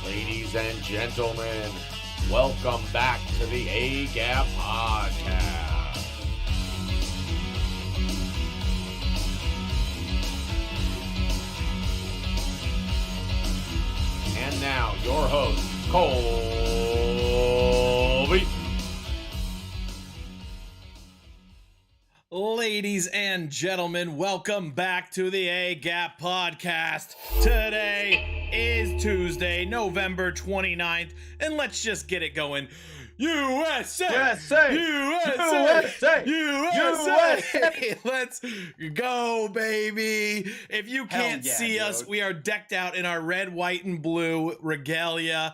Ladies and gentlemen, welcome back to the A-Gap Podcast. And now, your host, Colby. Ladies and gentlemen, welcome back to the A-Gap podcast. Today is Tuesday, November 29th, and let's just get it going. USA! USA! USA! USA! USA! Let's go, baby! If you can't yeah, see us, dude. we are decked out in our red, white, and blue regalia.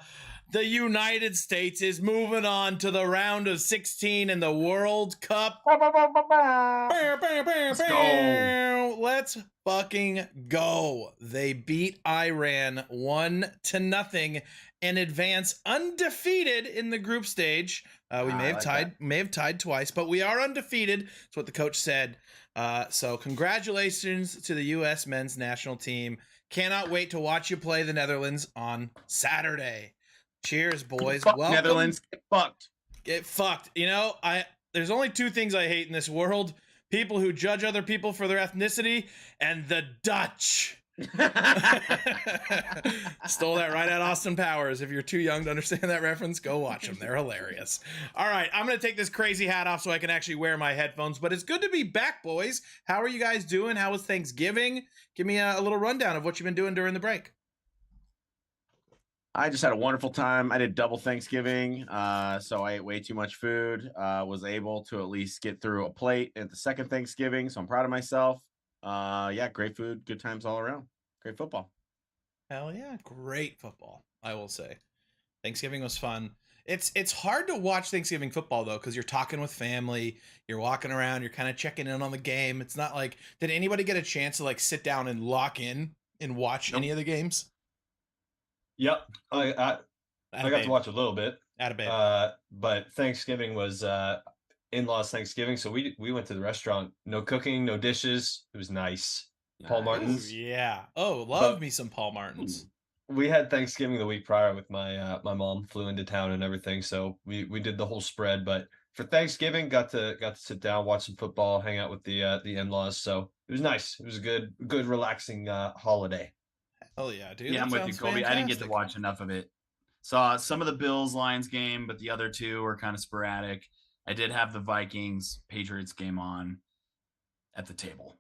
The United States is moving on to the round of 16 in the World Cup. Let's go. Let's fucking go. They beat Iran 1-0 and advance undefeated in the group stage. We may have tied twice, but we are undefeated. That's what the coach said. So congratulations to the U.S. men's national team. Cannot wait to watch you play the Netherlands on Saturday. Cheers, boys. Welcome. Netherlands, get fucked. Get fucked. You know, there's only two things I hate in this world: people who judge other people for their ethnicity, and the Dutch. Stole that right out of Austin Powers. If you're too young to understand that reference, go watch them. They're hilarious. All right, I'm going to take this crazy hat off so I can actually wear my headphones, but it's good to be back, boys. How are you guys doing? How was Thanksgiving? Give me a little rundown of what you've been doing during the break. I just had a wonderful time. I did double Thanksgiving, so I ate way too much food. Was able to at least get through a plate at the second Thanksgiving, so I'm proud of myself. Yeah, great food, good times all around. Great football. Hell yeah, great football, I will say. Thanksgiving was fun. It's hard to watch Thanksgiving football, though, because you're talking with family, you're walking around, you're kind of checking in on the game. It's not like, did anybody get a chance to, like, sit down and lock in and watch any of the games? Yep, I got to watch a little bit. But Thanksgiving was in-laws Thanksgiving, so we went to the restaurant. No cooking, no dishes. It was nice. Paul Martin's. Ooh, yeah. Oh, love me some Paul Martin's. We had Thanksgiving the week prior with my mom flew into town and everything, so we did the whole spread. But for Thanksgiving, got to sit down, watch some football, hang out with the in-laws. So it was nice. It was a good relaxing holiday. Oh yeah, dude. Yeah, I'm with you, Colby. Fantastic. I didn't get to watch enough of it. Saw some of the Bills-Lions game, but the other two were kind of sporadic. I did have the Vikings-Patriots game on at the table.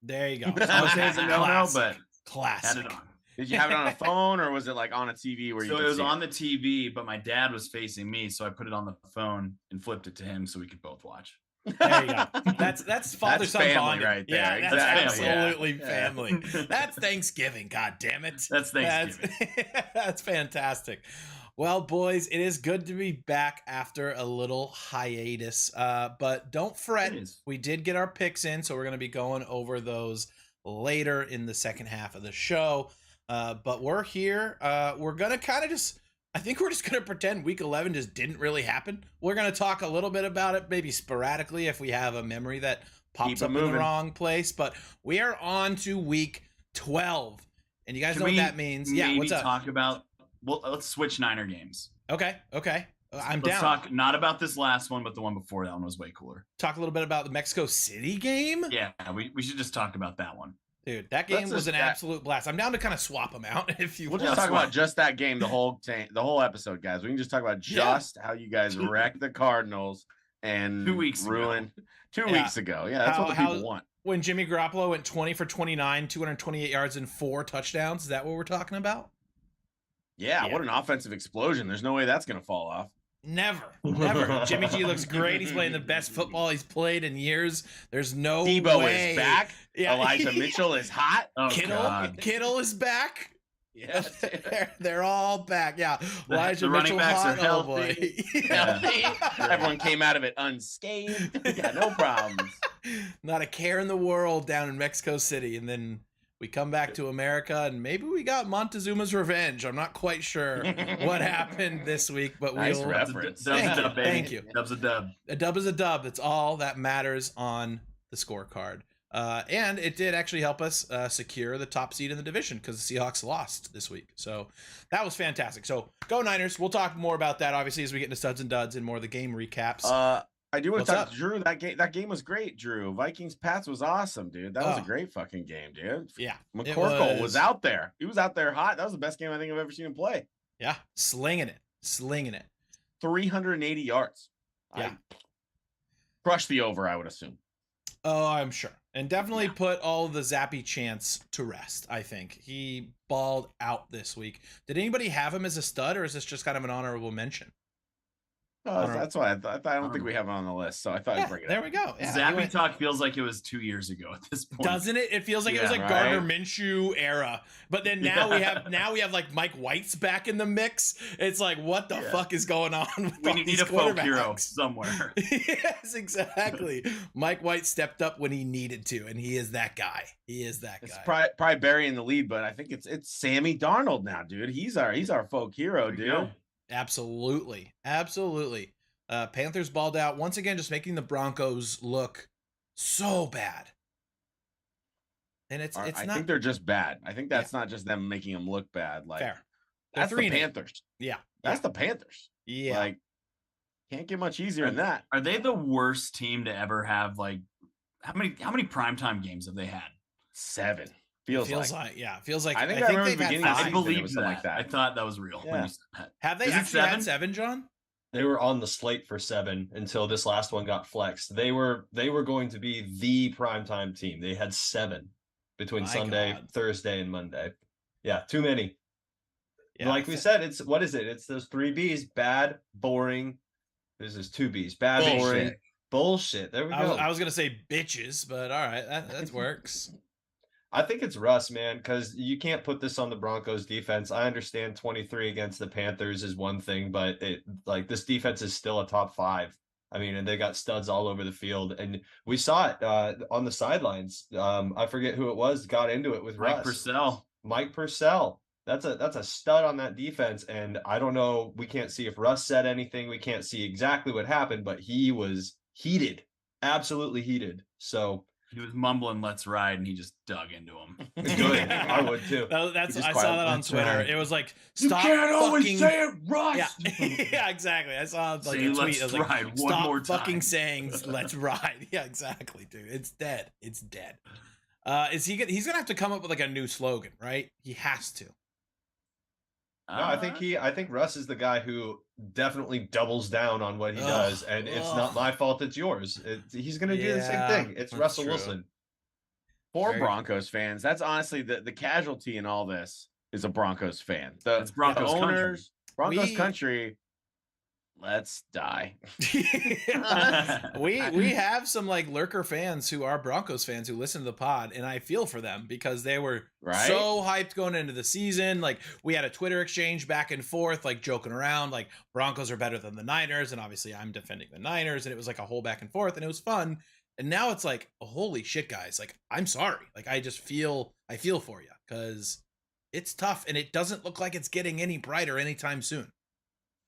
There you go. I would say it's a no-no, but classic. had it on. Did you have it on a phone or was it like on a TV where So it was on the TV, but my dad was facing me, so I put it on the phone and flipped it to him so we could both watch. There you go. That's father-son family bonding right there. Yeah, that's Exactly. absolutely Yeah. family. That's Thanksgiving. God damn it. That's Thanksgiving. That's fantastic. Well, boys, it is good to be back after a little hiatus. But don't fret. It is. We did get our picks in, so we're going to be going over those later in the second half of the show. But we're here. We're going to kind of I think we're just going to pretend week 11 just didn't really happen. We're going to talk a little bit about it, maybe sporadically if we have a memory that pops up in the wrong place. But we are on to week 12. And you guys know what that means. Yeah, what's up? Talk about, well, let's switch Niner games. Okay. I'm Let's down. talk not about this last one, but the one before. That one was way cooler. Talk a little bit about the Mexico City game. Yeah, we should just talk about that one. Dude, that game was an absolute blast. I'm down to kind of swap them out if you We'll want. just talk about just that game the whole episode, guys. We can just talk about just how you guys wrecked the Cardinals and 2 weeks ruined 2 weeks ago. Yeah, that's what the people want. When Jimmy Garoppolo went 20 for 29, 228 yards and 4 touchdowns. Is that what we're talking about? Yeah, what an offensive explosion. There's no way that's going to fall off. Never. Jimmy G looks great. He's playing the best football he's played in years. There's no Debo way. is back. Yeah. Elijah Mitchell is hot. Oh, God. Kittle is back. Yes. They're all back. Yeah. The running backs are healthy. Oh boy. Healthy. Everyone came out of it unscathed. Yeah, no problems. Not a care in the world down in Mexico City. And then we come back to America and maybe we got Montezuma's revenge. I'm not quite sure what happened this week, but Nice we'll reference. Thank you. Dub's a dub. A dub is a dub. That's all that matters on the scorecard. And it did actually help us secure the top seed in the division because the Seahawks lost this week. So that was fantastic. So go Niners. We'll talk more about that, obviously, as we get into studs and duds and more of the game recaps. I do want What's to talk up? to Drew. That game was great, Drew. Vikings Pats was awesome, dude. That was a great fucking game, dude. Yeah. McCorkle was out there. He was out there hot. That was the best game I think I've ever seen him play. Yeah. Slinging it. 380 yards. Yeah. Crush the over, I would assume. Oh, I'm sure. And definitely put all the Zappy chants to rest, I think. He balled out this week. Did anybody have him as a stud, or is this just kind of an honorable mention? That's why I don't think we have it on the list, so I thought I'd bring it up. There we go. Yeah, Zappy talk feels like it was 2 years ago at this point. Doesn't it? It feels like it was like Gardner Minshew era. But then now we have like Mike White's back in the mix. It's like, what the fuck is going on with we all need these a folk hero somewhere. Yes, exactly. Mike White stepped up when he needed to, and he is that guy. It's probably burying the lead, but I think it's Sammy Darnold now, dude. He's our folk hero, dude. Absolutely. Panthers balled out once again, just making the Broncos look so bad. And it's I not. think they're just bad. I think that's not just them making them look bad. Like, fair. That's the Panthers. Yeah, that's the Panthers. Yeah, like can't get much easier than that. Are they the worst team to ever have? Like, how many primetime games have they had? 7. Feels like. I think remember the beginning of the I believe something like that. I thought that was real. Yeah. When you said that. Have they actually had 7, John? They were on the slate for 7 until this last one got flexed. They were going to be the primetime team. They had 7 between Sunday, Thursday, and Monday. Yeah, too many. Yeah, like we said, it's what is it? It's those 3 B's: bad, boring. This is 2 B's: bad, boring, bullshit. There we go. I was gonna say bitches, but all right, that works. I think it's Russ, man, because you can't put this on the Broncos defense. I understand 23 against the Panthers is one thing, but this defense is still a top 5. I mean, and they got studs all over the field, and we saw it on the sidelines. I forget who it was got into it with Russ. Mike Purcell. That's a stud on that defense, and I don't know. We can't see if Russ said anything. We can't see exactly what happened, but he was heated, absolutely heated. So. He was mumbling "Let's ride," and he just dug into him. Good, I would too. I saw that on Twitter. Right. It was like, "Stop you can't fucking always say it, Russ." Yeah, yeah, exactly. I saw like say, a tweet. Let's I was like, ride one "Stop more time." fucking saying "Let's ride." Yeah, exactly, dude. It's dead. It's dead. Is he? He's gonna have to come up with like a new slogan, right? He has to. No, I think Russ is the guy who definitely doubles down on what he does, and it's not my fault, it's yours. He's going to do the same thing. It's Russell Wilson. Poor Broncos fans. That's honestly the casualty in all this is a Broncos fan. It's Broncos owners, country. Broncos country. Let's die. we have some like lurker fans who are Broncos fans who listen to the pod, and I feel for them because they were so hyped going into the season. Like, we had a Twitter exchange back and forth, like joking around, like Broncos are better than the Niners, and obviously I'm defending the Niners, and it was like a whole back and forth, and it was fun. And now it's like, holy shit, guys! Like, I'm sorry. Like, I feel for you because it's tough, and it doesn't look like it's getting any brighter anytime soon.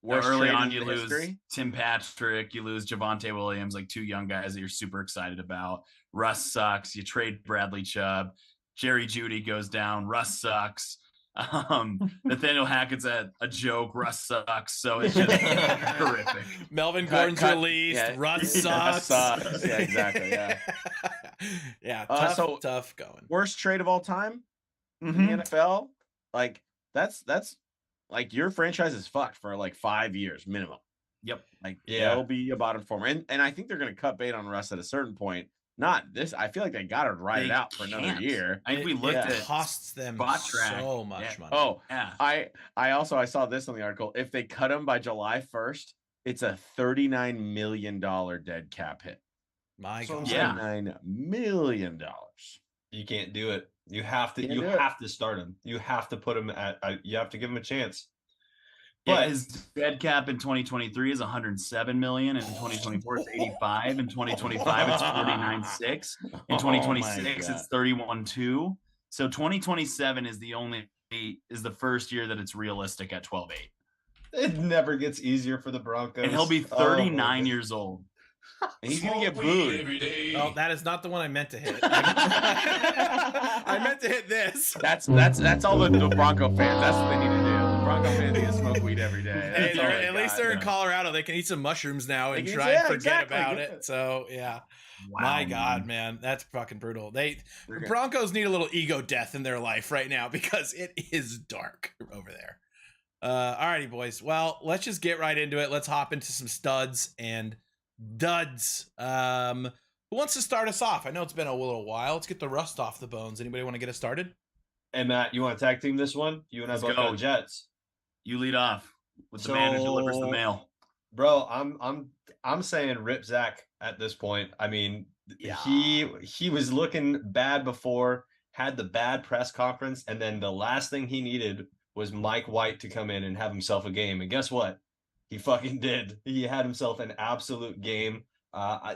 Early on, you lose Tim Patrick, you lose Javonte Williams, like 2 young guys that you're super excited about. Russ sucks. You trade Bradley Chubb. Jerry Jeudy goes down. Russ sucks. Nathaniel Hackett's a joke. Russ sucks. So it's just horrific. Melvin Gordon's released. Yeah. Russ sucks. Yeah, exactly. Yeah. Yeah. Tough going. Worst trade of all time in the NFL. Like that's. Like, your franchise is fucked for like 5 years minimum. Yep. Like, they'll be a bottom performer. And I think they're going to cut bait on Russ at a certain point. Not this. I feel like they got to ride it out for another year. I think we looked at it. Costs them so much money. Oh, yeah. I saw this on the article. If they cut him by July 1st, it's a $39 million dead cap hit. My God. $39 million. You can't do it. You have to. Have to start him. You have to put him at. You have to give him a chance. But his dead cap in 2023 is 107 million, and in 2024 it's 85. In 2025 it's 49.6. In 2026 it's 31.2. So 2027 is the first year that it's realistic at 12.8. It never gets easier for the Broncos. And he'll be 39 years old. And he's gonna get booed. Oh, that is not the one I meant to hit. I meant to hit this. That's all the Bronco fans. That's what they need to do. The Bronco fans need to smoke weed every day. Hey, at least they're in Colorado. They can eat some mushrooms now and try and forget about it. So yeah. Wow, my God, man, that's fucking brutal. The Broncos need a little ego death in their life right now because it is dark over there. Alrighty, boys. Well, let's just get right into it. Let's hop into some studs and duds. Who wants to start us off? I know it's been a little while. Let's get the rust off the bones. Anybody want to get us started? Hey Matt, you want to tag team this one? You and Let's I both go. got Jets. You lead off with the man who delivers the mail. Bro, I'm saying rip Zach at this point. I mean, he was looking bad before, had the bad press conference, and then the last thing he needed was Mike White to come in and have himself a game. And guess what? He fucking did. He had himself an absolute game.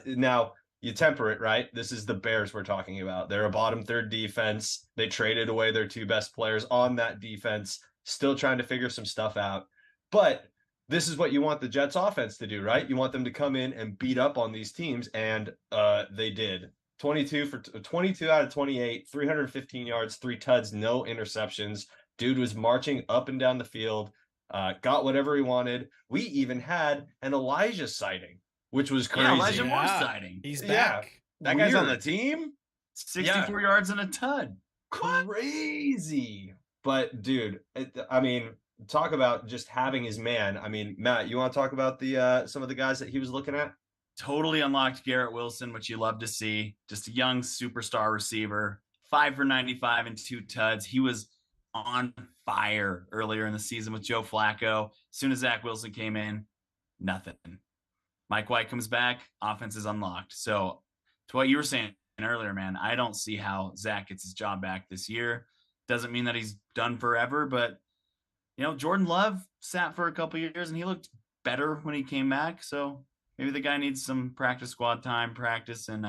Now you temper it, right? This is the Bears we're talking about. They're a bottom third defense. They traded away their two best players on that defense, still trying to figure some stuff out. But this is what you want the Jets offense to do, right? You want them to come in and beat up on these teams, and they did. 22 out of 28, 315 yards, 3 tuds, no interceptions. Dude was marching up and down the field, got whatever he wanted. We even had an Elijah sighting, which was crazy. Yeah, Elijah Moore sighting. He's back. Yeah, that guy's on the team. 64 yards and a tud. Crazy. But dude, I mean, talk about just having his man. I mean, Matt, you want to talk about the some of the guys that he was looking at? Totally unlocked Garrett Wilson, which you love to see. Just a young superstar receiver, 5 for 95 and 2 tuds. He was on fire earlier in the season with Joe Flacco. As soon as Zach Wilson came in, nothing. Mike White comes back, offense is unlocked. So to what you were saying earlier, man, I don't see how Zach gets his job back this year. Doesn't mean that he's done forever, but Jordan Love sat for a couple years and he looked better when he came back. So maybe the guy needs some practice squad time, practice, and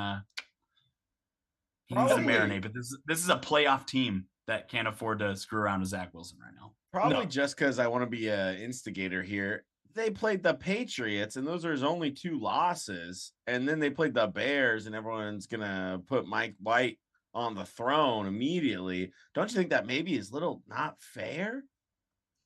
he needs to marinate. But this is a playoff team that can't afford to screw around with Zach Wilson right now. Probably just because I want to be an instigator here. They played the Patriots, and those are his only 2 losses. And then they played the Bears, and everyone's going to put Mike White on the throne immediately. Don't you think that maybe is a little not fair?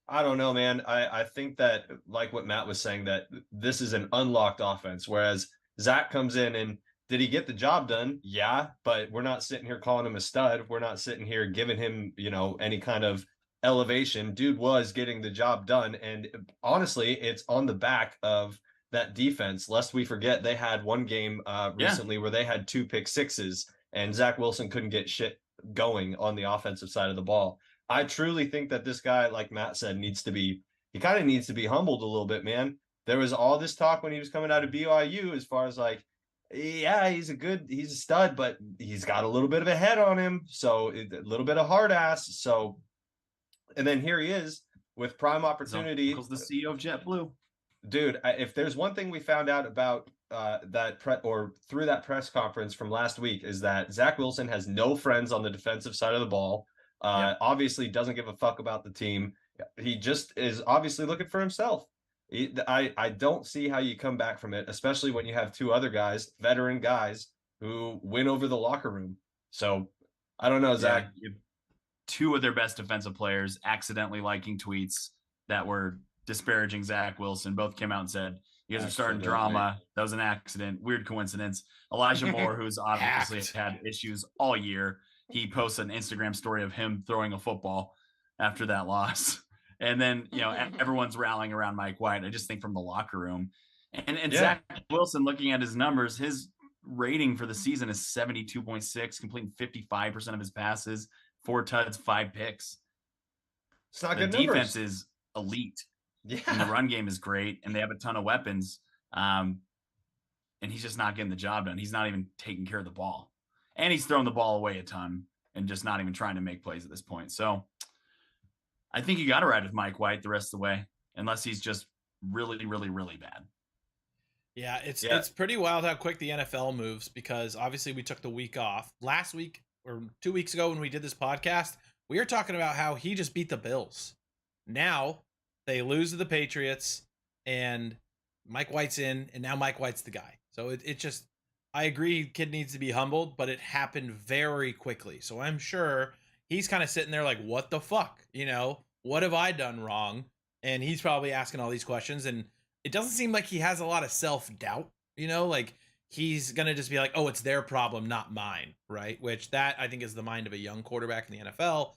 I don't know, man. I think that, like what Matt was saying, that this is an unlocked offense, whereas Zach comes in and did he get the job done? Yeah, but we're not sitting here calling him a stud. We're not sitting here giving him, any kind of elevation. Dude was getting the job done. And honestly, it's on the back of that defense. Lest we forget, they had one game recently where they had 2 pick sixes and Zach Wilson couldn't get shit going on the offensive side of the ball. I truly think that this guy, like Matt said, he kind of needs to be humbled a little bit, man. There was all this talk when he was coming out of BYU as far as like, yeah, he's a stud, but he's got a little bit of a head on him. So a little bit of hard ass. So, and then here he is with prime opportunity. The CEO of JetBlue. Dude, if there's one thing we found out about through that press conference from last week is that Zach Wilson has no friends on the defensive side of the ball. Obviously doesn't give a fuck about the team. He just is obviously looking for himself. I don't see how you come back from it, especially when you have 2 other guys, veteran guys, who win over the locker room. So I don't know, Zach. 2 of their best defensive players accidentally liking tweets that were disparaging Zach Wilson. Both came out and said, you guys are starting drama. That was an accident. Weird coincidence. Elijah Moore, who's obviously had issues all year, he posted an Instagram story of him throwing a football after that loss. And then, everyone's rallying around Mike White. I just think from the locker room. And Zach Wilson, looking at his numbers, his rating for the season is 72.6, completing 55% of his passes, 4 tuds, 5 picks. It's not good numbers. The defense is elite. Yeah. And the run game is great, and they have a ton of weapons. And he's just not getting the job done. He's not even taking care of the ball. And he's throwing the ball away a ton and just not even trying to make plays at this point. So I think you got to ride with Mike White the rest of the way, unless he's just really, really, really bad. Yeah, it's pretty wild how quick the NFL moves, because obviously we took the week off. Last week or 2 weeks ago when we did this podcast, we were talking about how he just beat the Bills. Now they lose to the Patriots and Mike White's in, and now Mike White's the guy. So it just, I agree, kid needs to be humbled, but it happened very quickly. So I'm sure he's kind of sitting there like, what the fuck? What have I done wrong? And he's probably asking all these questions, and it doesn't seem like he has a lot of self-doubt, like he's going to just be like, oh, it's their problem, not mine, right? Which that I think is the mind of a young quarterback in the NFL.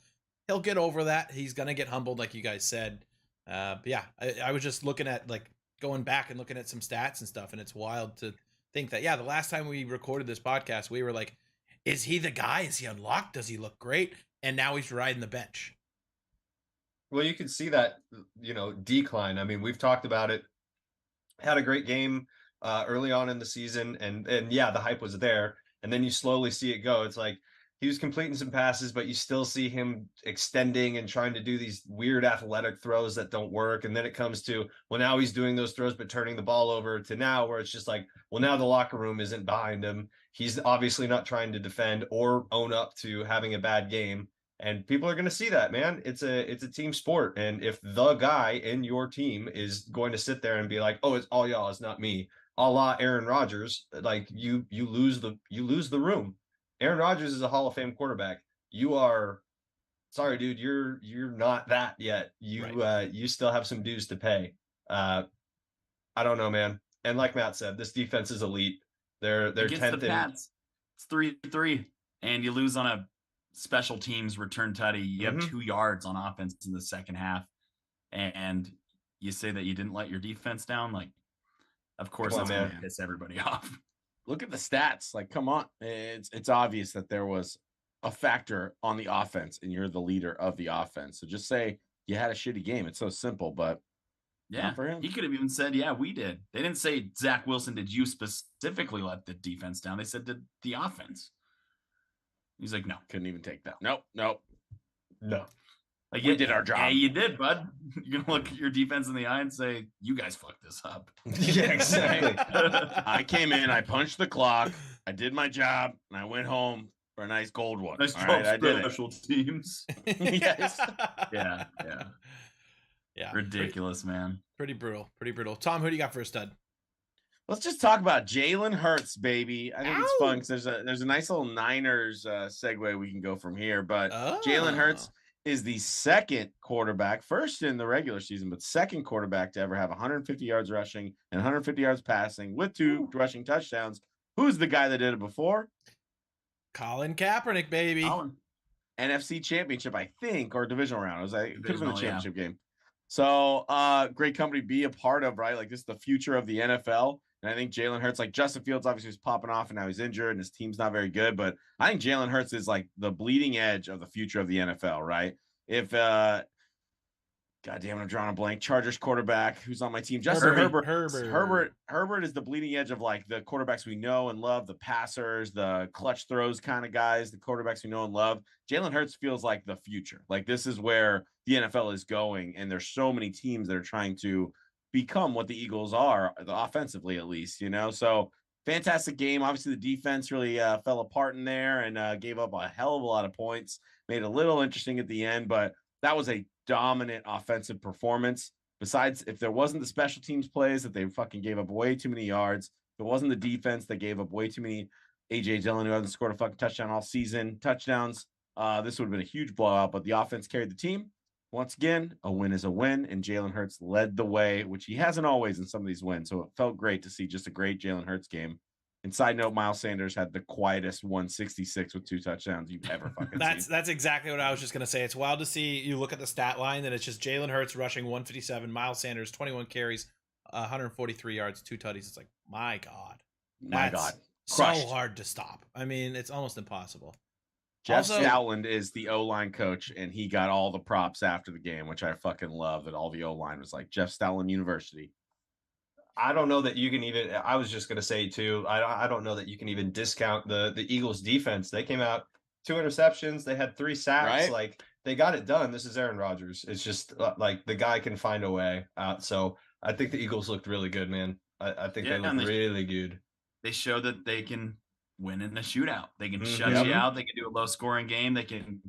He'll get over that. He's going to get humbled, like you guys said. But yeah, I was just looking at, like, going back and looking at some stats and stuff, and it's wild to think that, yeah, the last time we recorded this podcast, we were like, is he the guy? Is he unlocked? Does he look great? And now he's riding the bench. Well, you can see that, decline. I mean, we've talked about it. Had a great game early on in the season, and yeah, the hype was there. And then you slowly see it go. It's like he was completing some passes, but you still see him extending and trying to do these weird athletic throws that don't work. And then it comes to, well, now he's doing those throws, but turning the ball over, to now where it's just like, well, now the locker room isn't behind him. He's obviously not trying to defend or own up to having a bad game. And people are going to see that, man. It's a team sport. And if the guy in your team is going to sit there and be like, oh, it's all y'all, it's not me, a la Aaron Rodgers, like you lose the room. Aaron Rodgers is a Hall of Fame quarterback. You are, sorry, dude, you're not that yet. You still have some dues to pay. I don't know, man. And like Matt said, this defense is elite. They're 10th. It's 3-3, and you lose on a special teams return tutty. You have 2 yards on offense in the second half, and you say that you didn't let your defense down. Like, of course, that's going to piss everybody off. Look at the stats. Like, come on. It's obvious that there was a factor on the offense, and you're the leader of the offense. So just say you had a shitty game. It's so simple, but yeah, for him. He could have even said, yeah, we did. They didn't say, Zach Wilson, did you specifically let the defense down? They said, did the offense. He's like, no. Couldn't even take that. Nope. No. Like, we did our job. Yeah, you did, bud. You're going to look at your defense in the eye and say, you guys fucked this up. Yeah, exactly. I came in, I punched the clock, I did my job, and I went home for a nice gold one. Nice job, special teams. Yes. Yeah. Ridiculous, man. Pretty brutal. Tom, who do you got for a stud? Let's just talk about Jalen Hurts, baby. I think it's fun because there's a nice little Niners segue we can go from here. But Jalen Hurts is the second quarterback, first in the regular season, but second quarterback to ever have 150 yards rushing and 150 yards passing with 2 rushing touchdowns. Who's the guy that did it before? Colin Kaepernick, baby. NFC Championship, I think, or divisional round. It was could have been the championship game. So great company to be a part of, right? Like, this is the future of the NFL. And I think Jalen Hurts, like Justin Fields obviously was popping off and now he's injured and his team's not very good. But I think Jalen Hurts is like the bleeding edge of the future of the NFL, right? If, goddamn, I'm drawing a blank. Chargers quarterback who's on my team, Justin Herbert is the bleeding edge of like the quarterbacks we know and love, the passers, the clutch throws kind of guys, the quarterbacks we know and love. Jalen Hurts feels like the future. Like, this is where the NFL is going. And there's so many teams that are trying to become what the Eagles are, offensively at least, So fantastic game. Obviously, the defense really fell apart in there and gave up a hell of a lot of points. Made it a little interesting at the end, but that was a dominant offensive performance. Besides, if there wasn't the special teams plays that they fucking gave up way too many yards, if it wasn't the defense that gave up way too many, AJ Dillon, who hasn't scored a fucking touchdown all season, touchdowns, this would have been a huge blowout, but the offense carried the team. Once again, a win is a win, and Jalen Hurts led the way, which he hasn't always in some of these wins. So it felt great to see just a great Jalen Hurts game. And side note, Miles Sanders had the quietest 166 with 2 touchdowns you've ever fucking seen. That's exactly what I was just going to say. It's wild to see. You look at the stat line, and it's just Jalen Hurts rushing 157, Miles Sanders 21 carries, 143 yards, 2 tutties. It's like, my God. So hard to stop. I mean, it's almost impossible. Jeff Stoutland is the O-line coach, and he got all the props after the game, which I fucking love, that all the O-line was like Jeff Stoutland University. I don't know that you can even, I was just going to say too, I don't know that you can even discount the Eagles defense. They came out 2 interceptions. They had 3 sacks. Right? Like, they got it done. This is Aaron Rodgers. It's just like the guy can find a way out. So I think the Eagles looked really good, man. I think they looked really good. They showed that they can win in a shootout. They can shut you out. They can do a low scoring game. They can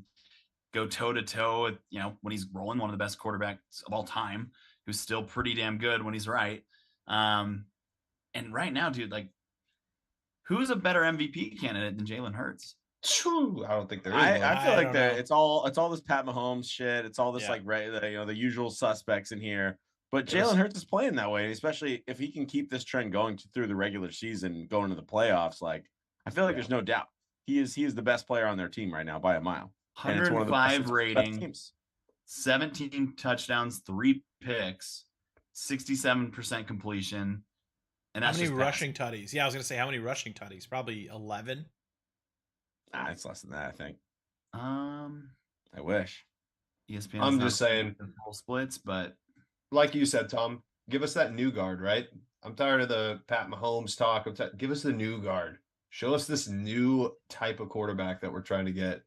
go toe to toe with, when he's rolling, one of the best quarterbacks of all time, who's still pretty damn good when he's right. And right now, dude, like, who's a better MVP candidate than Jalen Hurts? I don't think there is. I feel like it's all this Pat Mahomes shit. It's all this the usual suspects in here. But Jalen Hurts is playing that way, especially if he can keep this trend going through the regular season, going to the playoffs. Like, I feel like there's no doubt he is the best player on their team right now by a mile. 105 rating, 17 touchdowns, 3 picks, 67% completion. And how that's many just rushing tutties? Yeah, I was gonna say how many rushing tutties? Probably 11. It's less than that, I think. I wish. ESPN. I'm just saying full splits, but like you said, Tom, give us that new guard, right? I'm tired of the Pat Mahomes talk. Give us the new guard. Show us this new type of quarterback that we're trying to get.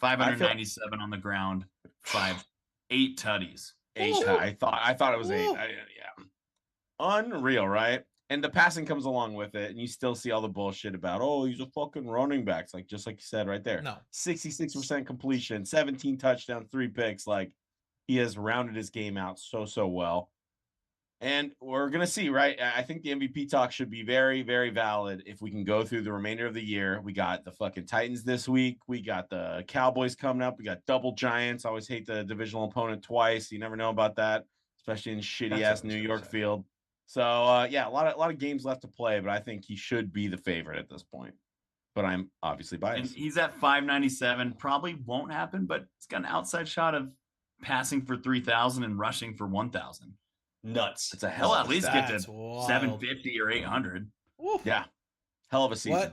597 on the ground, 8 tutties. 8. I thought it was 8. Yeah, unreal, right? And the passing comes along with it, and you still see all the bullshit about, oh, he's a fucking running back. It's like, just like you said right there. No. 66% completion, 17 touchdowns, 3 picks. Like, he has rounded his game out so well. And we're going to see, right? I think the MVP talk should be very, very valid if we can go through the remainder of the year. We got the fucking Titans this week. We got the Cowboys coming up. We got double Giants. I always hate the divisional opponent twice. You never know about that, especially in shitty-ass New York field. So, yeah, a lot of games left to play, but I think he should be the favorite at this point. But I'm obviously biased. And he's at 597. Probably won't happen, but it's got an outside shot of passing for 3,000 and rushing for 1,000. Nuts. It's a hell of at least get to 750 or 800. Woo. Yeah. Hell of a season.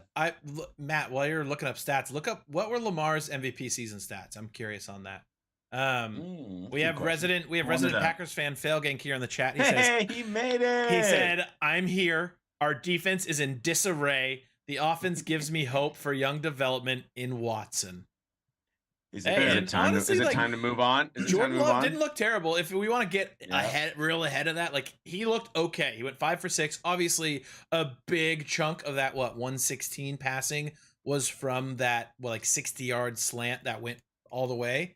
Matt, while you're looking up stats, look up what were Lamar's MVP season stats. I'm curious on that. We have resident Packers fan Failgank here in the chat. He says he made it. He said, "I'm here. Our defense is in disarray. The offense gives me hope for young development in Watson." Is it time to move on? Jordan Love didn't look terrible. If we want to get real ahead of that, like he looked okay. He went 5 for 6. Obviously, a big chunk of that 116 passing was from that 60-yard slant that went all the way.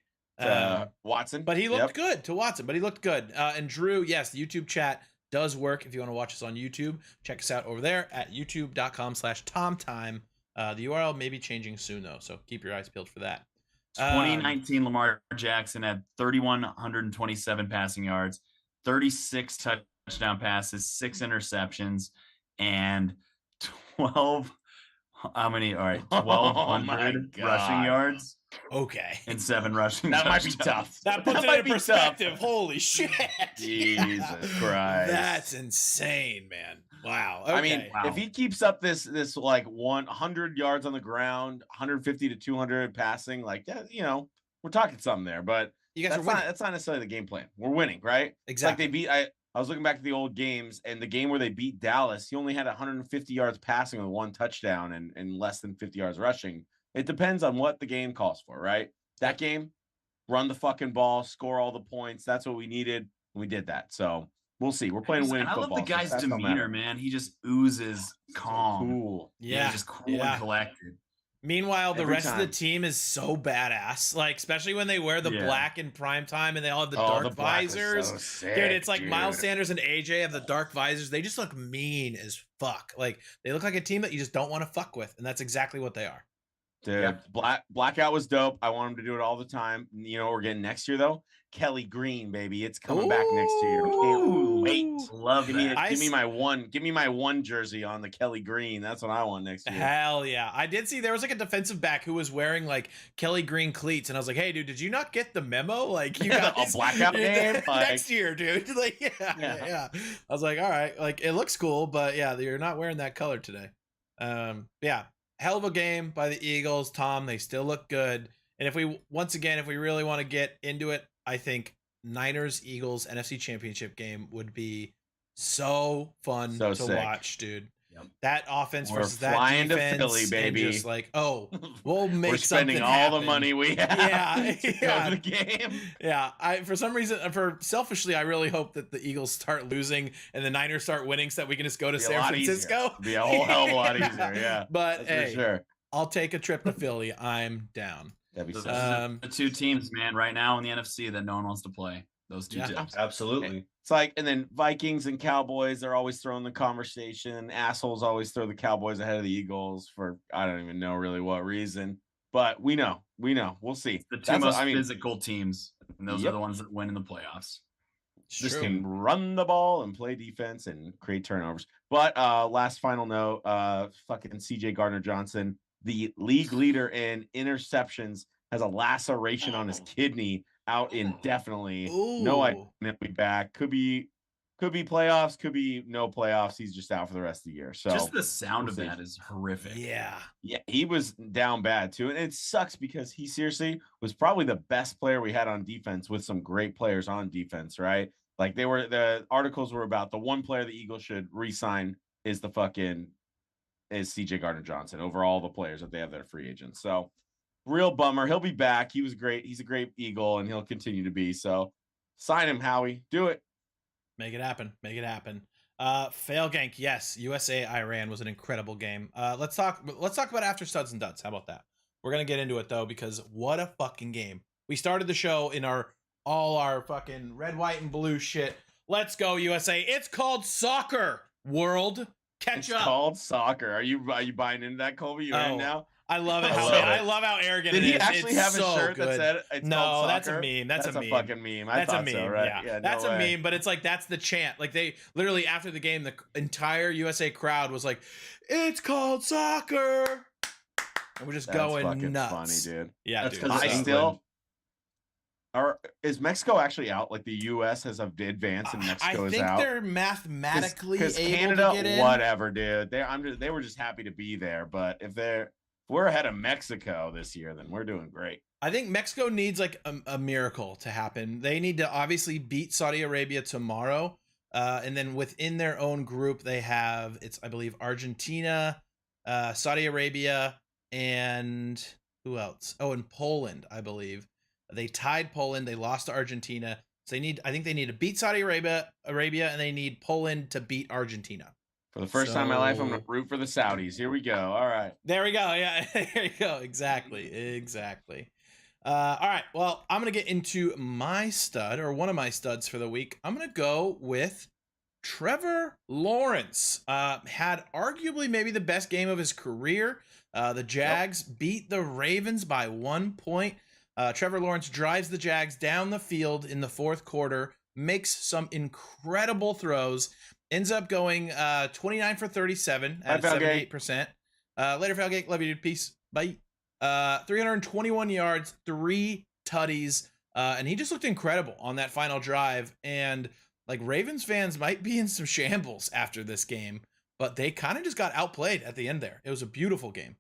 Watson, but he looked good to Watson. But he looked good. And Drew, yes, the YouTube chat does work. If you want to watch us on YouTube, check us out over there at youtube.com/TomTime. The URL may be changing soon though, so keep your eyes peeled for that. 2019 Lamar Jackson had 3,127 passing yards, 36 touchdown passes, 6 interceptions, and 12. How many? All right, 1,200 rushing yards. Okay. And 7 rushing. That might be tough. That puts it in perspective. Holy shit. Jesus Christ. That's insane, man. Wow. Okay. I mean, if he keeps up this 100 yards on the ground, 150 to 200 passing, we're talking something there. But that's not necessarily the game plan. We're winning, right? Exactly. Like I was looking back at the old games, and the game where they beat Dallas, he only had 150 yards passing with 1 touchdown and less than 50 yards rushing. It depends on what the game calls for, right? That game, run the fucking ball, score all the points. That's what we needed. And we did that. So we'll see. We're playing winning football. I love the guy's demeanor, man. He just oozes calm. So cool. Yeah. He's just cool and collected. Meanwhile, the rest of the team is so badass. Like, especially when they wear the black in prime time and they all have the dark visors. So sick, dude, it's like Miles Sanders and AJ have the dark visors. They just look mean as fuck. Like, they look like a team that you just don't want to fuck with. And that's exactly what they are. Dude, Blackout was dope. I want him to do it all the time. You know what we're getting next year, though? Kelly Green, baby. It's coming back next year. Can't wait. Love that. Give me my one jersey on the Kelly Green. That's what I want next year. Hell yeah. I did see there was a defensive back who was wearing Kelly Green cleats, and I was like, hey, dude, did you not get the memo? Like, you got a Blackout game next year, dude. Yeah. I was like, all right, it looks cool, but yeah, you're not wearing that color today. Yeah. Hell of a game by the Eagles, Tom. They still look good. And if we really want to get into it, I think Niners-Eagles NFC Championship game would be so fun to watch, dude. Yep. That offense versus that defense. We're flying to Philly, baby. And just we'll make We're spending all the money we have. Yeah. Go to the game. Yeah. Selfishly, I really hope that the Eagles start losing and the Niners start winning so that we can just go to San Francisco. Be a whole hell of a lot easier. Yeah. But hey, for sure. I'll take a trip to Philly. I'm down. That'd be the 2 teams, man, right now in the NFC that no one wants to play. Those 2 teams. Absolutely. It's and then Vikings and Cowboys, they're always throwing the conversation. Assholes always throw the Cowboys ahead of the Eagles for I don't even know really what reason. But we know. We'll see. The 2 most physical teams, and those are the ones that win in the playoffs. This can run the ball and play defense and create turnovers. But last final note, fucking CJ Gardner-Johnson, the league leader in interceptions, has a laceration on his kidney, out indefinitely. Ooh. No idea when he'll be back. Could be Could be playoffs, could be no playoffs. He's just out for the rest of the year. So just the sound of that is horrific. Yeah, he was down bad too, and it sucks because he seriously was probably the best player we had on defense with some great players on defense, right? Like the articles were about the one player the Eagles should re-sign is CJ Gardner-Johnson over all the players that they have that are free agents. So real bummer. He'll be back. He was great. He's a great Eagle, and he'll continue to be. So sign him, Howie. Do it. Make it happen. Make it happen. Fail gank. Yes, USA Iran was an incredible game. Let's talk about after studs and duds. How about that? We're gonna get into it though, because what a fucking game. We started the show in all our fucking red, white, and blue shit. Let's go, USA. It's called soccer, world. Catch up. It's called soccer. Are you buying into that, Colby? You're in now? I love it. I love how arrogant Did it is. he actually have a shirt that said it's called that's soccer? a meme. That's a meme. Fucking meme. That's a meme. So, right? Yeah, that's a meme. But it's like that's the chant. Like they literally after the game, the entire USA crowd was like, "It's called soccer," and we're just going nuts. Funny, dude. Yeah, that's dude. Is Mexico actually out? Like the U.S. has advanced and Mexico is out. I think they're mathematically able Canada, to get in. whatever, dude. They were just happy to be there. But if we're ahead of Mexico this year, then we're doing great. I think Mexico needs like a miracle to happen. They need to obviously beat Saudi Arabia tomorrow. And then within their own group, they have, I believe, Argentina, Saudi Arabia, and who else? Oh, and Poland, I believe. They tied Poland. They lost to Argentina. So I think they need to beat Saudi Arabia, and they need Poland to beat Argentina. For the first time in my life, I'm going to root for the Saudis. Here we go. All right. There we go. Yeah, there you go. Exactly. All right. Well, I'm going to get into my stud, or one of my studs for the week. I'm going to go with Trevor Lawrence. Had arguably maybe the best game of his career. The Jags beat the Ravens by 1 point. Trevor Lawrence drives the Jags down the field in the fourth quarter, makes some incredible throws, ends up going 29 for 37 at 78%. Later, Falgate. Love you, dude. Peace. Bye. 321 yards, 3 tutties, and he just looked incredible on that final drive. And like Ravens fans might be in some shambles after this game, but they kind of just got outplayed at the end there. It was a beautiful game.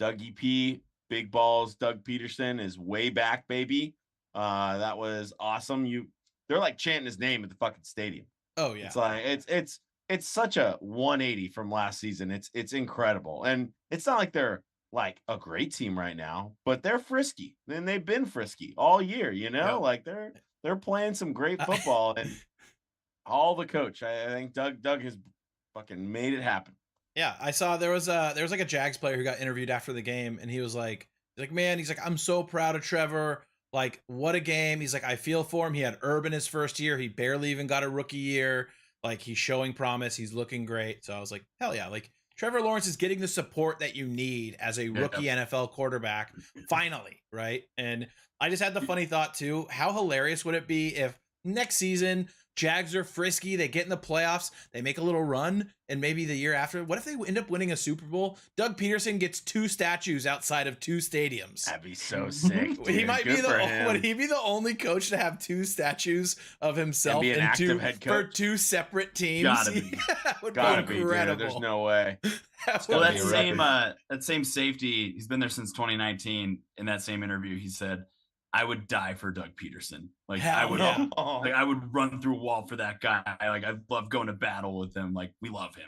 Dougie P, big balls. Doug Peterson is way back, baby. That was awesome. They're like chanting his name at the fucking stadium. Oh yeah. It's like it's such a 180 from last season. It's incredible. And it's not like they're like a great team right now, but they're frisky. And they've been frisky all year, you know? Yep. Like they're playing some great football and all the coach. I think Doug has fucking made it happen. Yeah, I saw there was like a Jags player who got interviewed after the game, and he was like, man, he's like, I'm so proud of Trevor. Like, what a game. He's like, I feel for him. He had Urban his first year. He barely even got a rookie year. Like, he's showing promise. He's looking great. So I was like, hell yeah. Like, Trevor Lawrence is getting the support that you need as a rookie NFL quarterback. Finally, right? And I just had the funny thought, too. How hilarious would it be if next season Jags are frisky, they get in the playoffs, they make a little run, and maybe the year after, what if they end up winning a Super Bowl? Doug Peterson gets 2 statues outside of 2 stadiums. That'd be so sick. Dude. He might be would he be the only coach to have 2 statues of himself for 2 separate teams? Gotta be. That would Gotta be incredible. Dude. There's no way. Well, that same safety, he's been there since 2019. In that same interview, he said, I would die for Doug Peterson. Like I would run through a wall for that guy. Like I love going to battle with him. Like we love him.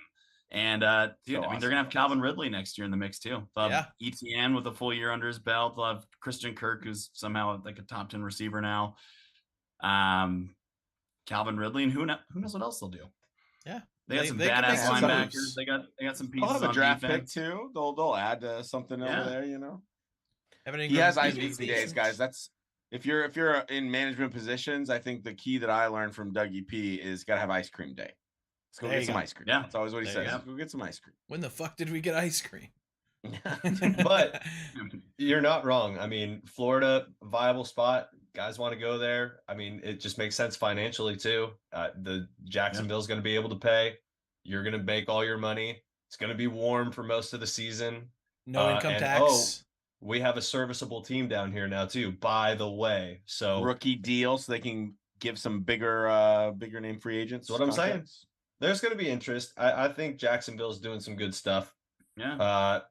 And dude, I mean, they're gonna have Calvin Ridley next year in the mix too. They'll have ETN with a full year under his belt. They'll have Christian Kirk, who's somehow like a top 10 receiver now. Calvin Ridley, and who knows what else they'll do. Yeah. They got some badass linebackers. They got some pieces. They'll have a draft defense. pick too. They'll add something over there, you know. He has ice cream days, guys. That's if you're in management positions. I think the key that I learned from Dougie P is got to have ice cream day. Let's go get some ice cream. Yeah, that's always what he says. Go get some ice cream. When the fuck did we get ice cream? But you're not wrong. I mean, Florida, viable spot. Guys want to go there. I mean, it just makes sense financially too. The Jacksonville's going to be able to pay. You're going to make all your money. It's going to be warm for most of the season. No income tax. We have a serviceable team down here now too, by the way. So rookie deal so they can give some bigger name free agents. That's what I'm saying. There's going to be interest. I think Jacksonville's doing some good stuff. Yeah.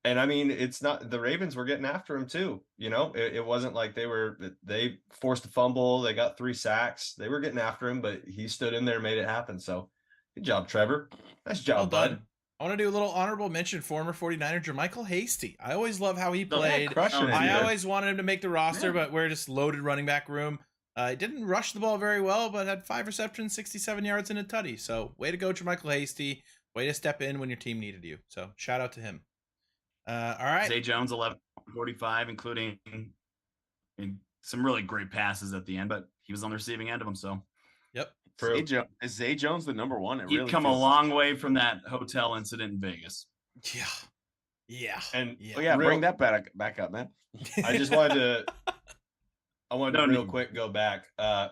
And I mean, it's not the Ravens were getting after him too. You know, it wasn't like they forced a fumble. They got 3 sacks. They were getting after him, but he stood in there, made it happen. So good job, Trevor. Nice job, bud. I want to do a little honorable mention, former 49er Jermichael Hasty. I always love how he played. I always wanted him to make the roster, but we're just loaded running back room. He didn't rush the ball very well, but had 5 receptions, 67 yards, and a tutty. So way to go, Jermichael Hasty. Way to step in when your team needed you. So shout out to him. All right. Zay Jones, 11:45, including some really great passes at the end, but he was on the receiving end of them. So, yep. Is Zay Jones the number one? He'd come a long way from that hotel incident in Vegas. Yeah. And bring that back up, man. I just wanted to. I wanted to real quick go back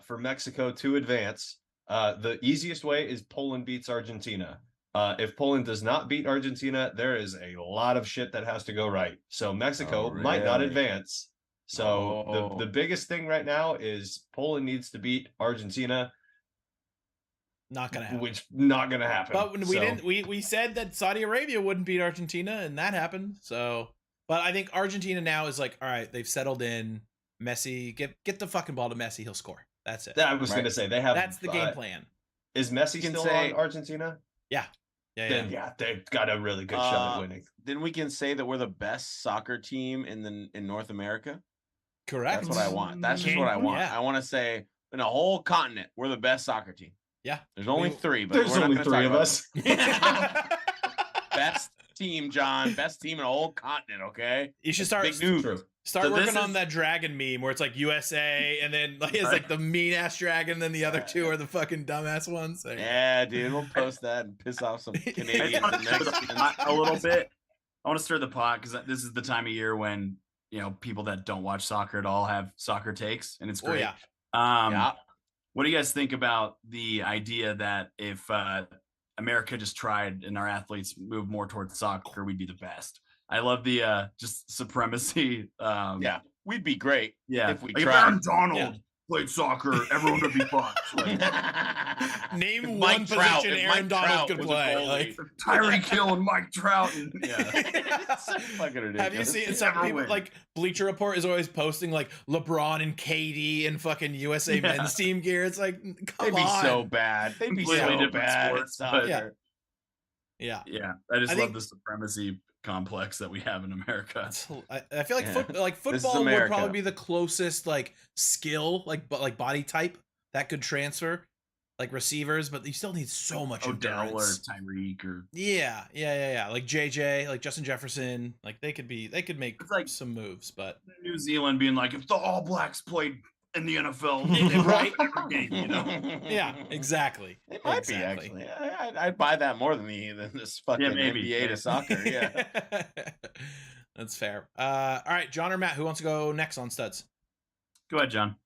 for Mexico to advance. The easiest way is Poland beats Argentina. If Poland does not beat Argentina, there is a lot of shit that has to go right. So Mexico might not advance. So the biggest thing right now is Poland needs to beat Argentina. Not gonna happen. Which not gonna happen. But we said that Saudi Arabia wouldn't beat Argentina, and that happened. So, but I think Argentina now is like, all right, they've settled in. Messi, get the fucking ball to Messi, he'll score. That's it. I was gonna say that's the game plan. Is Messi still on Argentina? Yeah. Then they've got a really good shot at winning. Then we can say that we're the best soccer team in North America. Correct. That's what I want. That's just what I want. Yeah. I want to say in a whole continent, we're the best soccer team. Yeah. There's only 3, but there's only 3 of us. Best team, John. Best team in a whole continent. Okay. You should start. Big news. Start working on that dragon meme where it's like USA and then like it's like the mean ass dragon, and then the other 2 are the fucking dumbass ones. Yeah, dude, we'll post that and piss off some Canadians a little bit. I want to stir the pot because this is the time of year when people that don't watch soccer at all have soccer takes, and it's great. What do you guys think about the idea that if America just tried and our athletes moved more towards soccer, we'd be the best? I love the just supremacy. We'd be great. Yeah, if we tried. If Aaron Donald played soccer, everyone would be fucked. Name one position Aaron Donald could play. Like Tyreek Hill and Mike Trout. Fucking ridiculous. Have you seen some people like Bleacher Report is always posting like LeBron and KD and fucking USA men's team gear? It's like, come on. They'd be so bad. They'd be so bad. Yeah. I just love the supremacy complex that we have in America. I feel like football would probably be the closest like skill like body type that could transfer like receivers, but you still need so much Odell or endurance. Tyreek or like JJ, like Justin Jefferson, like they could make like some moves. But New Zealand being like, if the All Blacks played in the NFL, they right? Every game, Yeah, exactly. It might be actually. I'd buy that more than this fucking NBA to soccer. Yeah, that's fair. All right, John or Matt, who wants to go next on studs? Go ahead, John.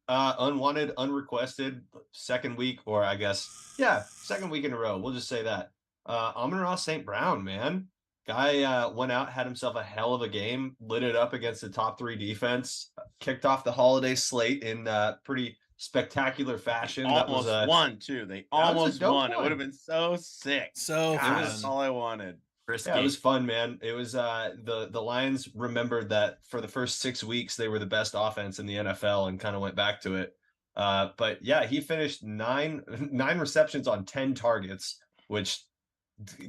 Unwanted, unrequested, second week in a row. We'll just say that. Amon-Ra St. Brown, man. Guy went out, had himself a hell of a game, lit it up against the top 3 defense, kicked off the holiday slate in pretty spectacular fashion. Almost won, too. They almost won. It would have been so sick. That's all I wanted. Yeah, it was fun, man. It was the Lions remembered that for the first 6 weeks, they were the best offense in the NFL and kind of went back to it. But yeah, he finished 9 receptions on 10 targets, which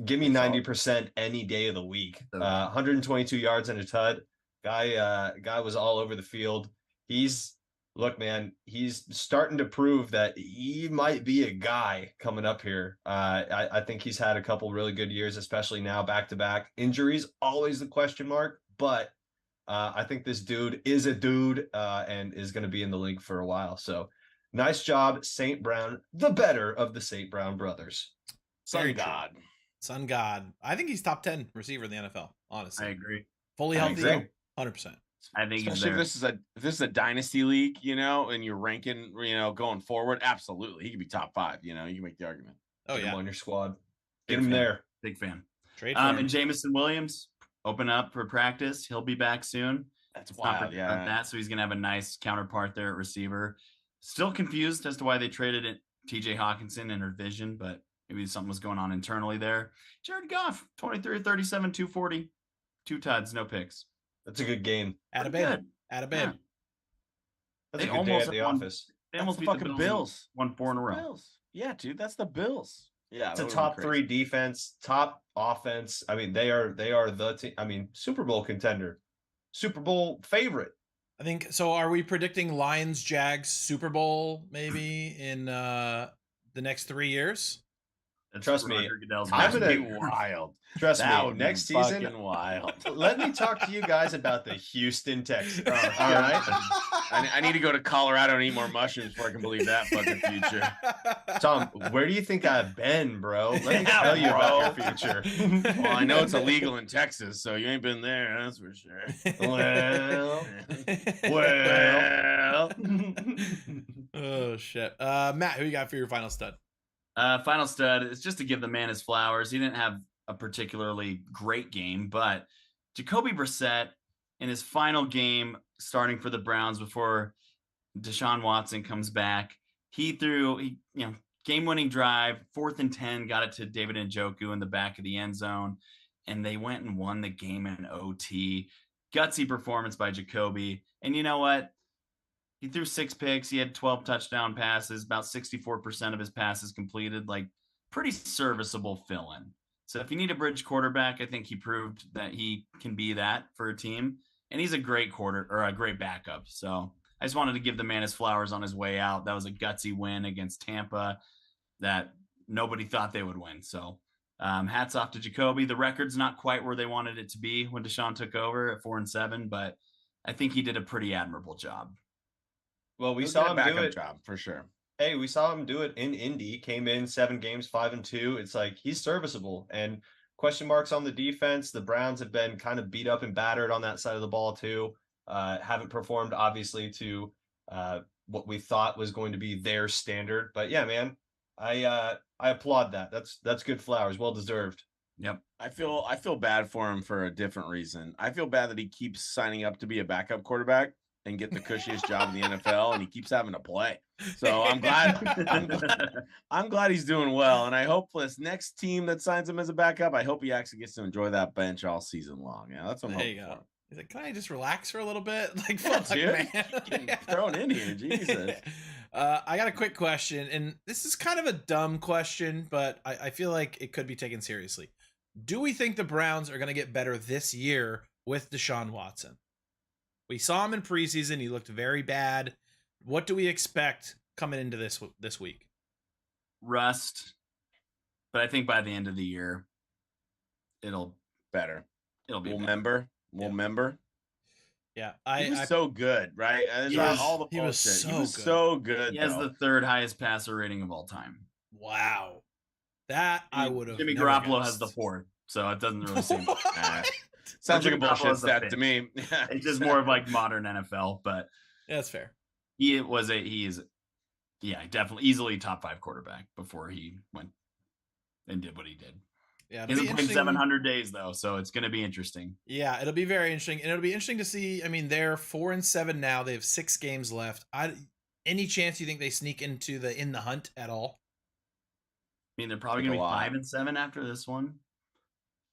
give me 90% any day of the week. 122 yards and a tud. Guy was all over the field. He's starting to prove that he might be a guy coming up here. I think he's had a couple really good years, especially now back-to-back. Injuries, always the question mark, but I think this dude is a dude and is going to be in the league for a while. So nice job, St. Brown, the better of the St. Brown brothers. Sun God. I think he's top 10 receiver in the NFL, honestly. I agree. Fully healthy, 100%. I think especially if this is a dynasty league, and you're ranking, going forward, absolutely. He could be top 5, you can make the argument. Get him on your squad. Get him there. Big fan. And Jameson Williams, open up for practice. He'll be back soon. That's wild, So he's going to have a nice counterpart there at receiver. Still confused as to why they traded it TJ Hawkinson in her division, but maybe something was going on internally there. Jared Goff, 23 37, 240, 2 tuds, no picks. That's a good game. Atta babe. Atta babe. Yeah. That's a good day at the office. They almost beat the Bills. Won 4 in a row. Bills. Yeah, dude, that's the Bills. Yeah, it's a top 3 defense, top offense. I mean, they are the team. I mean, Super Bowl contender, Super Bowl favorite. I think so. Are we predicting Lions Jags Super Bowl maybe in the next 3 years? Trust me, I'm gonna be wild. Trust me, next season, wild. Let me talk to you guys about the Houston Texans. All right, I need to go to Colorado and eat more mushrooms before I can believe that fucking future. Tom, where do you think I've been, bro? Let me tell you about your future. Well, I know it's illegal in Texas, so you ain't been there, that's for sure. Well. Oh shit, Matt, who you got for your final stud? Final stud is just to give the man his flowers. He didn't have a particularly great game, but Jacoby Brissett in his final game starting for the Browns before Deshaun Watson comes back, he threw game-winning drive, 4th and 10, got it to David Njoku in the back of the end zone, and they went and won the game in OT. Gutsy performance by Jacoby. And you know what? He threw 6 picks. He had 12 touchdown passes, about 64% of his passes completed, like pretty serviceable fill-in. So if you need a bridge quarterback, I think he proved that he can be that for a team. And he's a great great backup. So I just wanted to give the man his flowers on his way out. That was a gutsy win against Tampa that nobody thought they would win. So hats off to Jacoby. The record's not quite where they wanted it to be when Deshaun took over at 4-7, but I think he did a pretty admirable job. Well, we saw him do it. Job for sure. Hey, we saw him do it in Indy. Came in 7 games, 5-2. It's like he's serviceable. And question marks on the defense. The Browns have been kind of beat up and battered on that side of the ball too. Haven't performed obviously to what we thought was going to be their standard. But yeah, man, I applaud that. That's good flowers. Well deserved. Yep. I feel bad for him for a different reason. I feel bad that he keeps signing up to be a backup quarterback and get the cushiest job in the NFL, and he keeps having to play. So I'm glad he's doing well, and I hope this next team that signs him as a backup, I hope he actually gets to enjoy that bench all season long. Yeah, that's what I'm hoping for. He's like, can I just relax for a little bit? Like, yeah, fuck, dude. Man. Thrown in here, Jesus. I got a quick question, and this is kind of a dumb question, but I feel like it could be taken seriously. Do we think the Browns are going to get better this year with Deshaun Watson? We saw him in preseason. He looked very bad. What do we expect coming into this week? Rust. But I think by the end of the year, it'll better. It'll be We'll member. Yeah. He was so good, right? He was so good. He has the 3rd highest passer rating of all time. Wow. That I would have. Jimmy Garoppolo has the 4th, so it doesn't really seem sounds like a bullshit stat to me. It's just more of like modern NFL, but yeah, that's fair. He is definitely easily top 5 quarterback before he went and did what he did. Yeah, he's played 700 days though, so it's going to be interesting. Yeah, it'll be very interesting, and it'll be interesting to see. I mean, they're 4-7 now. They have 6 games left. Any chance you think they sneak into in the hunt at all? I mean, they're probably going to be 5-7 after this one.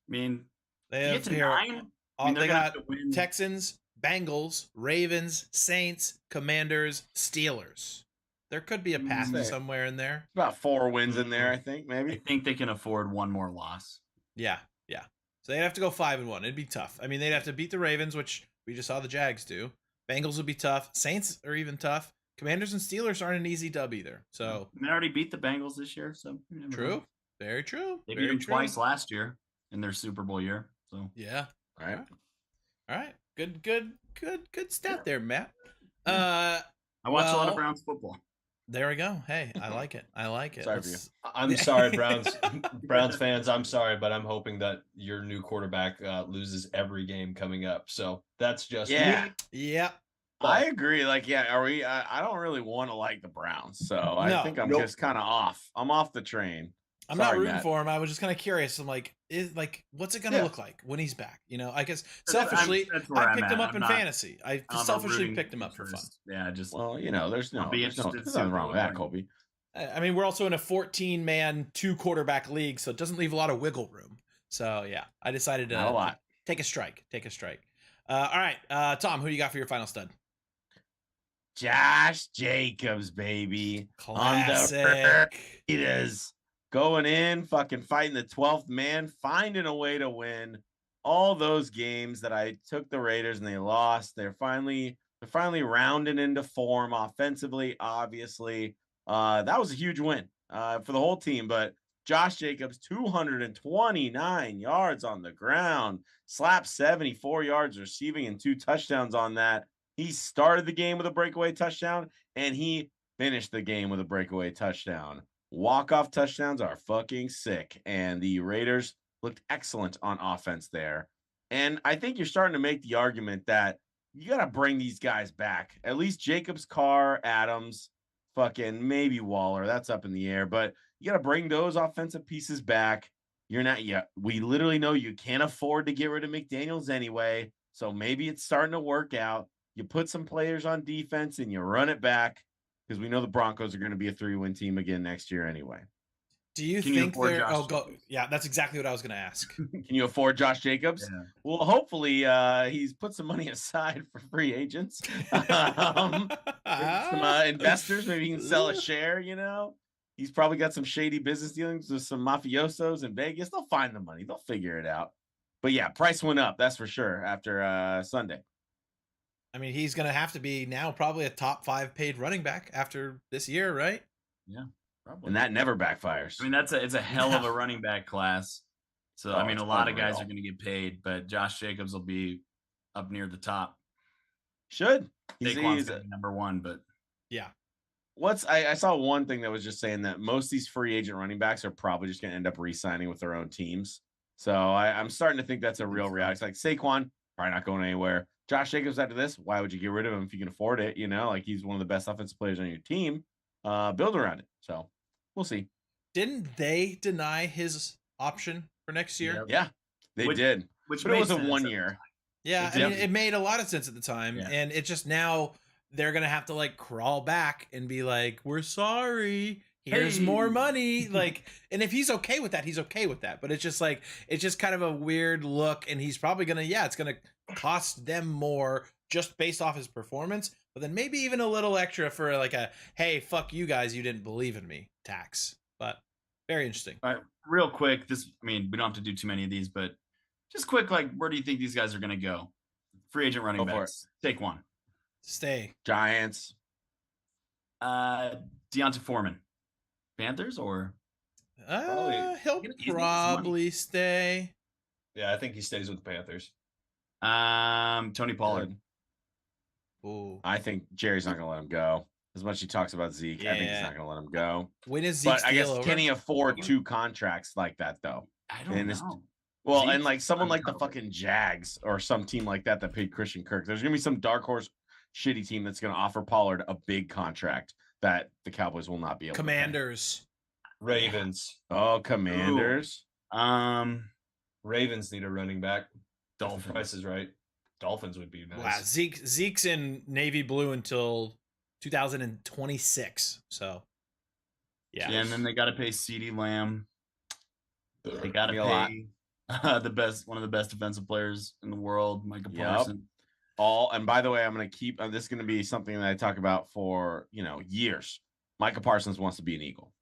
I mean, they have to 9. They got Texans, Bengals, Ravens, Saints, Commanders, Steelers. There could be a path somewhere in there. About 4 wins in there, I think, maybe. I think they can afford 1 more loss. Yeah. So they'd have to go 5-1. It'd be tough. I mean, they'd have to beat the Ravens, which we just saw the Jags do. Bengals would be tough. Saints are even tough. Commanders and Steelers aren't an easy dub either. So they already beat the Bengals this year. So true. Very true. They beat them twice last year in their Super Bowl year. So yeah. All right. Good stat there, Matt. I watch a lot of Browns football. There we go. Hey, I like it. Sorry for you. I'm sorry, Browns fans. I'm sorry, but I'm hoping that your new quarterback loses every game coming up. So that's just me. Yeah. I agree. Like, are we? I don't really want to like the Browns, so I think I'm just kind of off. I'm off the train. I'm not rooting for him. I was just kind of curious. I'm like, what's it gonna look like when he's back? You know, I guess selfishly, I picked him up in fantasy. I selfishly picked him up for fun. Yeah, just there's nothing wrong with that, Colby. I mean, we're also in a 14-man 2-quarterback league, so it doesn't leave a lot of wiggle room. So yeah, I decided to take a strike. All right, Tom, who do you got for your final stud? Josh Jacobs, baby. Classic. On the Raiders. Going in, fucking fighting the 12th man, finding a way to win all those games that I took the Raiders and they lost. They're finally rounding into form offensively, obviously. That was a huge win for the whole team, but Josh Jacobs, 229 yards on the ground, slapped 74 yards receiving and 2 touchdowns on that. He started the game with a breakaway touchdown, and he finished the game with a breakaway touchdown. Walk-off touchdowns are fucking sick, and the Raiders looked excellent on offense there. And I think you're starting to make the argument that you got to bring these guys back. At least Jacobs, Carr, Adams, fucking maybe Waller. That's up in the air, but you got to bring those offensive pieces back. You're not yet. We literally know you can't afford to get rid of McDaniels anyway, so maybe it's starting to work out. You put some players on defense and you run it back because we know the Broncos are going to be a 3-win team again next year anyway. Do you think they're? Yeah, that's exactly what I was going to ask. Can you afford Josh Jacobs? Yeah. Well, hopefully he's put some money aside for free agents, some investors. Maybe he can sell a share. You know, he's probably got some shady business dealings with some mafiosos in Vegas. They'll find the money. They'll figure it out. But yeah, price went up. That's for sure after Sunday. I mean, he's going to have to be now probably a top 5 paid running back after this year, right? Yeah, probably. And that never backfires. I mean, it's a hell of a running back class. So, I mean, a lot of guys are going to get paid, but Josh Jacobs will be up near the top. Should. He's number 1, but yeah. I saw one thing that was just saying that most of these free agent running backs are probably just going to end up re-signing with their own teams. So I'm starting to think that's a real reality. It's like Saquon, probably not going anywhere. Josh Jacobs after this, why would you get rid of him if you can afford it? You know, like he's one of the best offensive players on your team. Build around it. So we'll see. Didn't they deny his option for next year? Yeah, they did. But it was a 1 year. Yeah, I mean, it made a lot of sense at the time. Yeah. And it just now they're going to have to like crawl back and be like, we're sorry. Here's more money. Like, and if he's okay with that, he's okay with that. But it's just like, it's just kind of a weird look. And he's probably going to, it's going to cost them more just based off his performance. But then maybe even a little extra for like a, hey, fuck you guys, you didn't believe in me tax. But very interesting. All right, real quick. I mean, we don't have to do too many of these, but just quick, like, where do you think these guys are going to go? Free agent running backs. Take one. Stay. Giants. Deonta Foreman. Panthers or? He'll probably stay. Yeah, I think he stays with the Panthers. Tony Pollard. Ooh. I think Jerry's not going to let him go. As much as he talks about Zeke, I think he's not going to let him go. When is Zeke's But I guess over? Can he afford 2 contracts like that though? I don't know. Well, Zeke's and like someone like the fucking Jags or some team like that paid Christian Kirk. There's going to be some dark horse shitty team that's going to offer Pollard a big contract that the Cowboys will not be able Commanders. to pay. Ravens. Oh, Commanders. Ooh. Ravens need a running back. Dolphins. Price is right. Dolphins would be nice. Wow, Zeke's in navy blue until 2026. So, yeah. And then they got to pay CeeDee Lamb. They got to pay one of the best defensive players in the world, Micah Parsons. And by the way, I'm going to keep this is going to be something that I talk about for years. Micah Parsons wants to be an Eagle.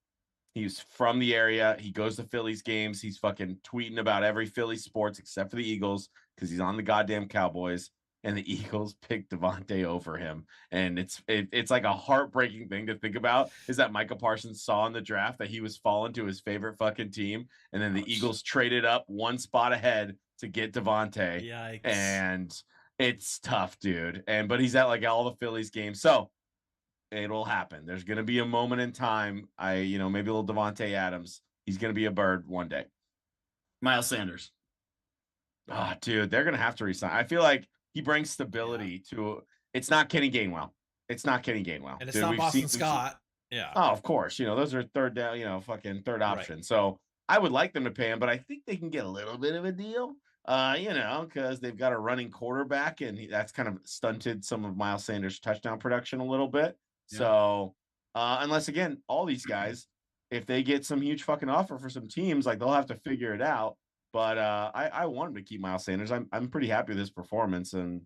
He's from the area. He goes to Phillies games. He's fucking tweeting about every Phillies sports except for the Eagles because he's on the goddamn Cowboys. And the Eagles picked Devontae over him. And it's like a heartbreaking thing to think about is that Micah Parsons saw in the draft that he was falling to his favorite fucking team. And then the Eagles traded up 1 spot ahead to get Devontae. Yikes. And it's tough, dude. But he's at like all the Phillies games. So it'll happen. There's going to be a moment in time. Maybe a little Devontae Adams. He's going to be a bird one day. Miles Sanders. Oh, dude, they're going to have to resign. I feel like he brings stability to. It's not Kenny Gainwell. And it's not Boston Scott. Yeah. Oh, of course. Those are third down, fucking third option. Right. So I would like them to pay him, but I think they can get a little bit of a deal. Because they've got a running quarterback, and that's kind of stunted some of Miles Sanders' touchdown production a little bit. Yeah. So, unless again, all these guys, if they get some huge fucking offer for some teams, like they'll have to figure it out. But I want him to keep Miles Sanders. I'm pretty happy with his performance, and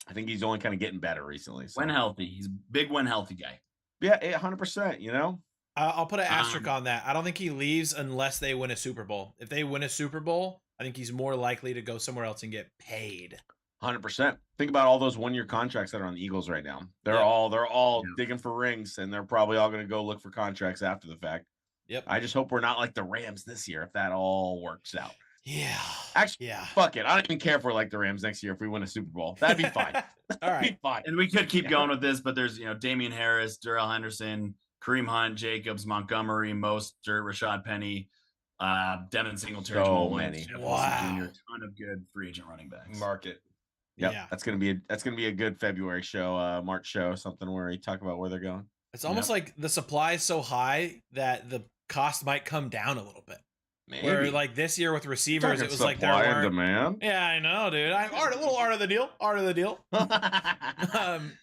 I think he's only kind of getting better recently. So. When healthy, he's a big when healthy guy. Yeah, 100%. I'll put an asterisk on that. I don't think he leaves unless they win a Super Bowl. If they win a Super Bowl, I think he's more likely to go somewhere else and get paid. 100%. Think about all those one-year contracts that are on the Eagles right now. They're all digging for rings, and they're probably all going to go look for contracts after the fact. Yep. I just hope we're not like the Rams this year if that all works out. Yeah. Actually, fuck it. I don't even care if we're like the Rams next year if we win a Super Bowl. That'd be fine. All right. Be fine. And we could keep going with this, but there's, Damian Harris, Darrell Henderson, Kareem Hunt, Jacobs, Montgomery, Mostert, Rashad Penny, Devin Singletary, so many. Wow. Jr., ton of good free agent running backs. Market. Yep. Yeah. That's gonna be a good February show, March show, something where you talk about where they're going. It's almost like the supply is so high that the cost might come down a little bit. Maybe. Where like this year with receivers, it was like there weren't demand. Yeah, I know, dude. A little art of the deal.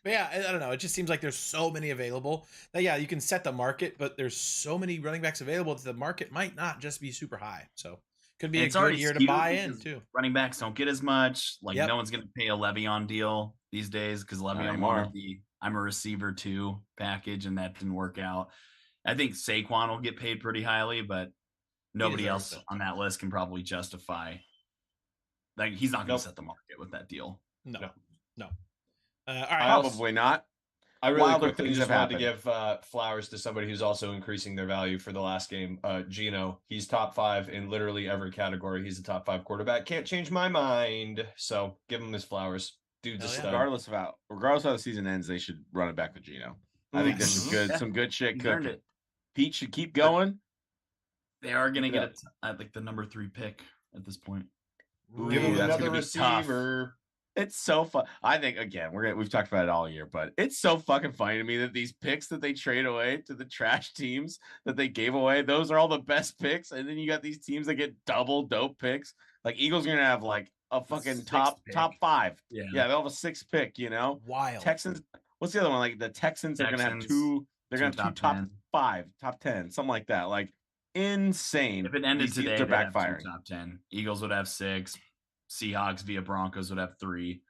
Yeah, I don't know. It just seems like there's so many available that you can set the market, but there's so many running backs available that the market might not just be super high. So could be a good year to buy in too. Running backs don't get as much. Like no one's gonna pay a Le'Veon deal these days because Le'Veon wanted the I'm a receiver too package, and that didn't work out. I think Saquon will get paid pretty highly, but nobody else on that list can probably justify. Like he's not going to set the market with that deal. No. All right, probably not. I really quickly just wanted to give flowers to somebody who's also increasing their value for the last game. Gino, he's top 5 in literally every category. He's a top 5 quarterback. Can't change my mind. So give him his flowers. Dude's a stud. Regardless of how the season ends, they should run it back with Gino. I think this is good. Some good shit cooking. Pete should keep going. They are going to get like the number 3 pick at this point. Give him another receiver. It's so fun. I think again, we've talked about it all year, but it's so fucking funny to me that these picks that they trade away to the trash teams that they gave away, those are all the best picks. And then you got these teams that get double dope picks. Like Eagles are gonna have like a fucking top 5. Yeah, they'll have a 6th pick. Wild. Texans. What's the other one? Like the Texans are gonna have 2. They're gonna have 2 top 5, top 10, something like that. Like. Insane. If it ended today, they're backfiring. Top 10. Eagles would have 6. Seahawks via Broncos would have 3.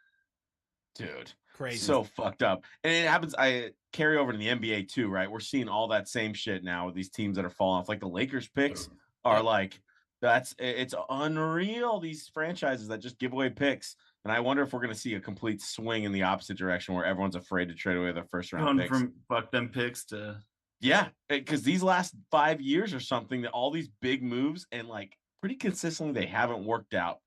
Dude, crazy. So fucked up. And it happens. I carry over to the NBA too, right? We're seeing all that same shit now with these teams that are falling off. Like the Lakers picks are like it's unreal. These franchises that just give away picks. And I wonder if we're going to see a complete swing in the opposite direction where everyone's afraid to trade away their first round picks. From fuck them picks to. Yeah, because these last 5 years or something, that all these big moves and like pretty consistently they haven't worked out.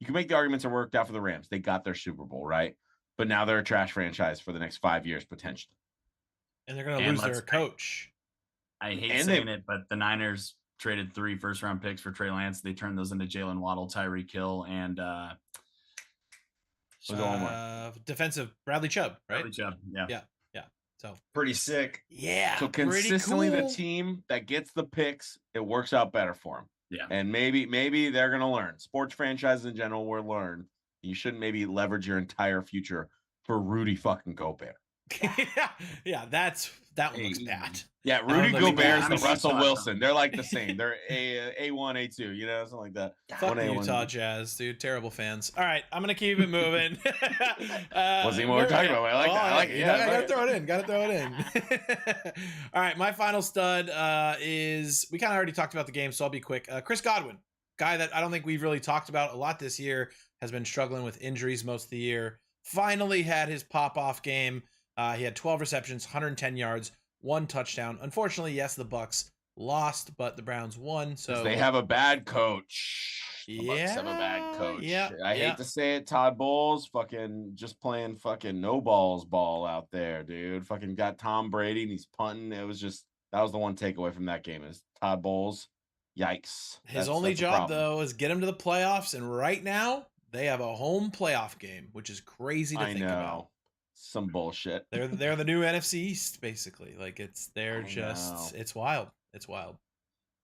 You can make the arguments are worked out for the Rams. They got their Super Bowl, right? But now they're a trash franchise for the next 5 years potentially. And they're going to lose their coach. I hate saying it, but the Niners traded 3 first-round picks for Trey Lance. They turned those into Jalen Waddle, Tyreek Hill, and defensive Bradley Chubb, right? Bradley Chubb, yeah. So pretty sick. Yeah. So consistently the team that gets the picks, it works out better for them. Yeah. And maybe they're going to learn. Sports franchises in general will learn. You shouldn't maybe leverage your entire future for Rudy fucking Gobert. Yeah, that one looks bad. Yeah, Rudy Gobert is the Russell Wilson. They're like the same. They're A1, A2, something like that. Fuck Utah Jazz, dude. Terrible fans. All right, I'm gonna keep it moving. Wasn't even what we're talking about. I like it. Yeah, I gotta throw it in. All right, my final stud is we kind of already talked about the game, so I'll be quick. Chris Godwin, guy that I don't think we've really talked about a lot this year, has been struggling with injuries most of the year. Finally had his pop-off game. He had 12 receptions, 110 yards, 1 touchdown. Unfortunately, yes, the Bucks lost, but the Browns won. So they have a bad coach. The Bucks have a bad coach. I hate to say it, Todd Bowles fucking just playing fucking no balls ball out there, dude. Fucking got Tom Brady and he's punting. That was the one takeaway from that game is Todd Bowles. Yikes. His only job though is get him to the playoffs, and right now they have a home playoff game, which is crazy to think about. some bullshit. They're the new NFC East, basically. Like it's wild. It's wild.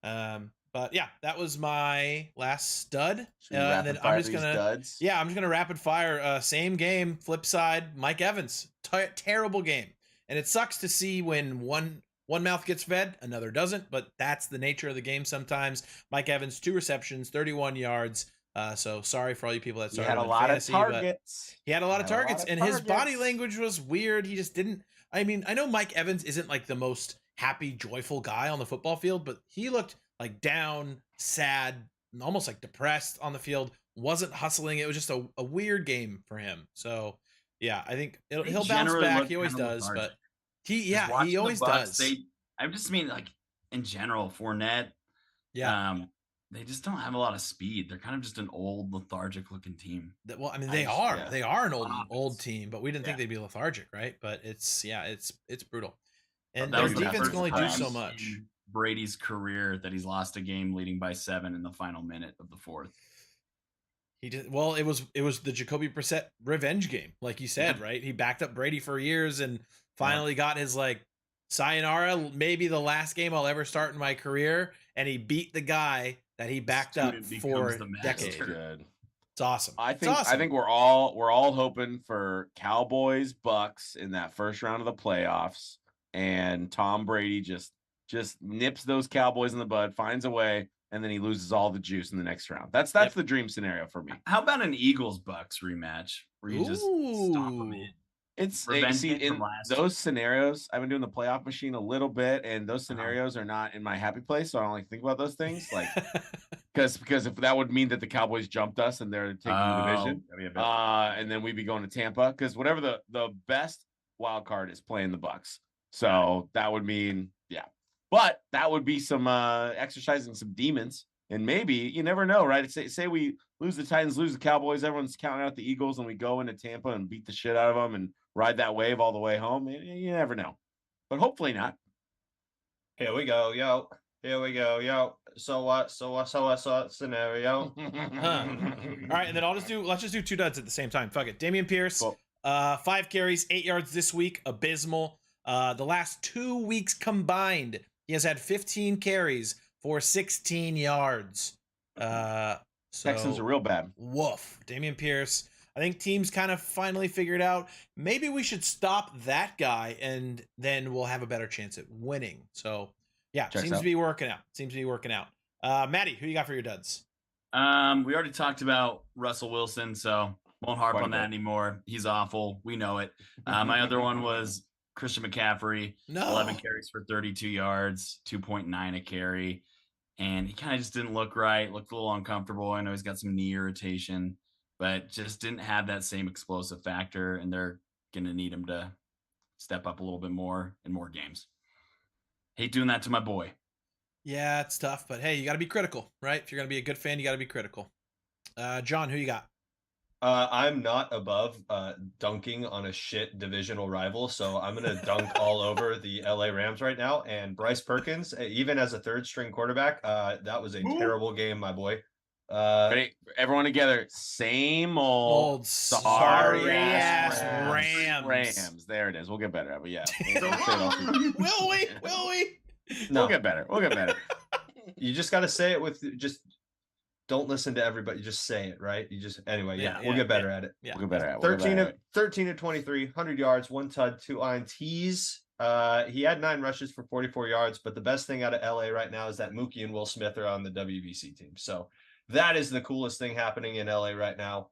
But yeah, that was my last stud. And then I'm just gonna rapid fire. Same game, flip side. Mike Evans, terrible game, and it sucks to see when one mouth gets fed, another doesn't. But that's the nature of the game sometimes. Mike Evans, 2 receptions, 31 yards. So sorry for all you people that started. He had a lot of targets. He had a lot of targets, and his body language was weird. He just didn't. I mean, I know Mike Evans isn't like the most happy, joyful guy on the football field, but he looked like down, sad, almost like depressed on the field. Wasn't hustling. It was just a weird game for him. So yeah, I think he'll bounce back. He always does, but he always does. I just mean like in general, Fournette. Yeah. They just don't have a lot of speed. They're kind of just an old, lethargic looking team. Well, I mean, they are an old team, but we didn't think they'd be lethargic, right? But it's brutal. And their defense can only do so much. Brady's career that he's lost a game leading by 7 in the final minute of the 4th. He did well. It was the Jacoby Brissett revenge game, like you said, right? He backed up Brady for years and finally got his like sayonara, maybe the last game I'll ever start in my career, and he beat the guy that he backed up for decades. It's awesome. I think we're all hoping for Cowboys Bucks in that first round of the playoffs, and Tom Brady just nips those Cowboys in the bud, finds a way, and then he loses all the juice in the next round. That's the dream scenario for me. How about an Eagles Bucks rematch where you just stop them in? In those scenarios, I've been doing the playoff machine a little bit, and those scenarios are not in my happy place, so I don't like think about those things. Like because if that would mean that the Cowboys jumped us and they're taking the division, and then we'd be going to Tampa, because whatever the best wild card is playing the Bucks. So that would mean, but that would be some exercising some demons, and maybe you never know, right? Say we lose the Titans, lose the Cowboys, everyone's counting out the Eagles, and we go into Tampa and beat the shit out of them and ride that wave all the way home. You never know, but hopefully not. Here we go, yo. Here we go, yo. So what scenario? All right, and then let's just do 2 duds at the same time. Fuck it. Dameon Pierce, cool. 5 carries, 8 yards this week, abysmal. The last 2 weeks combined, he has had 15 carries for 16 yards. Texans are real bad. Woof. Dameon Pierce. I think teams kind of finally figured out maybe we should stop that guy, and then we'll have a better chance at winning. So yeah, seems to be working out. Maddie, who you got for your duds? We already talked about Russell Wilson, so won't harp on that anymore. He's awful. We know it. My other one was Christian McCaffrey. 11 carries for 32 yards, 2.9 a carry. And he kind of just didn't look right, looked a little uncomfortable. I know he's got some knee irritation, but just didn't have that same explosive factor. And they're going to need him to step up a little bit more in more games. Hate doing that to my boy. Yeah, it's tough, but hey, you got to be critical, right? If you're going to be a good fan, you got to be critical. John, who you got? I'm not above dunking on a shit divisional rival, so I'm going to dunk all over the LA Rams right now. And Bryce Perkins, even as a third string quarterback, that was a terrible game, my boy. Ready? Everyone together. Same old sorry ass Rams. There it is. We'll get better at it, yeah. Will we? No. We'll get better. You just got to say it with just. Don't listen to everybody. Just say it, right? We'll get better at it. Yeah. We'll get better at it. 13 to 23, 100 yards, 1 tud, 2 INTs. He had 9 rushes for 44 yards, but the best thing out of LA right now is that Mookie and Will Smith are on the WBC team. So that is the coolest thing happening in LA right now.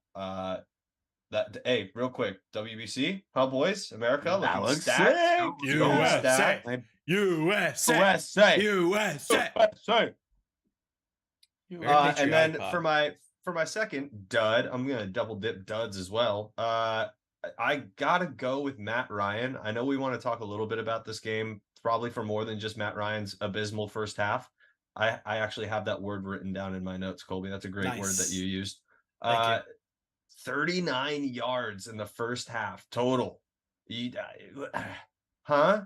Hey, real quick, WBC, huh, boys? America, looks stacked. USA. And then for my second dud, I'm gonna double dip duds as well. I gotta go with Matt Ryan. I know we want to talk a little bit about this game, probably for more than just Matt Ryan's abysmal first half. I actually have that word written down in my notes, Colby. That's a great word that you used. 39 yards in the first half total. Huh?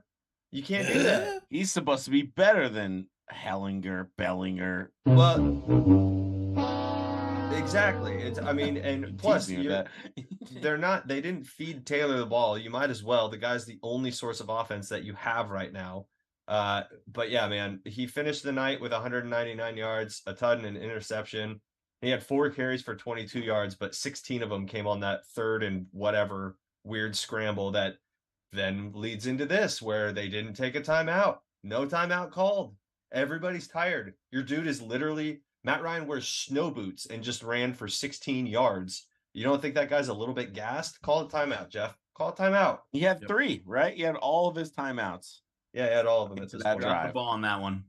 You can't do that. He's supposed to be better than Bellinger. Well, Exactly. It's, I mean, and plus They didn't feed Taylor the ball. You might as well. The guy's the only source of offense that you have right now. But yeah, man, he finished the night with 199 yards, a touchdown, and an interception. He had 4 carries for 22 yards, but 16 of them came on that third and whatever weird scramble that then leads into this, where they didn't take a timeout. No timeout called. Everybody's tired. Your dude is literally, Matt Ryan wears snow boots and just ran for 16 yards. You don't think that guy's a little bit gassed? Call a timeout, Jeff. Call a timeout. He had 3, right? He had all of his timeouts. Yeah, he had all of them. Dropped the ball on that one.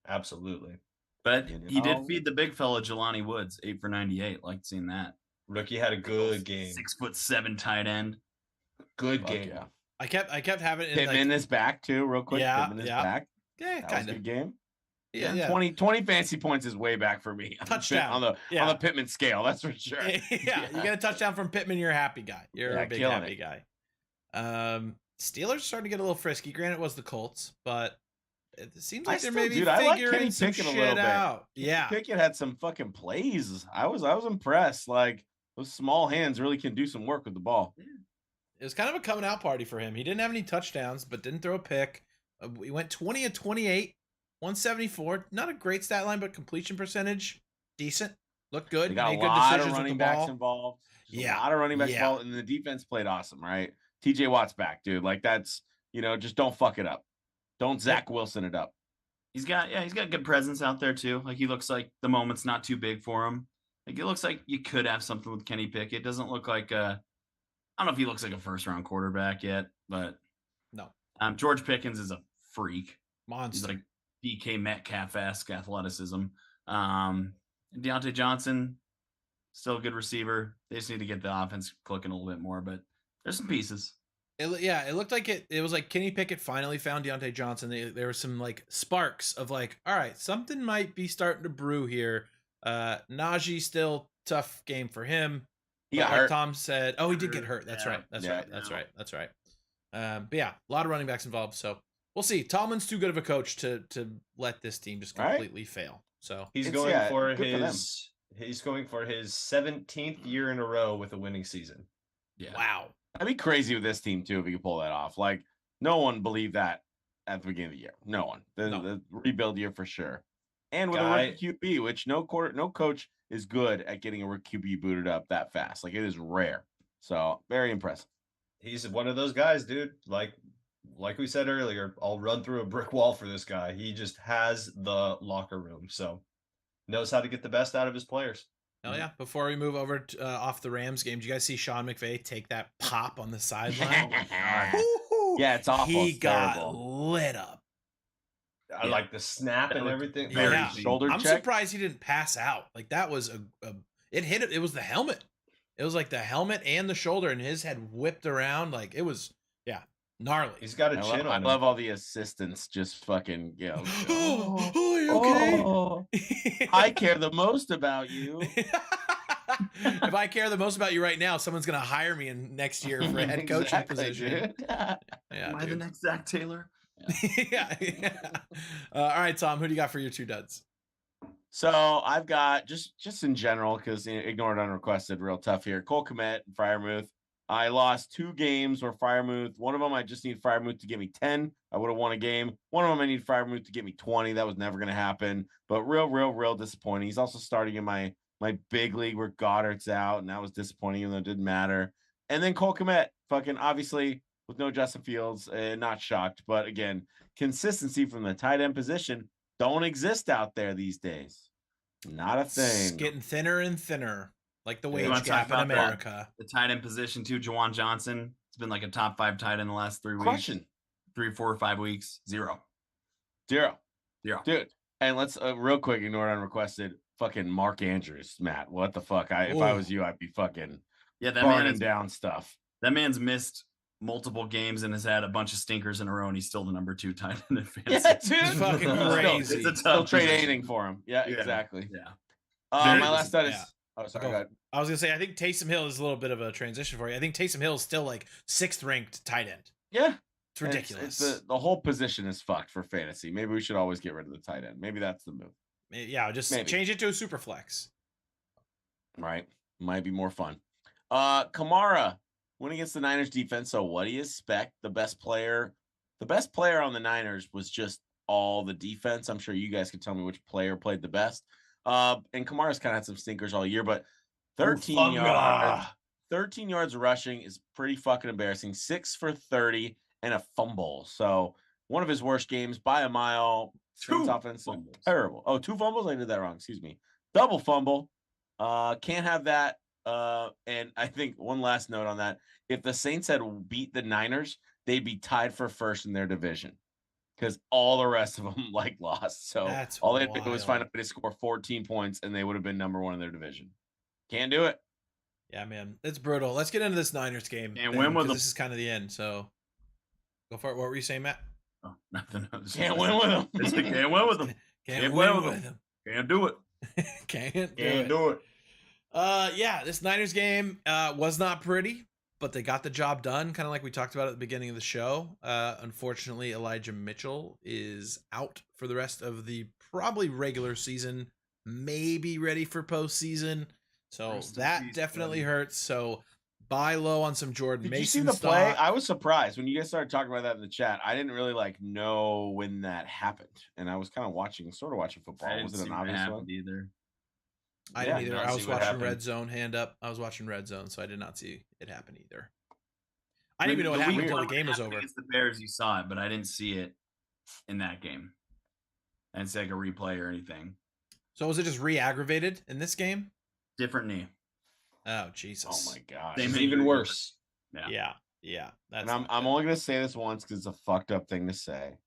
Absolutely. But he did feed the big fella, Jelani Woods, 8 for 98. Liked seeing that. Rookie had a good game. 6'7" tight end. Good game. Yeah. I kept having it. Pittman is back too, real quick. Yeah, Pittman is back. Yeah, kind of good game. Yeah. 20 fantasy points is way back for me. Touchdown on the Pittman scale, that's for sure. Yeah, you get a touchdown from Pittman, you're a happy guy. You're a big happy guy. Steelers starting to get a little frisky. Granted, it was the Colts, but it seems like they're maybe figuring some shit out. Yeah, Pickett had some fucking plays. I was impressed. Like, those small hands really can do some work with the ball. It was kind of a coming out party for him. He didn't have any touchdowns, but didn't throw a pick. He went 20 of 28, 174. Not a great stat line, but completion percentage decent. Looked good. They got a lot of running backs involved. A lot of running backs involved, and the defense played awesome, right? TJ Watt's back, dude. Like, that's, just don't fuck it up. Don't Zach Wilson it up. He's got good presence out there too. Like, he looks like the moment's not too big for him. Like, it looks like you could have something with Kenny Pickett. It doesn't look like I don't know if he looks like a first-round quarterback yet, but no. George Pickens is a freak. Monster. He's like DK Metcalf-esque athleticism. Deontay Johnson, still a good receiver. They just need to get the offense clicking a little bit more, but there's some pieces. It looked like it was like Kenny Pickett finally found Deontay Johnson. There were some like sparks of like, all right, something might be starting to brew here. Najee still tough game for him. He got hurt. Like Tom said, he did get hurt. That's right. That's right. But yeah, a lot of running backs involved. So we'll see. Tomlin's too good of a coach to let this team just completely fail. So he's going for his 17th year in a row with a winning season. Yeah. Wow. That'd be crazy with this team too if he could pull that off. Like, no one believed that at the beginning of the year. No one. The rebuild year for sure. And with a rookie QB, which no coach is good at getting a rookie QB booted up that fast. Like, it is rare. So very impressive. He's one of those guys, dude. Like we said earlier, I'll run through a brick wall for this guy. He just has the locker room, so knows how to get the best out of his players. Oh yeah! Before we move over to, off the Rams game, did you guys see Sean McVay take that pop on the sideline? Yeah, it's awful. He got lit up. I like the snap and everything. Shoulder I'm check. surprised he didn't pass out. Like, that was it hit it. It was the helmet. It was like the helmet and the shoulder, and his head whipped around. Like, it was gnarly. He's got a chin on him. I love all the assistants just fucking Oh, are you okay? I care the most about you. If I care the most about you right now, someone's gonna hire me in next year for a head coaching position. Am I the next Zach Taylor? Yeah. All right, Tom, who do you got for your 2 duds? So I've got just in general, because ignored unrequested, real tough here. Cole Kmet and Freiermuth. I lost 2 games where Freiermuth, one of them I just need Freiermuth to give me 10. I would have won a game. One of them I need Freiermuth to give me 20. That was never going to happen. But real disappointing. He's also starting in my big league where Goddard's out, and that was disappointing, even though it didn't matter. And then Cole Kmet, fucking obviously with no Justin Fields, not shocked. But again, consistency from the tight end position don't exist out there these days. Not a thing. It's getting thinner and thinner. Like the wage gap in America. The tight end position too, Juwan Johnson. It's been like a top 5 tight end the last 3 weeks. 3, 4, or 5 weeks. Zero. Dude. And let's real quick ignore unrequested. Fucking Mark Andrews, Matt. What the fuck? If I was you, I'd be fucking burning down stuff. That man's missed multiple games and has had a bunch of stinkers in a row, and he's still the number 2 tight end in fantasy. Yeah, dude. It's fucking crazy. It's a tough trade anything for him. Yeah, exactly. Yeah. My last stud is. Oh, sorry. Go ahead. I was gonna say, I think Taysom Hill is a little bit of a transition for you. I think Taysom Hill is still like 6th ranked tight end. Yeah, it's ridiculous. It's the whole position is fucked for fantasy. Maybe we should always get rid of the tight end. Maybe that's the move. Yeah, just change it to a super flex. Right. Might be more fun. Kamara went against the Niners defense. So what do you expect? The best player on the Niners was just all the defense. I'm sure you guys can tell me which player played the best. And Kamara's kind of had some stinkers all year, but 13 yards rushing is pretty fucking embarrassing. 6 for 30 and a fumble. So one of his worst games by a mile. Saints offense terrible. Oh, 2 fumbles? I did that wrong. Excuse me. Double fumble. Can't have that. And I think one last note on that. If the Saints had beat the Niners, they'd be tied for first in their division because all the rest of them lost. So That's all they had to do was find a way to score 14 points and they would have been number 1 in their division. Can't do it. Yeah, man. It's brutal. Let's get into this Niners game. And win with them. This is kind of the end. So go for it. What were you saying, Matt? Oh, nothing. Can't win with them. Can't win with them. Can't win with them. Can't do it. Can't do it. Yeah, this Niners game was not pretty, but they got the job done, kind of like we talked about at the beginning of the show. Unfortunately, Elijah Mitchell is out for the rest of the probably regular season, maybe ready for postseason. So that definitely hurts. So buy low on some Jordan Mason. Did you see the play? I was surprised when you guys started talking about that in the chat. I didn't really know when that happened, and I was kind of watching football. Was it an obvious one? Either. I didn't either. I was watching Red Zone. Hand up. I was watching Red Zone, so I did not see it happen either. I didn't even know what happened until the game was over. Against the Bears, you saw it, but I didn't see it in that game. I didn't see like a replay or anything. So was it just re-aggravated in this game? Different knee. Oh Jesus! Oh my gosh! It's even worse. Yeah. And I'm only gonna say this once because it's a fucked up thing to say.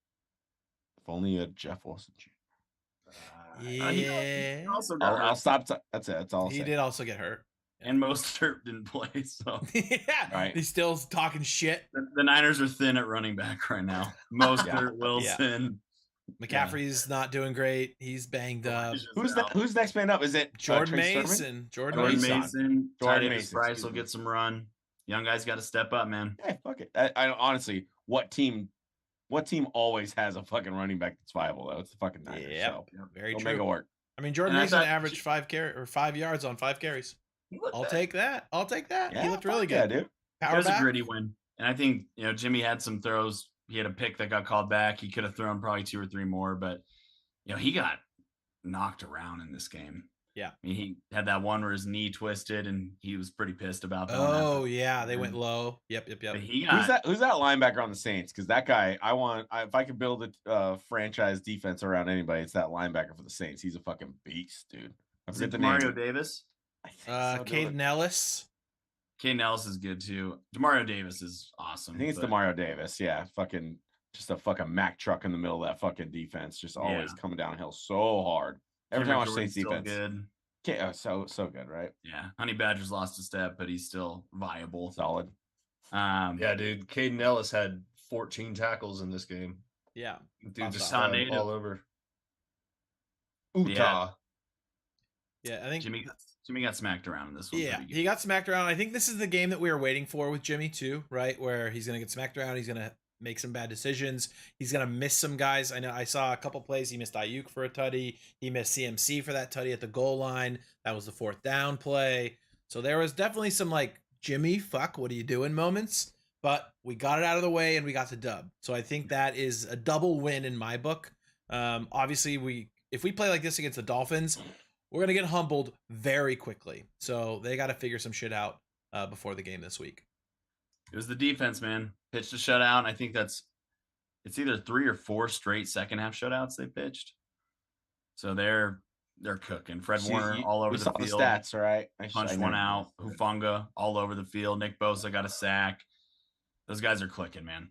If only you had Jeff Wilson Jr. Yeah. I'll stop. That's it. That's all. He did also get hurt. And Mostert didn't play, so yeah, right. He's still talking shit. The Niners are thin at running back right now. Mostert, Wilson. McCaffrey's not doing great. He's banged up. Who's next man up? Is it Jordan Mason? Jordan Mason. Jordan Mason. Price will get some run. Young guys got to step up, man. Hey, fuck it. I honestly, what team always has a fucking running back that's viable though? It's the fucking Niners. Yeah, so very true. Make it work. I mean, Jordan Mason averaged 5 yards on 5 carries. I'll take that. Yeah, he looked really good. Yeah, dude. It was a gritty win, and I think Jimmy had some throws. He had a pick that got called back. He could have thrown probably 2 or 3 more, but he got knocked around in this game. Yeah, I mean, he had that one where his knee twisted, and he was pretty pissed about that. Oh yeah, they went low. Yep. Who's that linebacker on the Saints? Because that guy, if I could build a franchise defense around anybody, it's that linebacker for the Saints. He's a fucking beast, dude. I forget the name. Mario Davis. Caden Ellis. Caden Ellis is good too. Demario Davis is awesome. I think it's Demario Davis. Yeah, just a fucking Mack truck in the middle of that fucking defense, just always coming downhill so hard. Every time I watch Saints defense, good. So good, right? Yeah, Honey Badger's lost a step, but he's still viable, solid. Yeah, dude. Caden Ellis had 14 tackles in this game. Yeah, dude, just all over. Utah. Yeah, I think Jimmy got smacked around in this one. Yeah, he got smacked around. I think this is the game that we were waiting for with Jimmy too, right? Where he's gonna get smacked around. He's gonna make some bad decisions. He's gonna miss some guys. I know I saw a couple plays. He missed Ayuk for a tutty. He missed CMC for that tutty at the goal line. That was the 4th down play. So there was definitely some Jimmy, fuck, what are you doing moments. But we got it out of the way and we got the dub. So I think that is a double win in my book. Obviously, if we play like this against the Dolphins, we're going to get humbled very quickly. So they got to figure some shit out before the game this week. It was the defense, man. Pitched a shutout. I think it's either 3 or 4 straight second half shutouts they pitched. So they're cooking. Fred Warner all over the field. We saw the stats, right? Punched one out. Hufanga all over the field. Nick Bosa got a sack. Those guys are clicking, man.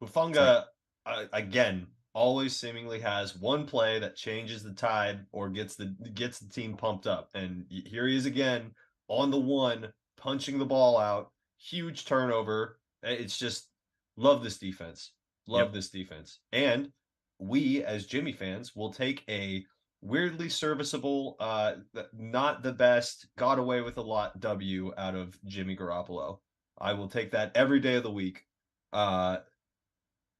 Hufanga, again, always seemingly has one play that changes the tide or gets the team pumped up. And here he is again on the one, punching the ball out. Huge turnover. It's just love this defense. This defense. And we, as Jimmy fans, will take a weirdly serviceable, not the best, got away with a lot W out of Jimmy Garoppolo. I will take that every day of the week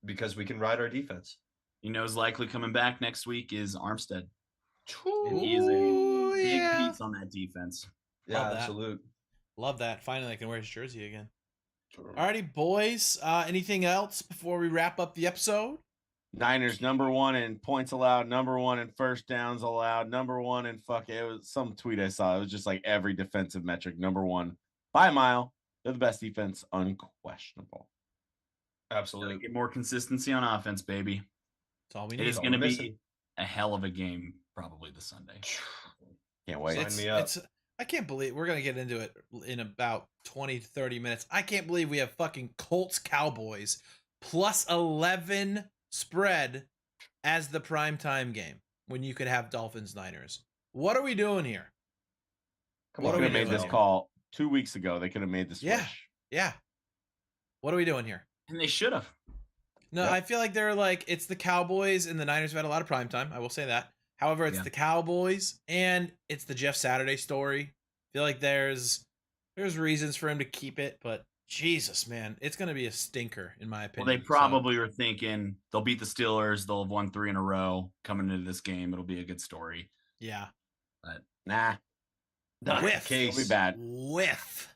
because we can ride our defense. Likely coming back next week is Armstead. And he is a big piece on that defense. Yeah, absolute. Love that. Finally, I can wear his jersey again. Alrighty, boys. Anything else before we wrap up the episode? Niners #1 in points allowed, #1 in first downs allowed, #1 in it was some tweet I saw. It was just like every defensive metric, #1 by a mile. They're the best defense, unquestionable. Absolutely. Get more consistency on offense, baby. That's all we need. It is going to be a hell of a game, probably this Sunday. Can't wait. Sign me up. I can't believe we're going to get into it in about 20 to 30 minutes. I can't believe we have fucking Colts Cowboys plus 11 spread as the primetime game when you could have Dolphins Niners. What are we doing here? Come on, we made this call 2 weeks ago. They could have made the switch. Yeah. What are we doing here? And they should have. No, yep. I feel like they're like, it's the Cowboys and the Niners have had a lot of primetime. I will say that. However, it's the Cowboys and it's the Jeff Saturday story. I feel like there's reasons for him to keep it, but Jesus, man, it's going to be a stinker in my opinion. Well, they probably were thinking they'll beat the Steelers. They'll have won 3 in a row coming into this game. It'll be a good story. Yeah. But nah. Not the case. It'll be bad. Whiff.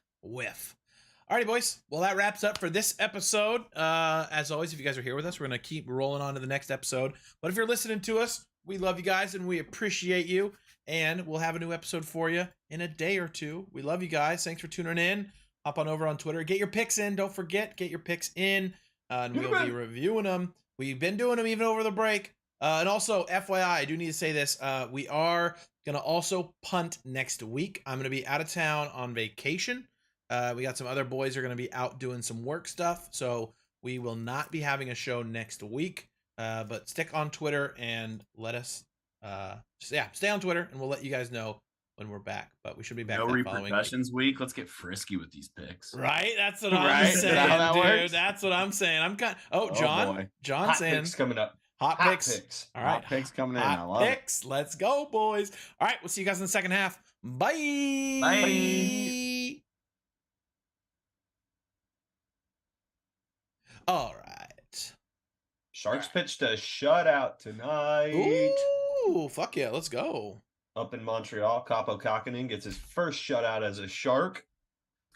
Alrighty, boys. Well, that wraps up for this episode. As always, if you guys are here with us, we're going to keep rolling on to the next episode. But if you're listening to us, we love you guys and we appreciate you. And we'll have a new episode for you in a day or two. We love you guys. Thanks for tuning in. Hop on over on Twitter. Get your picks in. Don't forget, get your picks in. And we'll be reviewing them. We've been doing them even over the break. And also, FYI, I do need to say this. We are going to also punt next week. I'm going to be out of town on vacation. We got some other boys who are going to be out doing some work stuff. So we will not be having a show next week. But stick on Twitter and let us, stay on Twitter and we'll let you guys know when we're back. But we should be back. No repercussions week. Let's get frisky with these picks. Right? That's what I'm saying, dude. Works? That's what I'm saying. I'm kind. John Hot saying picks coming up. Hot picks. All right, hot picks coming in. Hot I love picks. It. Let's go, boys. All right, we'll see you guys in the second half. Bye. Bye. All right. Sharks pitched a shutout tonight. Ooh, fuck yeah, let's go. Up in Montreal, Capo Kakkonen gets his first shutout as a Shark.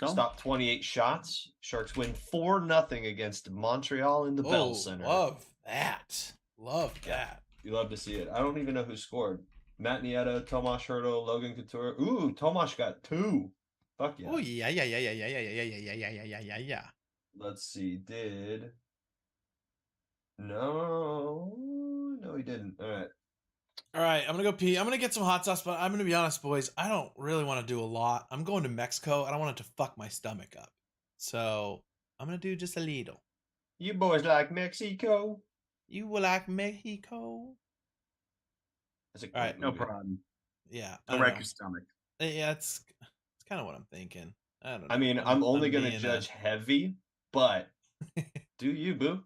Stopped 28 shots. Sharks win 4-0 against Montreal in the Bell Center. Love that. You love to see it. I don't even know who scored. Matt Nieto, Tomas Hertl, Logan Couture. Ooh, Tomas got 2. Fuck yeah. Oh yeah. Let's see. No, he didn't. All right, I'm gonna go pee. I'm gonna get some hot sauce, but I'm gonna be honest, boys. I don't really want to do a lot. I'm going to Mexico. I don't want it to fuck my stomach up, so I'm gonna do just a little. You boys like Mexico? You will like Mexico? That's a all right, no problem. Yeah, don't wreck your stomach. Yeah, it's kind of what I'm thinking. I don't know. I mean, I'm only gonna judge heavy, but do you, boo?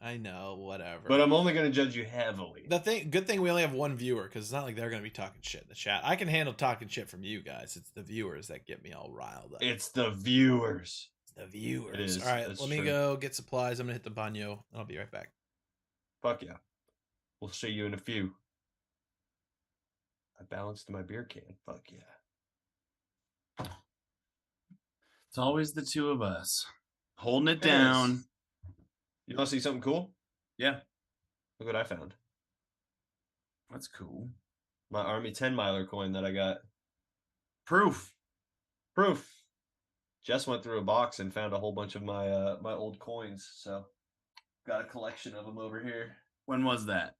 I know, whatever. But I'm only going to judge you heavily. Good thing we only have one viewer because it's not like they're going to be talking shit in the chat. I can handle talking shit from you guys. It's the viewers that get me all riled up. It's the viewers. It is. All right, let me go get supplies. I'm going to hit the baño, and I'll be right back. Fuck yeah. We'll see you in a few. I balanced my beer can. Fuck yeah. It's always the two of us holding it down. You want to see something cool? Yeah. Look what I found. That's cool. My Army 10 miler coin that I got. Proof. Jess went through a box and found a whole bunch of my my old coins. So got a collection of them over here. When was that?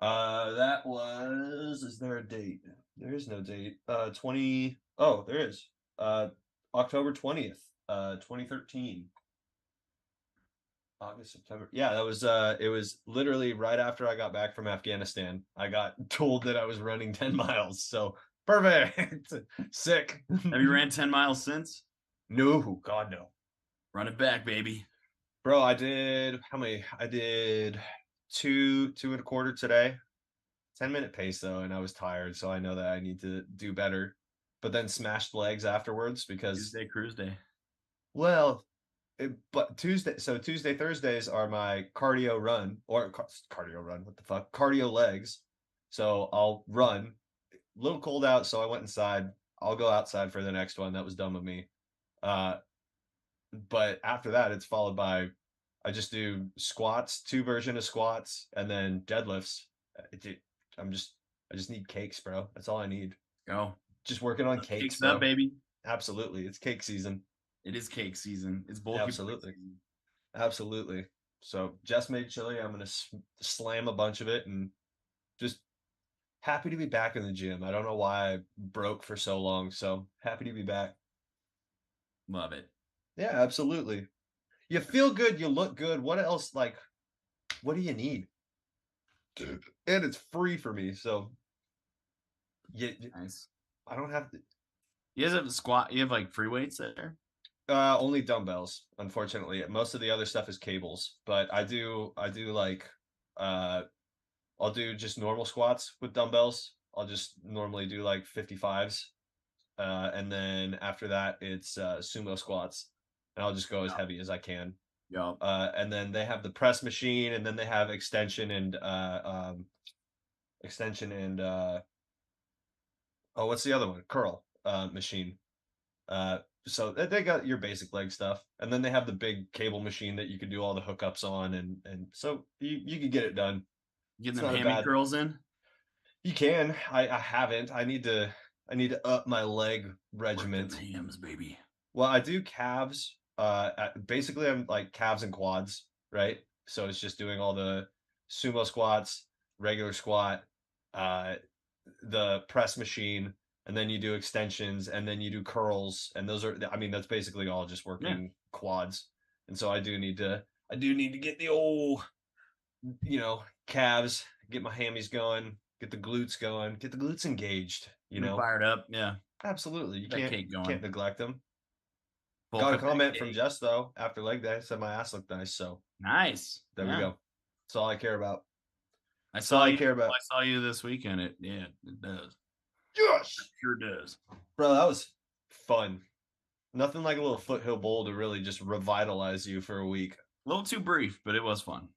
That was. Is there a date? There is no date. 20. Oh, there is. October 20th. 2013. August, September. Yeah, that was it was literally right after I got back from Afghanistan. I got told that I was running 10 miles. So perfect. Sick. Have you ran 10 miles since? No, God no. Run it back, baby. Bro, I did how many? I did 2.25 today. 10-minute pace though, and I was tired, so I know that I need to do better. But then smashed legs afterwards because Tuesday cruise day. Well, but Tuesday, Thursdays are my cardio run or cardio run. What the fuck? Cardio legs. So I'll run. A little cold out, so I went inside. I'll go outside for the next one. That was dumb of me. But after that, it's followed by I just do squats, 2 version of squats, and then deadlifts. I just need cakes, bro. That's all I need. Go. Just working on cakes, Cakes bro. up, baby. Absolutely, it's cake season. It is cake season. It's bulky. Absolutely, absolutely. So just made chili. I'm gonna slam a bunch of it, and just happy to be back in the gym. I don't know why I broke for so long, so happy to be back. Love it. Yeah, absolutely. You feel good, you look good. What else? Like, what do you need? And it's free for me, so nice. I don't have to. You guys have squat. You have like free weights there. Only dumbbells, unfortunately. Most of the other stuff is cables, but I do like, I'll do just normal squats with dumbbells. I'll just normally do like 55s, and then after that, it's sumo squats, and I'll just go as heavy as I can. Yeah. And then they have the press machine, and then they have extension and oh, what's the other one? Curl machine. So they got your basic leg stuff, and then they have the big cable machine that you can do all the hookups on, and so you can get it done. Getting them hammy curls in. You can. I haven't. I need to up my leg regiment. Work them hams, baby. Well, I do calves. Basically, I'm like calves and quads, right? So it's just doing all the sumo squats, regular squat, the press machine, and then you do extensions, and then you do curls, and those are, I mean, that's basically all just working quads. And so I do need to get the old, calves, get my hammies going, get the glutes going, get the glutes engaged, fired up. Yeah, absolutely. You can't neglect them. Bulk Got a comment from Jess though after leg day, said my ass looked nice. So nice. There we go. That's all I care about. I saw you this weekend. It does. Yes, it sure does, bro. That was fun. Nothing like a little foothill bowl to really just revitalize you for a week. A little too brief, but it was fun.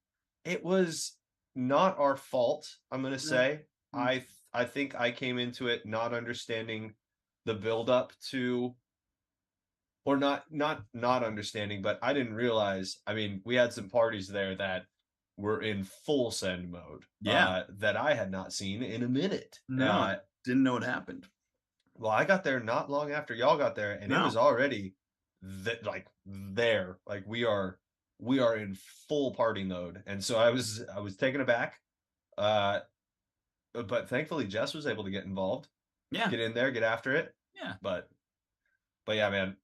It was not our fault, I'm gonna say. I think I came into it not understanding the buildup to, or not understanding, but I didn't realize. I mean, we had some parties there that were in full send mode. That I had not seen in a minute. No, didn't know what happened. Well, I got there not long after y'all got there, and it was already there. Like we are in full party mode, and so I was taken aback. But thankfully Jess was able to get involved. Yeah, get in there, get after it. Yeah, but yeah, man,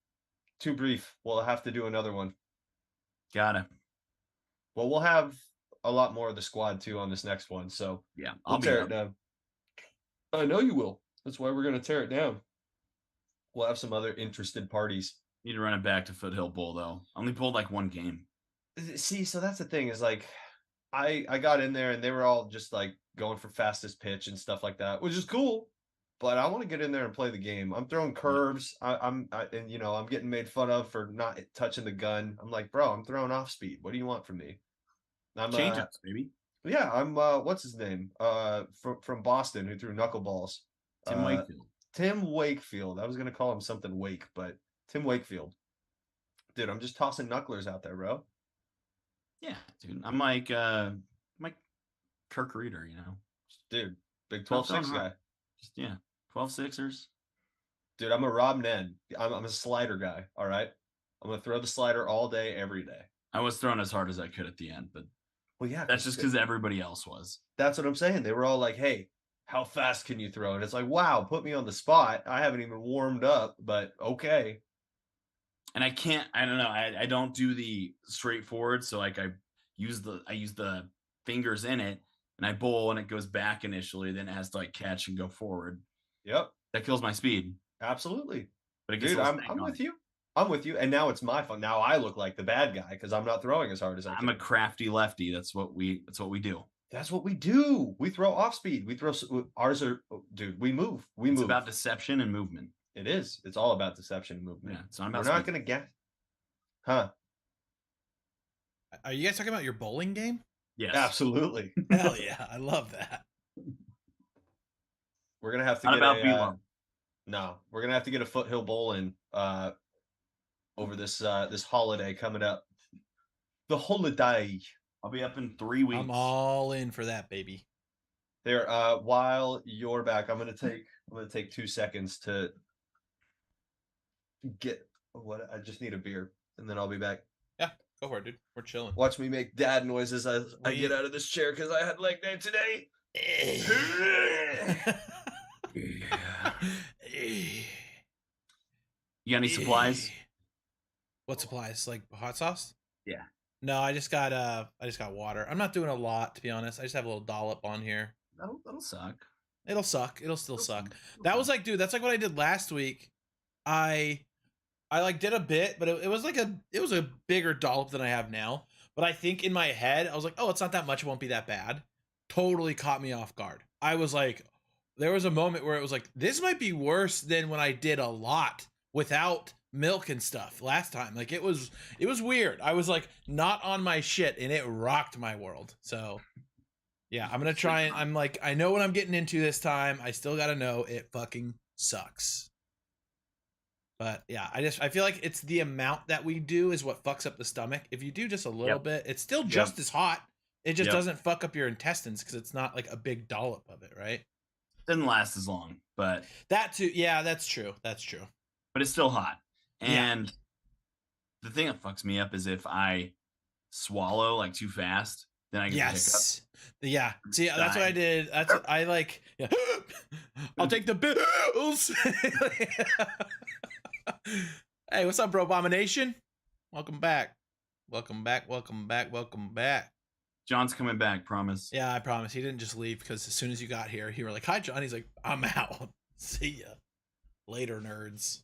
too brief. We'll have to do another one. Gotta. Well, we'll have a lot more of the squad too on this next one. So yeah, I'll tear it down. I know you will. That's why we're gonna tear it down. We'll have some other interested parties. Need to run it back to Foothill Bowl though. Only pulled like one game. See, so that's the thing is like, I got in there and they were all just like going for fastest pitch and stuff like that, which is cool. But I want to get in there and play the game. I'm throwing curves. I'm getting made fun of for not touching the gun. I'm like, bro, I'm throwing off speed. What do you want from me? I'm change ups, baby. Yeah, I'm what's his name? From Boston who threw knuckleballs. Tim Wakefield. Tim Wakefield. I was gonna call him something Wake, but Tim Wakefield. Dude, I'm just tossing knucklers out there, bro. Yeah, dude. I'm like Kirk Reeder, Dude, big 12-6 guy. Just 12-6ers. Dude, I'm a Rob Nen. I'm a slider guy. All right, I'm gonna throw the slider all day, every day. I was throwing as hard as I could at the end, but yeah, that's just because everybody else was. That's what I'm saying. They were all like, "Hey, how fast can you throw?" And it's like, "Wow, put me on the spot. I haven't even warmed up, but okay." And I don't know. I don't do the straightforward. So like I use the fingers in it and I bowl and it goes back initially, then it has to like catch and go forward. Yep. That kills my speed. Absolutely. But dude, I'm with you. I'm with you. And now it's my fun. Now I look like the bad guy because I'm not throwing as hard as I can. I'm a crafty lefty. That's what we do. That's what we do. We throw off speed. We throw ours are dude, we move. It's about deception and movement. It is. It's all about deception and movement. Yeah, so we're not gonna get. Huh? Are you guys talking about your bowling game? Yes, absolutely. Hell yeah, I love that. We're gonna have to get No, we're gonna have to get a Foothill Bowl in over this this holiday coming up. The holiday. I'll be up in 3 weeks. I'm all in for that, baby. There. While you're back, I'm gonna take 2 seconds to get what I just need a beer, and then I'll be back. Yeah, go for it, dude. We're chilling. Watch me make dad noises as I get out of this chair because I had leg day today. You got any supplies? What supplies? Like hot sauce? Yeah. No, I just got water. I'm not doing a lot, to be honest. I just have a little dollop on here. That'll suck. It'll suck. It'll still suck. That was like, dude, that's like what I did last week. I like did a bit, but it was a bigger dollop than I have now. But I think in my head, I was like, oh, it's not that much. It won't be that bad. Totally caught me off guard. I was like, there was a moment where it was like, this might be worse than when I did a lot without milk and stuff last time. Like it was weird. I was like not on my shit and it rocked my world. So yeah, I'm gonna try and I'm like, I know what I'm getting into this time. I still gotta know it fucking sucks. But yeah, I feel like it's the amount that we do is what fucks up the stomach. If you do just a little bit, it's still just as hot. It just doesn't fuck up your intestines because it's not like a big dollop of it, right? Doesn't last as long, but that too. Yeah, that's true. That's true. But it's still hot. And the thing that fucks me up is if I swallow like too fast, then I get yes. Yeah. See, that's what I did. That's what I like. Yeah. I'll take the bills. Hey, what's up, bro? Abomination? Welcome back. Welcome back. Welcome back. Welcome back. John's coming back, promise. Yeah, I promise. He didn't just leave because as soon as you got here, you were like, hi, John. He's like, I'm out. See ya. Later, nerds.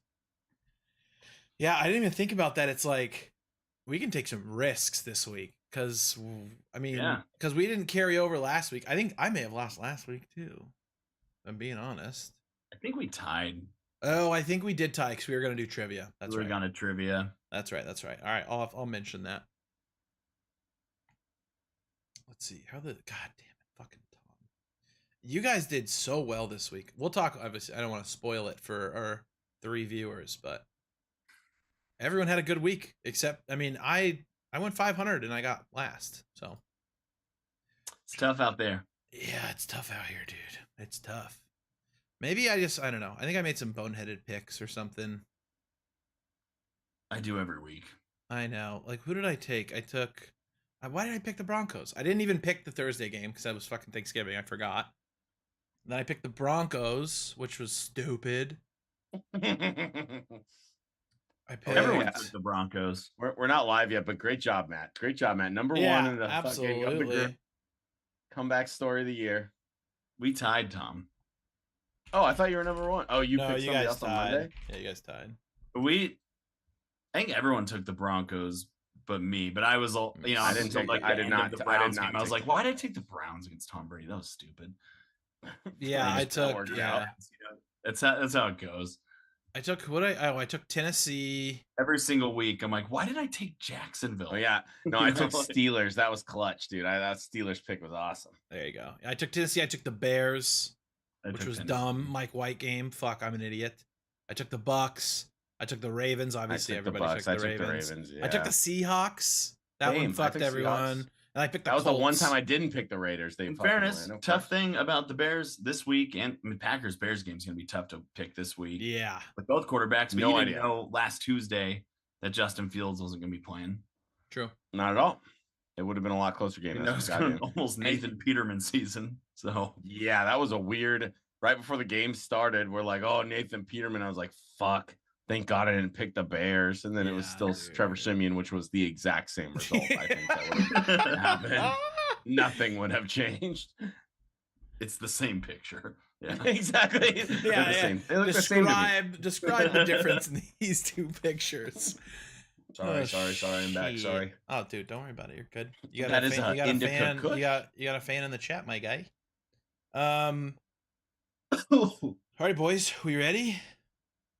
Yeah, I didn't even think about that. It's like, we can take some risks this week because, I mean, because we didn't carry over last week. I think I may have lost last week too, if I'm being honest. I think we tied. Oh, I think we did tie because we were going to do trivia. That's right. We were going to trivia. That's right. That's right. All right. I'll mention that. Let's see how the god damn it, fucking Tom. You guys did so well this week. We'll talk. Obviously, I don't want to spoil it for our 3 viewers, but everyone had a good week. Except, I mean, I went 500 and I got last. So it's tough out there. Yeah, it's tough out here, dude. It's tough. Maybe I don't know. I think I made some boneheaded picks or something. I do every week. I know. Like, who did I take? I took. Why did I pick the Broncos? I didn't even pick the Thursday game because that was fucking Thanksgiving. I forgot. Then I picked the Broncos, which was stupid. Everyone took the Broncos. We're not live yet, but great job, Matt. Great job, Matt. Number one in the fucking comeback story of the year. We tied, Tom. Oh, I thought you were number one. Oh, you picked somebody else on Monday? Yeah, you guys tied. I think everyone took the Broncos but me. But I was, I didn't take I did not. The Browns game. I was like, why did I take the Browns against Tom Brady? That was stupid. Yeah, I took. Yeah, that's how it goes. I took I took Tennessee every single week. I'm like, why did I take Jacksonville? Oh yeah, no, I took Steelers. That was clutch, dude. That Steelers pick was awesome. There you go. I took Tennessee. I took the Bears, which was dumb. Mike White game. Fuck, I'm an idiot. I took the Bucks. I took the Ravens. Obviously, everybody took the Ravens. Yeah. I took the Seahawks. That one fucked everyone. Seahawks. And I picked the Colts. That was the one time I didn't pick the Raiders. In fairness, tough thing about the Bears this week, and Packers-Bears game is going to be tough to pick this week. Yeah. With both quarterbacks, but you didn't know last Tuesday that Justin Fields wasn't going to be playing. True. Not at all. It would have been a lot closer game. That was almost Nathan Peterman season. So yeah, that was a weird. Right before the game started, we're like, "Oh, Nathan Peterman." I was like, "Fuck." Thank God I didn't pick the Bears, and then it was still Trevor Siemian, which was the exact same result. I think that would have happened. Nothing would have changed. It's the same picture. Yeah, exactly. Yeah, describe the difference in these two pictures. Sorry. I'm back. Sorry. Oh, dude, don't worry about it. You're good. You got a fan. You got a fan in the chat, my guy. All right, boys, we ready?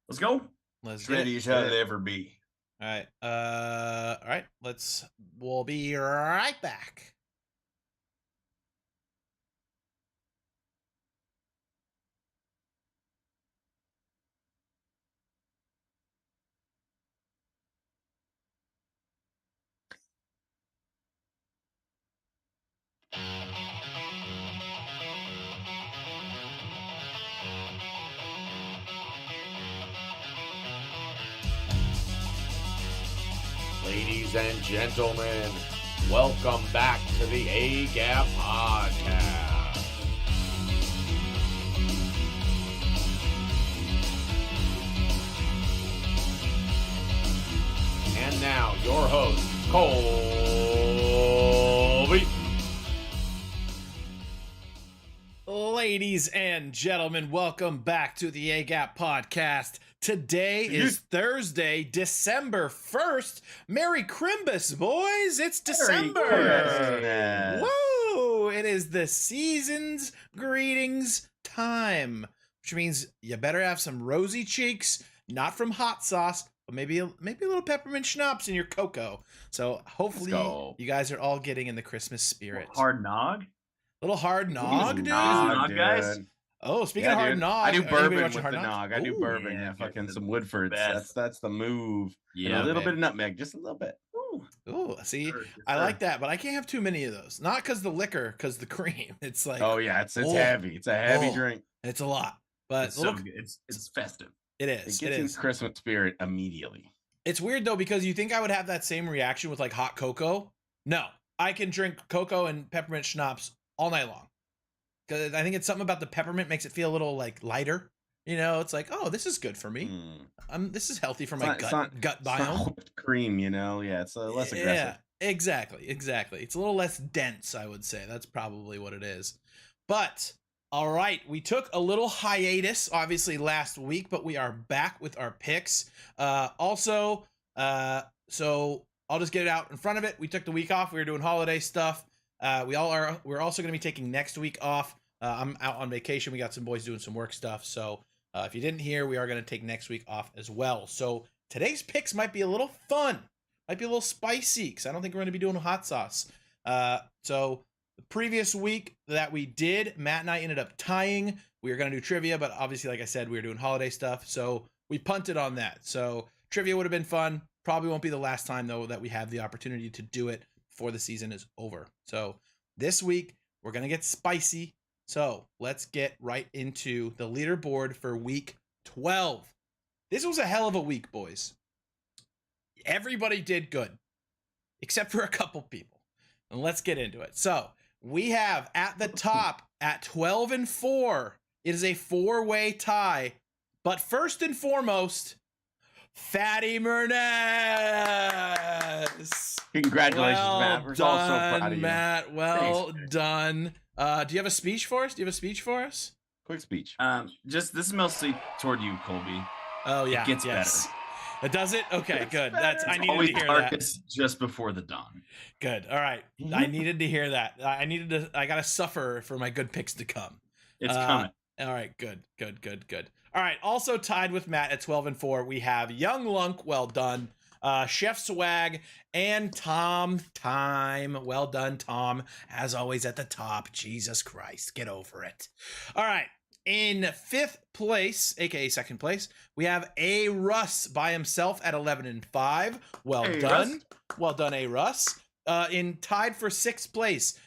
Let's go. Let's ready as hell ever be. All right. We'll be right back. Ladies and gentlemen, welcome back to the A-Gap Podcast. And now, your host, Colby. Ladies and gentlemen, welcome back to the A-Gap Podcast. Today is Thursday, December 1st. Merry Crimbus, boys! It's December! Woo! It is the season's greetings time, which means you better have some rosy cheeks, not from hot sauce, but maybe a little peppermint schnapps in your cocoa. So hopefully you guys are all getting in the Christmas spirit. Hard nog? Little hard nog, dude. Nog, guys. Oh, speaking of hard nog, I do bourbon with the hard nog. I do bourbon. Yeah, fucking some Woodfords. That's the move. Yeah, and a little bit of nutmeg, just a little bit. Ooh, see, I like that, but I can't have too many of those. Not because the liquor, because the cream. It's like, oh yeah, it's heavy. It's a heavy drink. It's a lot, but it's so good. It's festive. It is. It gets in Christmas spirit immediately. It's weird though, because you think I would have that same reaction with like hot cocoa. No, I can drink cocoa and peppermint schnapps all night long. Because I think it's something about the peppermint makes it feel a little like lighter. You know, it's like, oh, this is good for me. This is healthy for my gut biome. Not whipped cream, you know? Yeah, it's less aggressive. Yeah, exactly. It's a little less dense, I would say. That's probably what it is. But, all right, we took a little hiatus, obviously, last week, but we are back with our picks. So I'll just get it out in front of it. We took the week off. We were doing holiday stuff. We're also going to be taking next week off. I'm out on vacation. We got some boys doing some work stuff. So if you didn't hear, we are going to take next week off as well. So today's picks might be a little fun, might be a little spicy, because I don't think we're going to be doing hot sauce. So the previous week that we did, Matt and I ended up tying. We were going to do trivia, but obviously, like I said, we were doing holiday stuff. So we punted on that. So trivia would have been fun. Probably won't be the last time, though, that we have the opportunity to do it before the season is over. So this week, we're going to get spicy. So let's get right into the leaderboard for week 12. This was a hell of a week, boys. Everybody did good, except for a couple people. And let's get into it. So we have at the top at 12-4. It is a 4-way tie. But first and foremost, Fatty Murnez. Congratulations, Matt. We're all so proud of you. Matt, well done. Do you have a speech for us? Quick speech. This is mostly toward you, Colby. Oh yeah, it gets better. It does it? Okay, good. I needed always to hear darkest that. Just before the dawn. Good. All right. I needed to hear that. I gotta suffer for my good picks to come. It's coming. All right. Good. All right. Also tied with Matt at 12-4, we have Young Lunk. Well done. Chef Swag and Tom Time. Well done, Tom. As always at the top. Jesus Christ. Get over it. All right. In 5th place, aka 2nd place, we have A. Russ by himself at 11-5. Well done. Russ. Well done, A. Russ. In tied for 6th place,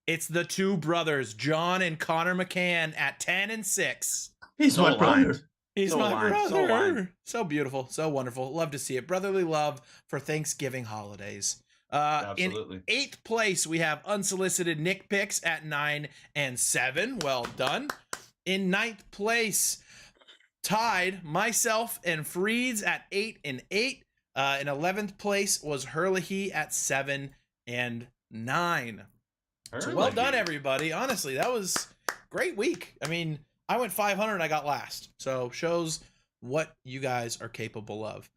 it's the two brothers, John and Connor McCann at 10-6. He's my brother. He's my brother. So beautiful. So wonderful. Love to see it. Brotherly love for Thanksgiving holidays. Absolutely. In 8th place, we have unsolicited Nick Picks at 9-7. Well done. In 9th place, tied myself and Freeds at 8-8. In 11th place was Hurley at 7-9. So well done, everybody. Honestly, that was a great week. I mean, I went 500 and I got last. So shows what you guys are capable of.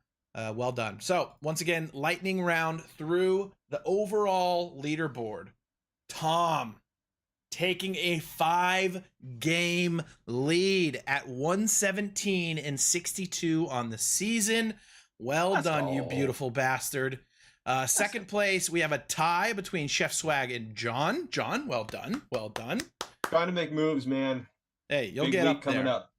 Well done. So once again, lightning round through the overall leaderboard. Tom taking a 5-game lead at 117-62 on the season. Well done, you beautiful bastard. Second place, we have a tie between Chef Swag and John. John, well done. Trying to make moves, man. Hey, you'll get up there. Coming up.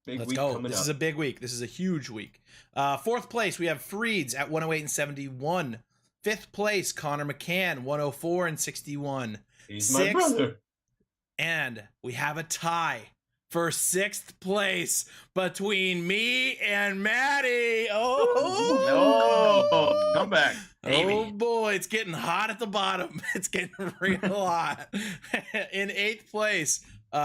Let's go. This is a big week. This is a huge week. 4th place, we have Freeds at 108-71. 5th place, Connor McCann, 104-61. He's my brother. And we have a tie for 6th place between me and Maddie. Oh, come back. Oh boy, it's getting hot at the bottom. It's getting real hot. In 8th place,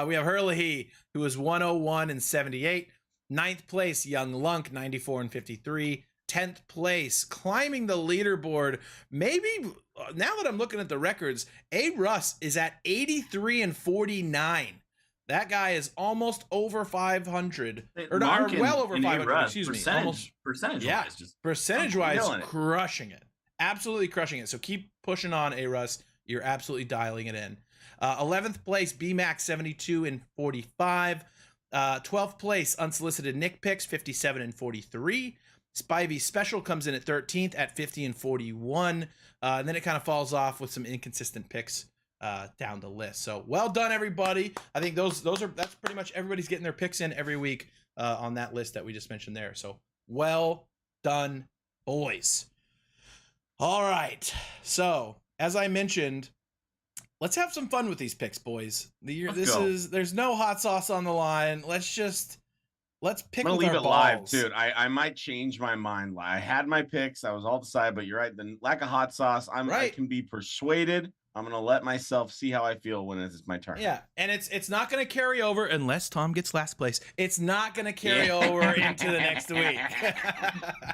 we have Hurley, who was 101 and 78. 9th place, Young Lunk, 94 and 53. 10th place, climbing the leaderboard. Maybe now that I'm looking at the records, A. Russ is at 83 and 49. That guy is almost over 500, or well over 500. Russ, excuse me. Percentage-wise, just percentage-wise, crushing it. Absolutely crushing it. So keep pushing on, A. Russ. You're absolutely dialing it in. 11th place, B-Max, 72 and 45. 12th place, Unsolicited Nick Picks, 57 and 43. Spivey Special comes in at 13th at 50 and 41. And then it kind of falls off with some inconsistent picks down the list. So well done, everybody. I think that's pretty much everybody's getting their picks in every week on that list that we just mentioned there. So well done, boys. All right. So as I mentioned, let's have some fun with these picks, boys. There's no hot sauce on the line. Let's pick. I'm gonna leave it live, dude. I might change my mind. I had my picks. I was all decided, but you're right. The lack of hot sauce. I can be persuaded. I'm gonna let myself see how I feel when it's my turn. Yeah, and it's not gonna carry over unless Tom gets last place. It's not gonna carry over into the next week.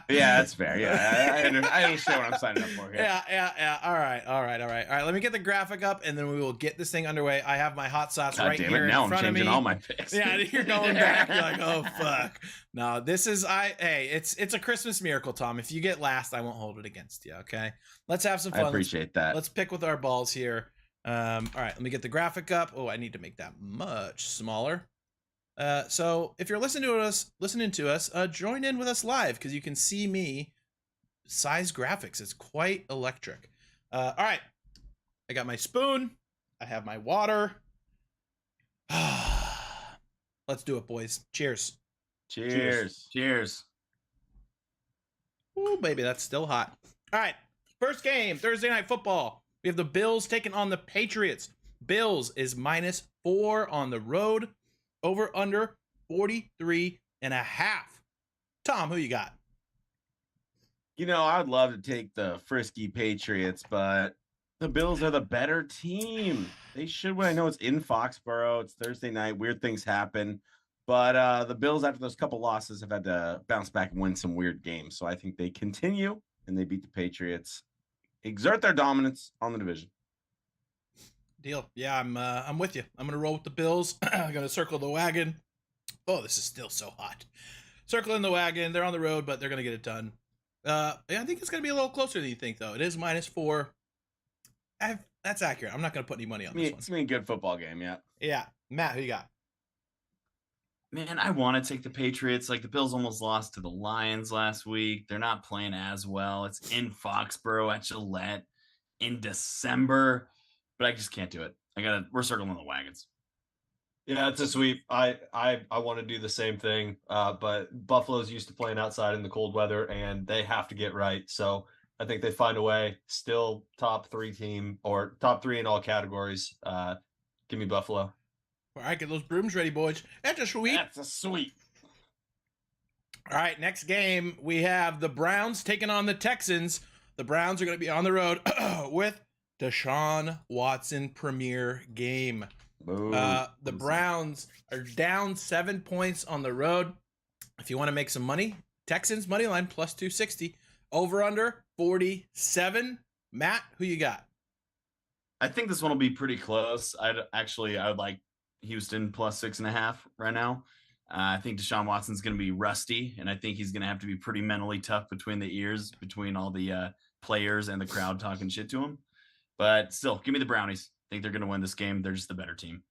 Yeah, that's fair. Yeah, I understand what I'm signing up for here. Yeah. All right. Let me get the graphic up, and then we will get this thing underway. I have my hot sauce right here in front of me. Now I'm changing all my picks. Yeah, you're going back. You're like, oh fuck. No, this is it's a Christmas miracle, Tom. If you get last, I won't hold it against you. Okay. Let's have some fun. I appreciate that. Let's pick with our balls here. All right, let me get the graphic up. Oh, I need to make that much smaller. So if you're listening to us, join in with us live because you can see me size graphics. It's quite electric. All right, I got my spoon. I have my water. Let's do it, boys. Cheers. Cheers. Oh, baby, that's still hot. All right. First game, Thursday Night Football. We have the Bills taking on the Patriots. Bills is -4 on the road. Over under 43.5. Tom, who you got? I'd love to take the frisky Patriots, but the Bills are the better team. They should win. I know it's in Foxborough. It's Thursday night. Weird things happen. But the Bills, after those couple losses, have had to bounce back and win some weird games. So I think they continue and they beat the Patriots. Exert their dominance on the division. Deal. Yeah, I'm with you. I'm gonna roll with the Bills. I'm gonna circle the wagon. Oh, this is still so hot. Circling the wagon. They're on the road, but they're gonna get it done. I think it's gonna be a little closer than you think, though. It is -4. That's accurate. I'm not gonna put any money on this one. It's gonna be a good football game. Yeah. Yeah, Matt, who you got? Man, I want to take the Patriots. Like, the Bills almost lost to the Lions last week. They're not playing as well. It's in Foxborough at Gillette in December, but I just can't do it. We're circling the wagons. Yeah, it's a sweep. I want to do the same thing, but Buffalo's used to playing outside in the cold weather, and they have to get right. So I think they find a way. Still top 3 team, or top 3 in all categories. Give me Buffalo. All right, get those brooms ready, boys. That's a sweep. All right, next game, we have the Browns taking on the Texans. The Browns are going to be on the road with Deshaun Watson premier game. The Browns are down 7 points on the road. If you want to make some money, Texans money line +260. Over under 47. Matt, who you got? I think this one will be pretty close. I would like Houston +6.5 right now. I think Deshaun Watson's going to be rusty, and I think he's going to have to be pretty mentally tough between the ears, between all the players and the crowd talking shit to him. But still, give me the Brownies. I think they're going to win this game. They're just the better team.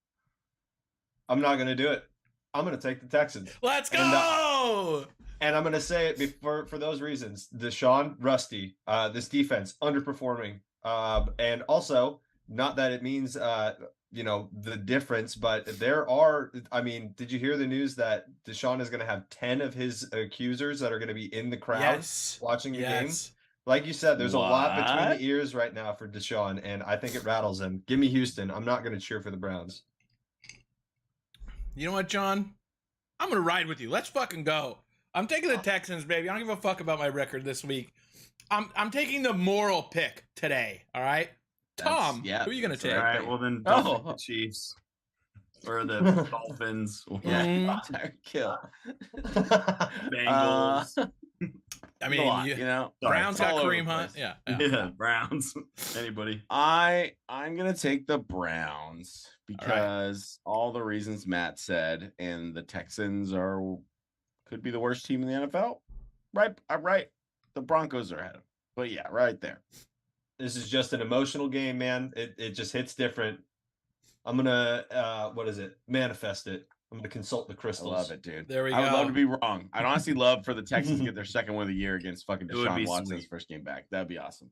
I'm not going to do it. I'm going to take the Texans. Let's go! And I'm going to say it for those reasons. Deshaun, rusty. This defense, underperforming. And also, not that it means the difference, but did you hear the news that Deshaun is going to have 10 of his accusers that are going to be in the crowd watching the game? Like you said, there's a lot between the ears right now for Deshaun, and I think it rattles him. Give me Houston. I'm not going to cheer for the Browns. You know what, John? I'm gonna ride with you. Let's fucking go. I'm taking the Texans, baby. I don't give a fuck about my record this week. I'm taking the moral pick today. All right, Tom. Who are you gonna take? All right. Well, then don't pick the Chiefs or the Dolphins. Or Kill. Bengals. I mean, you know, Browns got Kareem Hunt. Yeah, Browns. Anybody? I'm gonna take the Browns because all the reasons Matt said, and the Texans could be the worst team in the NFL. Right. The Broncos are ahead of them. But yeah, right there. This is just an emotional game, man. It just hits different. I'm gonna manifest it. I'm gonna consult the crystals. I love it, dude. There we go. I would love to be wrong. I'd honestly love for the Texans to get their second win of the year against fucking Deshaun Watson's first game back. That'd be awesome.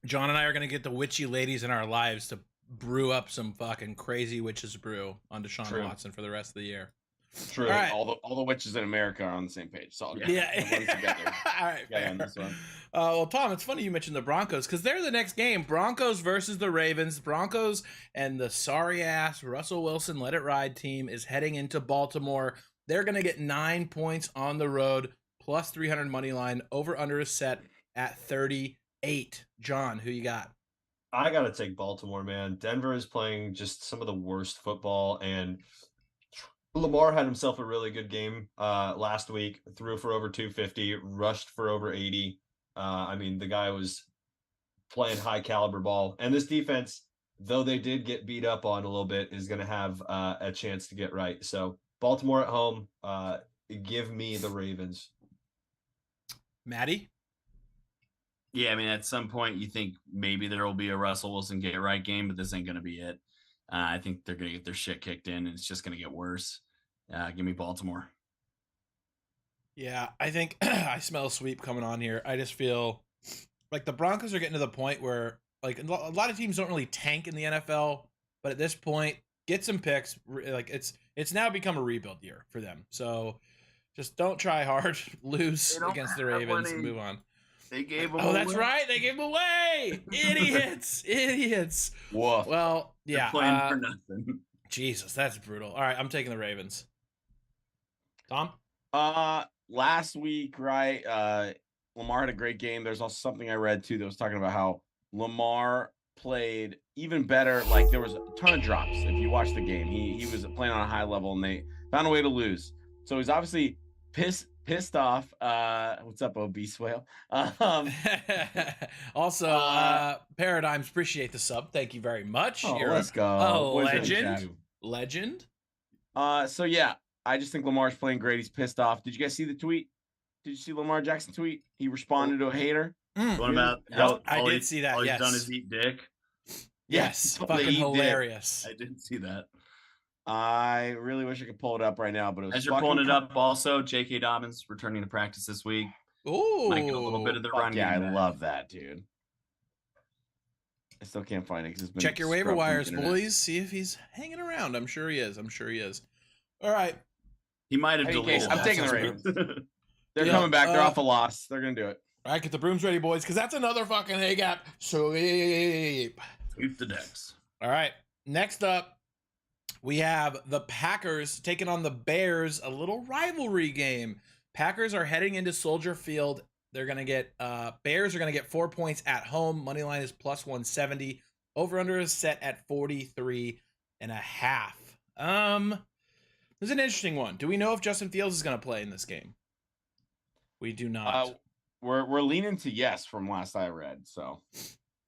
John and I are gonna get the witchy ladies in our lives to brew up some fucking crazy witches brew on Deshaun Watson for the rest of the year. True. All right. All the witches in America are on the same page. So yeah. All right. Yeah, on this one. Well, Tom, it's funny you mentioned the Broncos because they're the next game. Broncos versus the Ravens. Broncos and the sorry ass Russell Wilson Let It Ride team is heading into Baltimore. They're gonna get 9 points on the road, plus 300 money line. Over under is set at 38. John, who you got? I gotta take Baltimore, man. Denver is playing just some of the worst football, and Lamar had himself a really good game last week. Threw for over 250, rushed for over 80. I mean, the guy was playing high caliber ball. And this defense, though they did get beat up on a little bit, is going to have a chance to get right. So Baltimore at home, give me the Ravens. Maddie? Yeah, I mean, at some point you think maybe there will be a Russell Wilson get right game, but this ain't going to be it. I think they're going to get their shit kicked in, and it's just going to get worse. Give me Baltimore. Yeah, I think I smell a sweep coming on here. I just feel like the Broncos are getting to the point where, like, a lot of teams don't really tank in the NFL, but at this point, get some picks. Like, it's now become a rebuild year for them. So just don't try hard, lose against the Ravens, and move on. They gave them away. That's right. They gave them away. Idiots. Whoa. Well, yeah. They're playing for nothing. Jesus, that's brutal. All right, I'm taking the Ravens. Tom? Last week, right? Lamar had a great game. There's also something I read too that was talking about how Lamar played even better. Like there was a ton of drops. If you watch the game, he was playing on a high level, and they found a way to lose. So he's obviously pissed off. What's up, obese whale? Also, Paradigms, appreciate the sub. Thank you very much. Let's go. Legend. So yeah, I just think Lamar's playing great. He's pissed off. Did you guys see the tweet? Did you see Lamar Jackson tweet? He responded to a hater. What about? I did see that. All yes. he's done is eat dick. Yes, fucking hilarious. I didn't see that. I really wish I could pull it up right now, but it was as you're pulling it up. Also, J.K. Dobbins returning to practice this week. Ooh, might get a little bit of the run. Yeah, I love that, dude. I still can't find it. It's been check your waiver wires, boys. See if he's hanging around. I'm sure he is. All right. He might have deleted. I'm taking the Ravens. They're coming back. They're off a loss. They're gonna do it. All right, get the brooms ready, boys, because that's another fucking hay gap. Sweep the decks. All right. Next up, we have the Packers taking on the Bears. A little rivalry game. Packers are heading into Soldier Field. They're gonna get Bears are gonna get 4 points at home. Money line is plus 170. Over under is set at 43.5. This is an interesting one. Do we know if Justin Fields is going to play in this game? We do not. We're leaning to yes from last I read. So,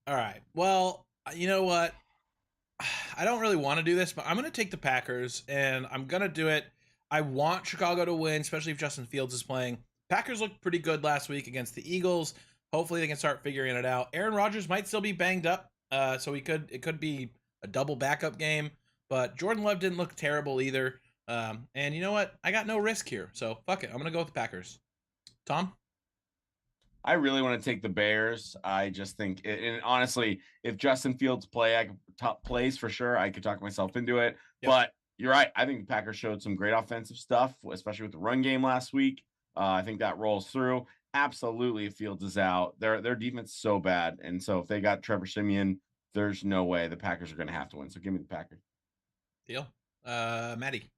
all right. Well, you know what? I don't really want to do this, but I'm going to take the Packers, and I'm going to do it. I want Chicago to win, especially if Justin Fields is playing. Packers looked pretty good last week against the Eagles. Hopefully, they can start figuring it out. Aaron Rodgers might still be banged up, so it could be a double backup game. But Jordan Love didn't look terrible either. And you know what? I got no risk here. So fuck it. I'm going to go with the Packers. Tom? I really want to take the Bears. I just think, and honestly, if Justin Fields plays for sure, I could talk myself into it. Yep. But you're right. I think the Packers showed some great offensive stuff, especially with the run game last week. I think that rolls through. Absolutely, if Fields is out, their defense is so bad. And so if they got Trevor Siemian, there's no way the Packers are going to have to win. So give me the Packers. Deal. Maddie?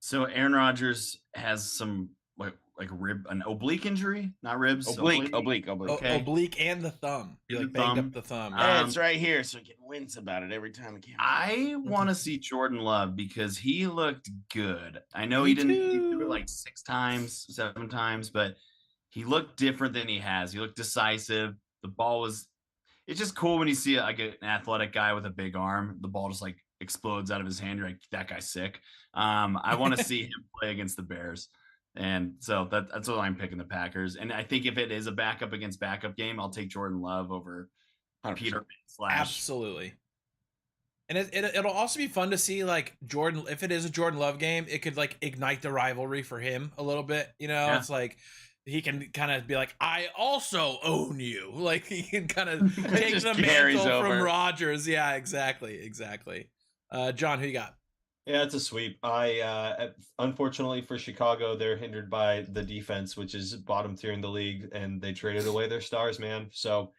So Aaron Rodgers has some an oblique injury, not ribs. Oblique. Okay. Oblique and the thumb. He like banged up the thumb. It's right here, so I can wince about it every time I can. I want to see Jordan Love because he looked good. I know he threw it like 6 times, 7 times, but he looked different than he has. He looked decisive. The ball was. It's just cool when you see like an athletic guy with a big arm. The ball just like explodes out of his hand. You're like, that guy's sick. I want to see him play against the Bears. And so that's what I'm picking, the Packers. And I think if it is a backup against backup game, I'll take Jordan Love over 100%. Peter / Absolutely. And it'll also be fun to see like Jordan, if it is a Jordan Love game, it could like ignite the rivalry for him a little bit. It's like he can kind of be like, I also own you. Like he can kind of take the mantle from Rodgers. Yeah, exactly. John, who you got? Yeah, it's a sweep. Unfortunately for Chicago, they're hindered by the defense, which is bottom tier in the league, and they traded away their stars, man. So,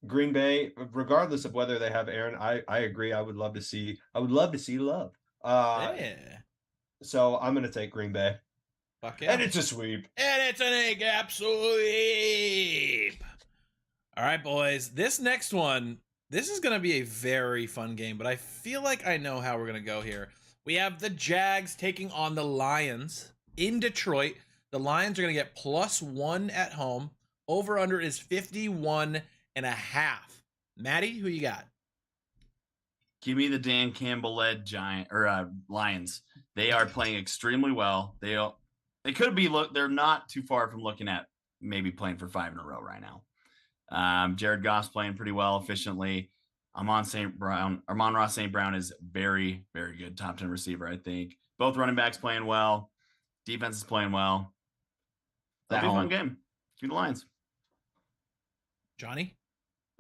Green Bay, regardless of whether they have Aaron, I agree. I would love to see Love. So I'm gonna take Green Bay. Fuck yeah. And it's a sweep. And it's an absolute sweep. All right, boys. This next one. This is going to be a very fun game, but I feel like I know how we're going to go here. We have the Jags taking on the Lions in Detroit. The Lions are going to get +1 at home. Over under is 51.5. Maddie, who you got? Give me the Dan Campbell led Lions. They are playing extremely well. They could be they're not too far from looking at maybe playing for 5 in a row right now. Jared Goff's playing pretty well, efficiently. Amon-Ra St. Brown is very, very good. Top 10 receiver, I think. Both running backs playing well. Defense is playing well. That'll be a fun game. Give me the Lions. Johnny?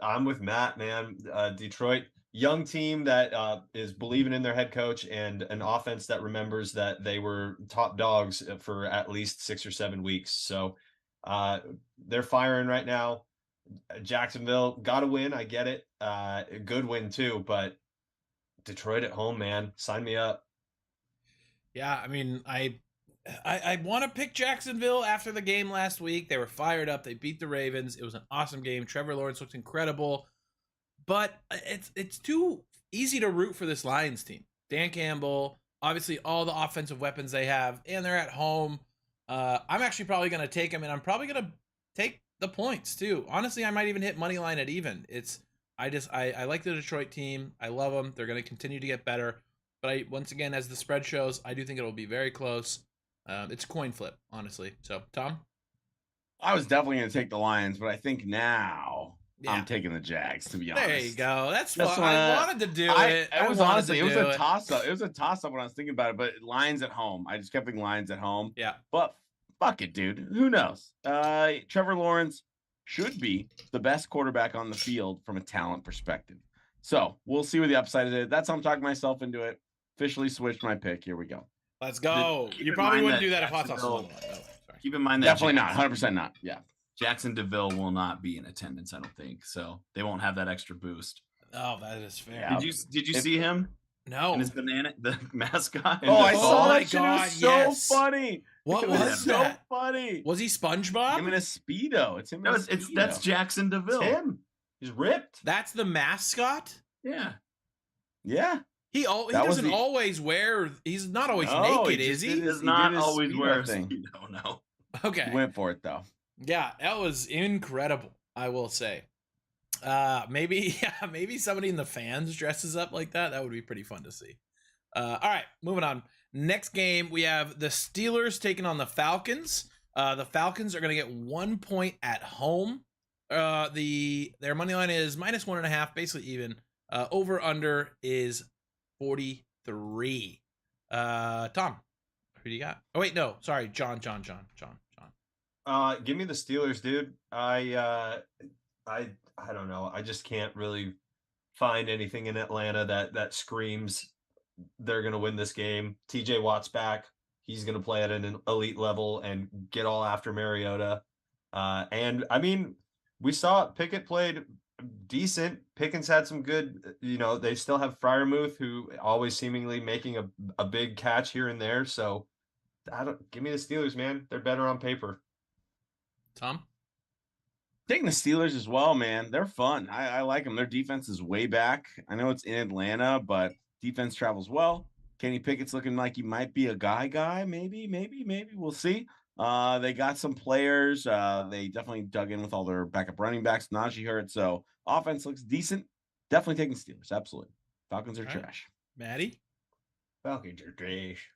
I'm with Matt, man. Detroit, young team that is believing in their head coach and an offense that remembers that they were top dogs for at least 6 or 7 weeks. So they're firing right now. Jacksonville got to win. I get it. A good win too, but Detroit at home, man, sign me up. Yeah, I mean, I want to pick Jacksonville after the game last week. They were fired up. They beat the Ravens. It was an awesome game. Trevor Lawrence looked incredible, but it's too easy to root for this Lions team. Dan Campbell, obviously all the offensive weapons they have, and they're at home. I'm actually probably going to take them, and I'm probably going to take the points too. Honestly, I might even hit money line at even. I like the Detroit team. I love them. They're going to continue to get better. But once again, as the spread shows, I do think it will be very close. It's a coin flip, honestly. So, Tom? I was definitely going to take the Lions, but I think now I'm taking the Jags, to be honest. There you go. That's fun. I wanted to do it. It was a toss-up. It was a toss-up when I was thinking about it, but Lions at home. I just kept thinking Lions at home. Yeah. But fuck it, dude. Who knows? Trevor Lawrence should be the best quarterback on the field from a talent perspective. So we'll see where the upside is. That's how I'm talking myself into it. Officially switched my pick. Here we go. Let's go. You probably wouldn't do that if Hot Sauce was on. Keep in mind that definitely not. 100% not. Yeah. Jackson DeVille will not be in attendance, I don't think. So they won't have that extra boost. Oh, that is fair. Yeah. Did you see him? No. And his the mascot. Oh, I saw that shit. It was so funny. What was that? So funny. Was he SpongeBob? Him in a Speedo. It's him. No, that's Jackson DeVille. It's him. He's ripped. That's the mascot? Yeah. Yeah. He doesn't always wear. He's not always naked, is he? He does not always wear a Speedo. No. Okay. He went for it though. Yeah, that was incredible, I will say. Maybe somebody in the fans dresses up like that. That would be pretty fun to see. All right, moving on. Next game, we have the Steelers taking on the Falcons. The Falcons are going to get 1 point at home. Their money line is -1.5, basically even. Over under is 43. Tom, who do you got? Oh wait, no, sorry, John. Give me the Steelers, dude. I don't know. I just can't really find anything in Atlanta that screams they're going to win this game. TJ Watt's back. He's going to play at an elite level and get all after Mariota. And I mean, we saw Pickett played decent. Pickens had some good, they still have Freiermuth, who always seemingly making a big catch here and there. So give me the Steelers, man. They're better on paper. Tom? Taking the Steelers as well, man. They're fun. I like them. Their defense is way back. I know it's in Atlanta, but defense travels well. Kenny Pickett's looking like he might be a guy. Maybe. We'll see. They got some players. They definitely dug in with all their backup running backs. Najee Hurts. So offense looks decent. Definitely taking Steelers. Absolutely. Falcons are trash. Maddie? Falcons are trash.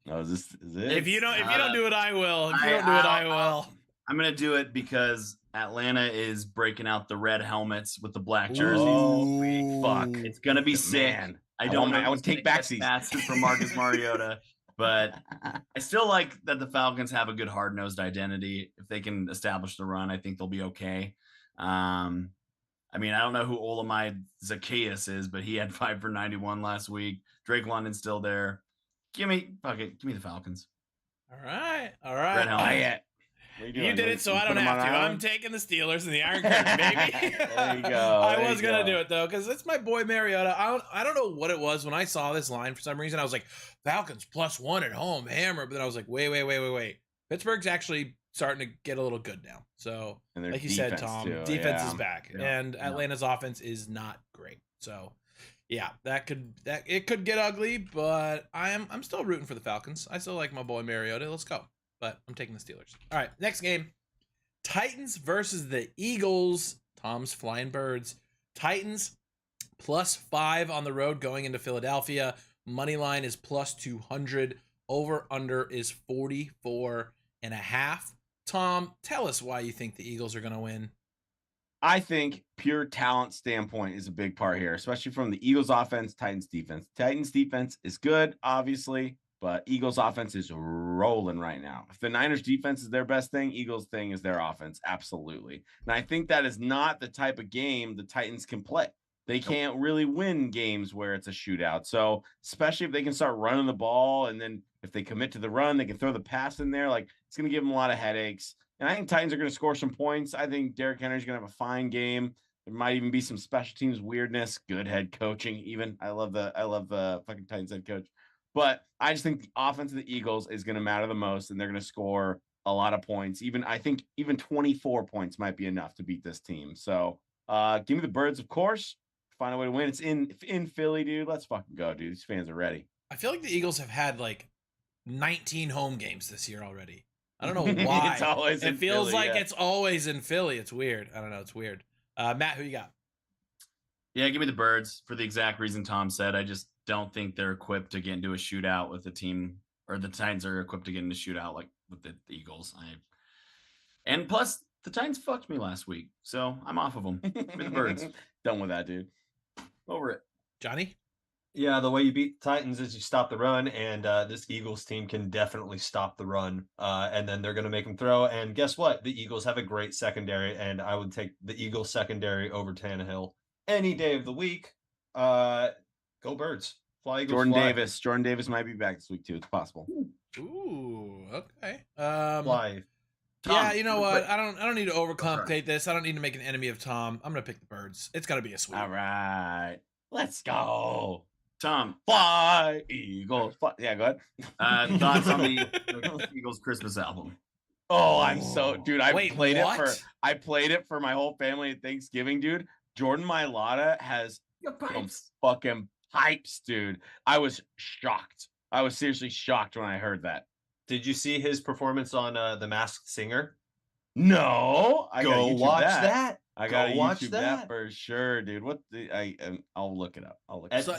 No, is it? If you don't do it, I will. If you don't do it, I will. I'm gonna do it because Atlanta is breaking out the red helmets with the black jerseys. Oh, fuck! It's gonna be sick. Man. I don't know. I want to take backsies. Passes from Marcus Mariota, but I still like that the Falcons have a good hard-nosed identity. If they can establish the run, I think they'll be okay. I mean, I don't know who Olamide Zacchaeus is, but he had 5 for 91 last week. Drake London's still there. Give me the Falcons. All right. Red helmet. You did it, so I don't have to. I'm taking the Steelers and the Iron Curtain, baby. There you go. I was gonna do it though, because it's my boy Mariota. I don't know what it was when I saw this line. For some reason, I was like, Falcons +1 at home, hammer. But then I was like, wait. Pittsburgh's actually starting to get a little good now. So, like you said, Tom, defense is back, and Atlanta's offense is not great. So, yeah, it could get ugly, but I'm still rooting for the Falcons. I still like my boy Mariota. Let's go. But I'm taking the Steelers. All right, next game. Titans versus the Eagles. Tom's flying birds. Titans +5 on the road going into Philadelphia. Money line is +200. Over under is 44.5. Tom, tell us why you think the Eagles are going to win. I think pure talent standpoint is a big part here, especially from the Eagles offense, Titans defense. Titans defense is good, obviously, but Eagles offense is rolling right now. If the Niners defense is their best thing, Eagles thing is their offense. Absolutely. And I think that is not the type of game the Titans can play. They can't really win games where it's a shootout. So especially if they can start running the ball, and then if they commit to the run, they can throw the pass in there. Like, it's going to give them a lot of headaches. And I think Titans are going to score some points. I think Derrick Henry's going to have a fine game. There might even be some special teams weirdness, good head coaching. Even I love the fucking Titans head coach. But I just think the offense of the Eagles is going to matter the most, and they're going to score a lot of points. I think even 24 points might be enough to beat this team. So give me the Birds, of course. Find a way to win. It's in Philly, dude. Let's fucking go, dude. These fans are ready. I feel like the Eagles have had like 19 home games this year already. I don't know why. It feels Philly, like it's always in Philly. It's weird. I don't know. It's weird. Matt, who you got? Yeah, give me the Birds for the exact reason Tom said. I just don't think they're equipped to get into a shootout with the team, or the Titans are equipped to get into a shootout like with the Eagles. And plus, the Titans fucked me last week, so I'm off of them. Give me the Birds. Done with that, dude. Over it. Johnny? Yeah, the way you beat the Titans is you stop the run, and this Eagles team can definitely stop the run, and then they're going to make them throw. And guess what? The Eagles have a great secondary, and I would take the Eagles secondary over Tannehill any day of the week. Go Birds. Fly Eagles, Jordan Davis might be back this week too. It's possible. Ooh, okay. Fly. Tom, yeah, you know what? I don't need to overcomplicate this. I don't need to make an enemy of Tom. I'm gonna pick the Birds. It's gotta be a sweep. All right, let's go. Tom, fly Eagles. Fly. Yeah, go ahead. Thoughts on the Eagles Christmas album? Oh, I played it for my whole family at Thanksgiving, dude. Jordan Mailata has some fucking pipes, dude. I was shocked. I was seriously shocked when I heard that. Did you see his performance on The Masked Singer? No, I gotta watch that. I gotta YouTube that for sure, dude. I'll look it up.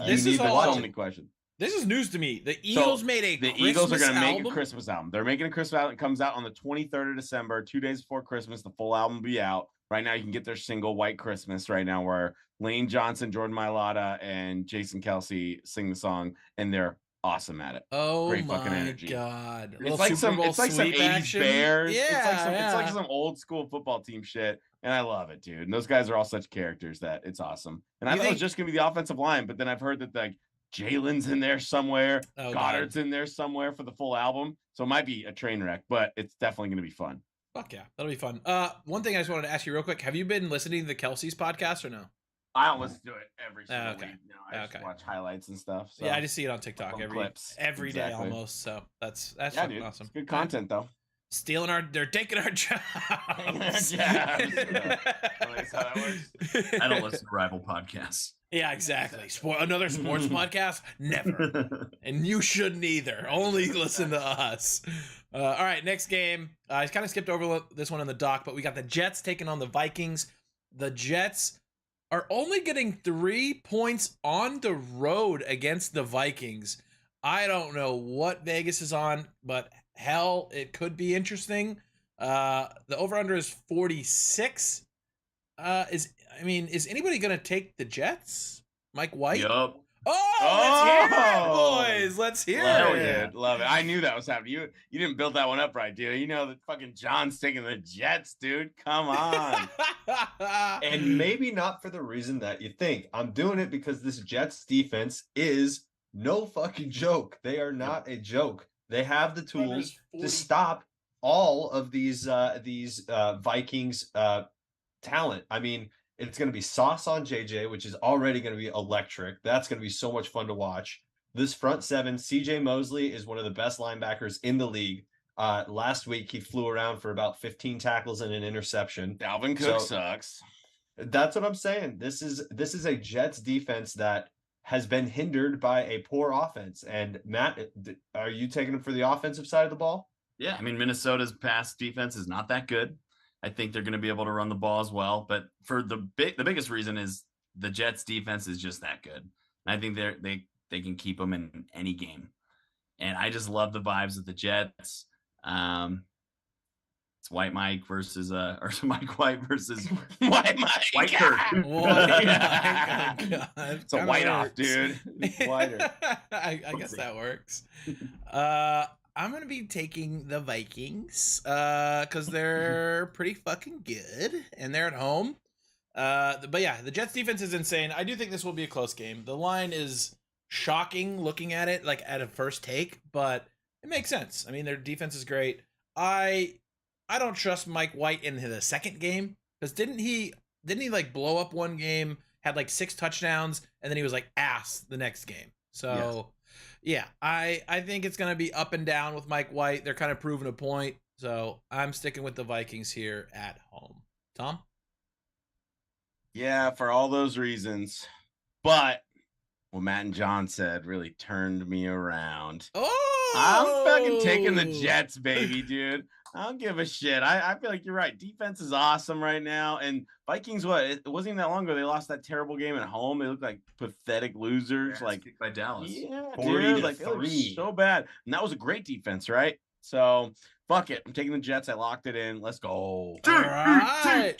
This is so many questions. This is news to me. The Eagles Eagles are gonna make a Christmas album. They're making a Christmas album. It comes out on the 23rd of December, 2 days before Christmas. The full album will be out. Right now, you can get their single "White Christmas" right now, where Lane Johnson, Jordan Mailata, and Jason Kelsey sing the song, and they're awesome at it. Oh, great my fucking energy. God. It's like some 80s action. Bears. Yeah, it's like some old school football team shit. And I love it, dude. And those guys are all such characters that it's awesome. And I thought it was just going to be the offensive line, but then I've heard that like Jalen's in there somewhere. Goddard's in there somewhere for the full album. So it might be a train wreck, but it's definitely going to be fun. Fuck yeah, that'll be fun. One thing I just wanted to ask you real quick: have you been listening to the Kelsey's podcast or no? I don't listen to it every single Okay. week. I just watch highlights and stuff. So. Yeah, I just see it on TikTok every day exactly. almost. So that's yeah, dude. awesome. It's good content though. They're taking our jobs. That's how that works. I don't listen to rival podcasts. Yeah, exactly. Another sports podcast? Never. And you shouldn't either. Only listen to us. All right, next game. I kind of skipped over this one in the doc, but we got the Jets taking on the Vikings. The Jets are only getting 3 points on the road against the Vikings. I don't know what Vegas is on, but hell, it could be interesting. The over-under is 46. Is anybody gonna take the Jets? Mike White? Yup. Let's hear it, boys. Let's hear it. Love it. I knew that was happening. You didn't build that one up right, dude. You know that fucking John's taking the Jets, dude. Come on. And maybe not for the reason that you think. I'm doing it because this Jets defense is no fucking joke. They are not a joke. They have the tools to stop all of these Vikings talent. I mean, it's going to be Sauce on JJ, which is already going to be electric. That's going to be so much fun to watch. This front seven, CJ Mosley is one of the best linebackers in the league. Last week, he flew around for about 15 tackles and an interception. Dalvin Cook sucks. That's what I'm saying. This is a Jets defense that has been hindered by a poor offense. And Matt, are you taking him for the offensive side of the ball? Yeah, I mean, Minnesota's pass defense is not that good. I think they're going to be able to run the ball as well. But for the biggest reason is the Jets defense is just that good. And I think they can keep them in any game. And I just love the vibes of the Jets. It's White Mike versus or Mike White versus White Mike. White Kirk. It's a white off, dude. Whiter. I guess that works. I'm going to be taking the Vikings because they're pretty fucking good and they're at home. But yeah, the Jets defense is insane. I do think this will be a close game. The line is shocking looking at it like at a first take, but it makes sense. I mean, their defense is great. I don't trust Mike White in the second game because didn't he like blow up one game, had like 6 touchdowns, and then he was like ass the next game. So yes. Yeah, I think it's going to be up and down with Mike White. They're kind of proving a point. So I'm sticking with the Vikings here at home. Tom? Yeah, for all those reasons. But what Matt and John said really turned me around. Oh! I'm fucking taking the Jets, baby, dude. I don't give a shit. I feel like you're right. Defense is awesome right now. And Vikings, it wasn't even that long ago. They lost that terrible game at home. They look like pathetic losers. Yeah, like kicked by Dallas. Yeah, dude. Like they look so bad. And that was a great defense, right? So fuck it. I'm taking the Jets. I locked it in. Let's go. All right.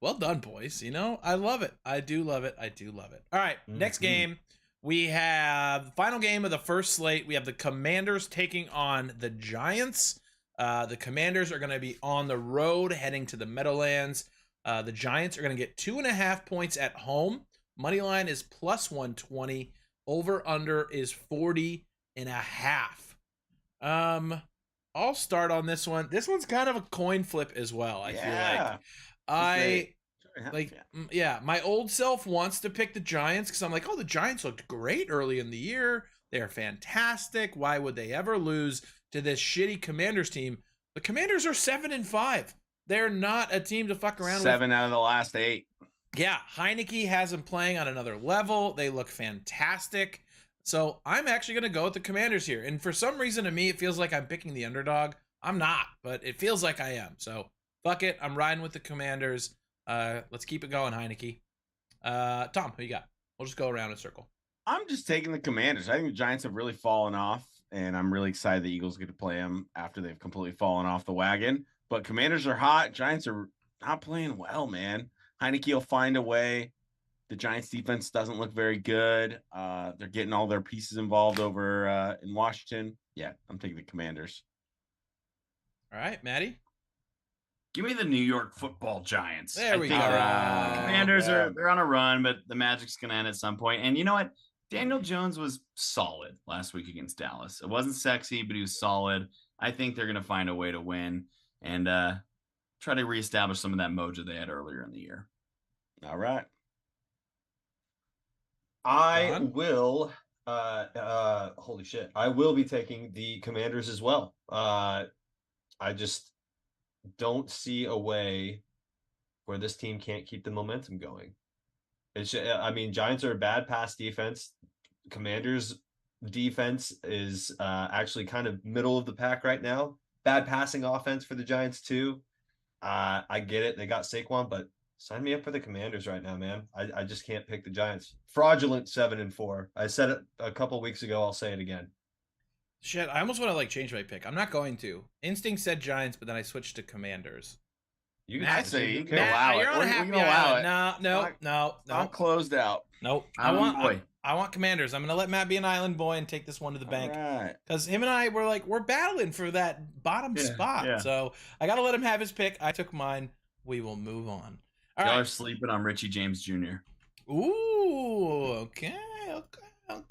Well done, boys. You know, I love it. I do love it. All right, next game. We have the final game of the first slate. We have the Commanders taking on the Giants. The Commanders are going to be on the road heading to the Meadowlands. The Giants are going to get 2.5 points at home. Money line is plus 120. Over under is 40.5. I'll start on this one. This one's kind of a coin flip as well. I feel like my old self wants to pick the Giants because I'm like, oh, the Giants looked great early in the year. They're fantastic. Why would they ever lose to this shitty Commanders team? The Commanders are 7-5. They're not a team to fuck around with. 7 out of the last 8. Yeah, Heineke has them playing on another level. They look fantastic. So I'm actually going to go with the Commanders here. And for some reason to me, it feels like I'm picking the underdog. I'm not, but it feels like I am. So fuck it. I'm riding with the Commanders. Let's keep it going, Heineke. Tom, who you got? We'll just go around in a circle. I'm just taking the Commanders. I think the Giants have really fallen off, and I'm really excited the Eagles get to play them after they've completely fallen off the wagon. But Commanders are hot. Giants are not playing well, man. Heineke will find a way. The Giants defense doesn't look very good. They're getting all their pieces involved over in Washington. Yeah, I'm taking the Commanders. All right, Maddie. Give me the New York Football Giants. There we go. Commanders they're on a run, but the magic's going to end at some point. And you know what? Daniel Jones was solid last week against Dallas. It wasn't sexy, but he was solid. I think they're going to find a way to win and try to reestablish some of that mojo they had earlier in the year. All right. I will holy shit. I will be taking the Commanders as well. I just don't see a way where this team can't keep the momentum going. I mean, Giants are a bad pass defense. Commanders defense is actually kind of middle of the pack right now. Bad passing offense for the Giants too. I get it. They got Saquon, but sign me up for the Commanders right now, man. I just can't pick the Giants. Fraudulent 7-4. I said it a couple weeks ago. I'll say it again. Shit, I almost want to change my pick. I'm not going to. Instinct said Giants, but then I switched to Commanders. You can say you can Matt, allow you're it. on a happy island. No. I'm closed out. Nope. I want Commanders. I'm gonna let Matt be an island boy and take this one to the bank. Because him and I we're battling for that bottom spot. Yeah. So I gotta let him have his pick. I took mine. We will move on. Y'all are sleeping on Richie James Jr. Ooh, okay. All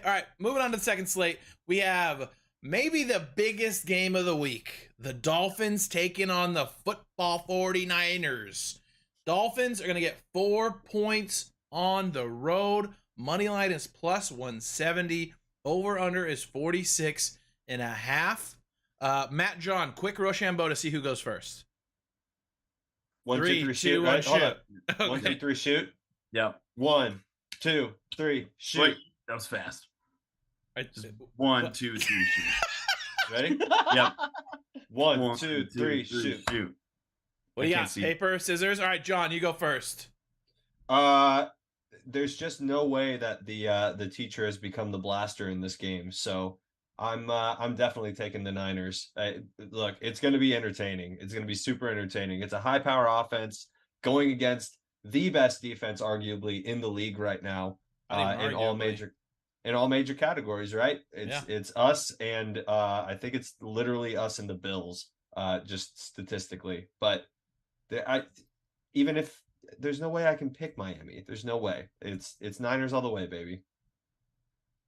right, moving on to the second slate. We have maybe the biggest game of the week. The Dolphins taking on the football 49ers. Dolphins are going to get 4 points on the road. Money line is plus 170. Over under is 46.5. Matt, John, quick Rochambeau to see who goes first. 1, 2, 3, shoot. Right? Hold up. Okay. 1, 2, 3, shoot. Yep. 1, 2, 3, shoot. Wait, that was fast. Just 1, 2, 3, shoot. Ready? Yep. 1, 2, 3, shoot. What do you got? Paper, scissors? All right, John, you go first. There's just no way that the teacher has become the blaster in this game. So I'm definitely taking the Niners. Look, it's going to be entertaining. It's going to be super entertaining. It's a high power offense going against the best defense, arguably, in the league right now. In all major categories, right? It's us, and I think it's literally us and the Bills, just statistically. But even if there's no way I can pick Miami, there's no way. It's Niners all the way, baby.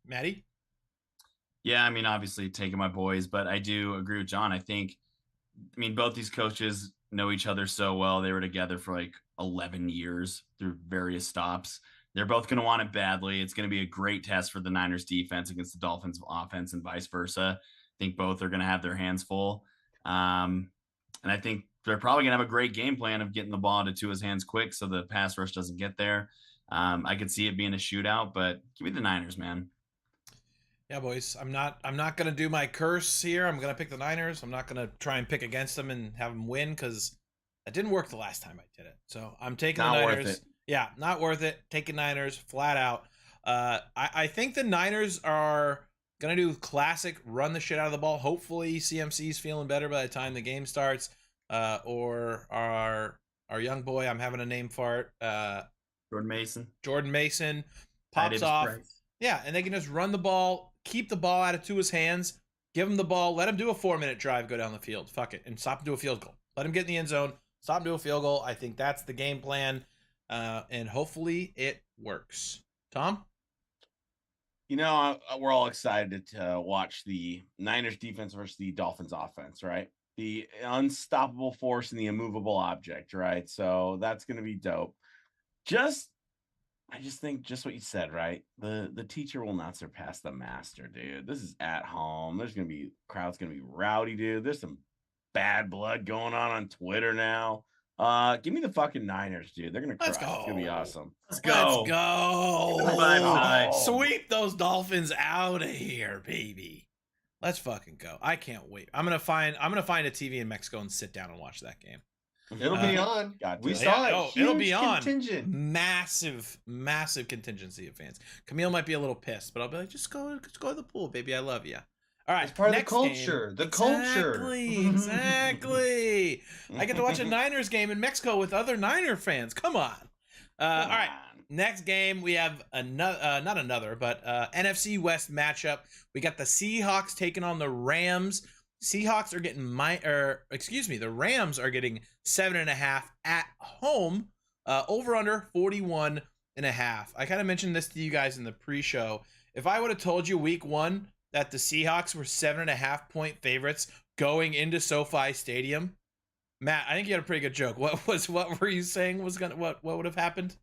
Maddie? Yeah, I mean, obviously taking my boys, but I do agree with John. I mean, both these coaches know each other so well. They were together for 11 years through various stops. They're both going to want it badly. It's going to be a great test for the Niners defense against the Dolphins offense and vice versa. I think both are going to have their hands full. And I think they're probably going to have a great game plan of getting the ball into Tua's hands quick so the pass rush doesn't get there. I could see it being a shootout, but give me the Niners, man. Yeah, boys. I'm not going to do my curse here. I'm going to pick the Niners. I'm not going to try and pick against them and have them win because that didn't work the last time I did it. So I'm taking the Niners. Worth it. Yeah, not worth it. Taking Niners flat out. I think the Niners are going to do classic run the shit out of the ball. Hopefully CMC's feeling better by the time the game starts. Or our young boy, I'm having a name for it. Jordan Mason pops off. Price. Yeah, and they can just run the ball, keep the ball out of Tua's hands, give him the ball, let him do a 4-minute drive, go down the field. Fuck it, and stop him do a field goal. Let him get in the end zone, stop him do a field goal. I think that's the game plan. And hopefully it works. Tom? We're all excited to watch the Niners defense versus the Dolphins offense, right? The unstoppable force and the immovable object, right? So that's going to be dope. I just think just what you said, right? The teacher will not surpass the master, dude. This is at home. Crowd's going to be rowdy, dude. There's some bad blood going on Twitter now. Give me the fucking Niners, dude. They're gonna crush. It's gonna be awesome. Let's go. Sweep those Dolphins out of here, baby. Let's fucking go. I can't wait. I'm gonna find a TV in Mexico and sit down and watch that game. It'll be on. We saw it. It'll be on. Massive contingency of fans. Camille might be a little pissed, but I'll be like, just go to the pool, baby. I love you. All right, it's part of the culture. Exactly. I get to watch a Niners game in Mexico with other Niner fans. Come on. All right. Next game, we have NFC West matchup. We got the Seahawks taking on the Rams. Seahawks are getting the Rams are getting 7.5 at home. Over under 41.5. I kind of mentioned this to you guys in the pre-show. If I would have told you week 1 that the Seahawks were 7.5-point favorites going into SoFi Stadium? Matt, I think you had a pretty good joke. What were you saying was what would have happened?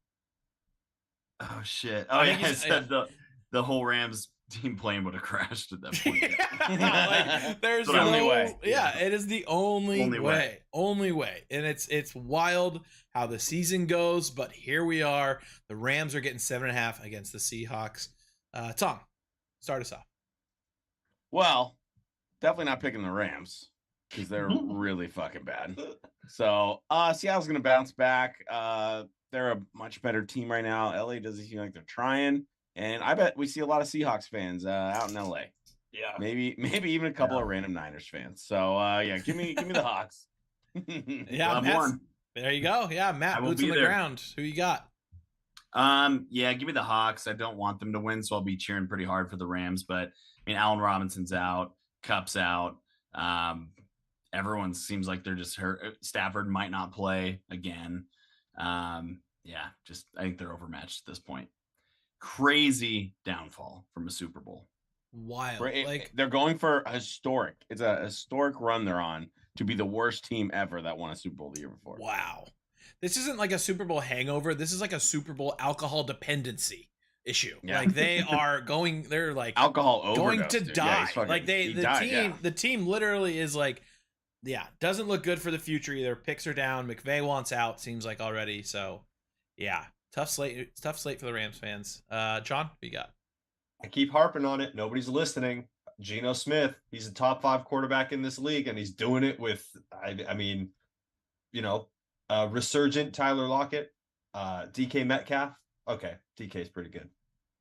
Oh shit! Oh yeah, I said the whole Rams team plane would have crashed at that point. Like, there's the only way. Yeah, it is the only way. And it's wild how the season goes, but here we are. The Rams are getting 7.5 against the Seahawks. Tom, start us off. Well, definitely not picking the Rams because they're really fucking bad. So Seattle's gonna bounce back. They're a much better team right now. LA doesn't seem like they're trying. And I bet we see a lot of Seahawks fans out in LA. Yeah. Maybe even a couple of random Niners fans. So yeah, give me the Hawks. Yeah, there you go. Yeah, Matt, boots on the ground. Who you got? Yeah, give me the Hawks. I don't want them to win, so I'll be cheering pretty hard for the Rams. But I mean, Allen Robinson's out, Kupp's out. Everyone seems like they're just hurt. Stafford might not play again. Yeah, just I think they're overmatched at this point. Crazy downfall from a Super Bowl. Wild. Like they're going for a historic. It's a historic run they're on to be the worst team ever that won a Super Bowl the year before. Wow. This isn't like a Super Bowl hangover. This is like a Super Bowl alcohol dependency issue. Yeah. Like they're like alcohol overdose, going to dude. die. Yeah, like the team literally is like, yeah, doesn't look good for the future either. Picks are down. McVay wants out, seems like already. So yeah. Tough slate for the Rams fans. John, what you got? I keep harping on it. Nobody's listening. Geno Smith, he's a top 5 quarterback in this league, and he's doing it with, I mean, resurgent Tyler Lockett, DK Metcalf. Okay, DK's pretty good.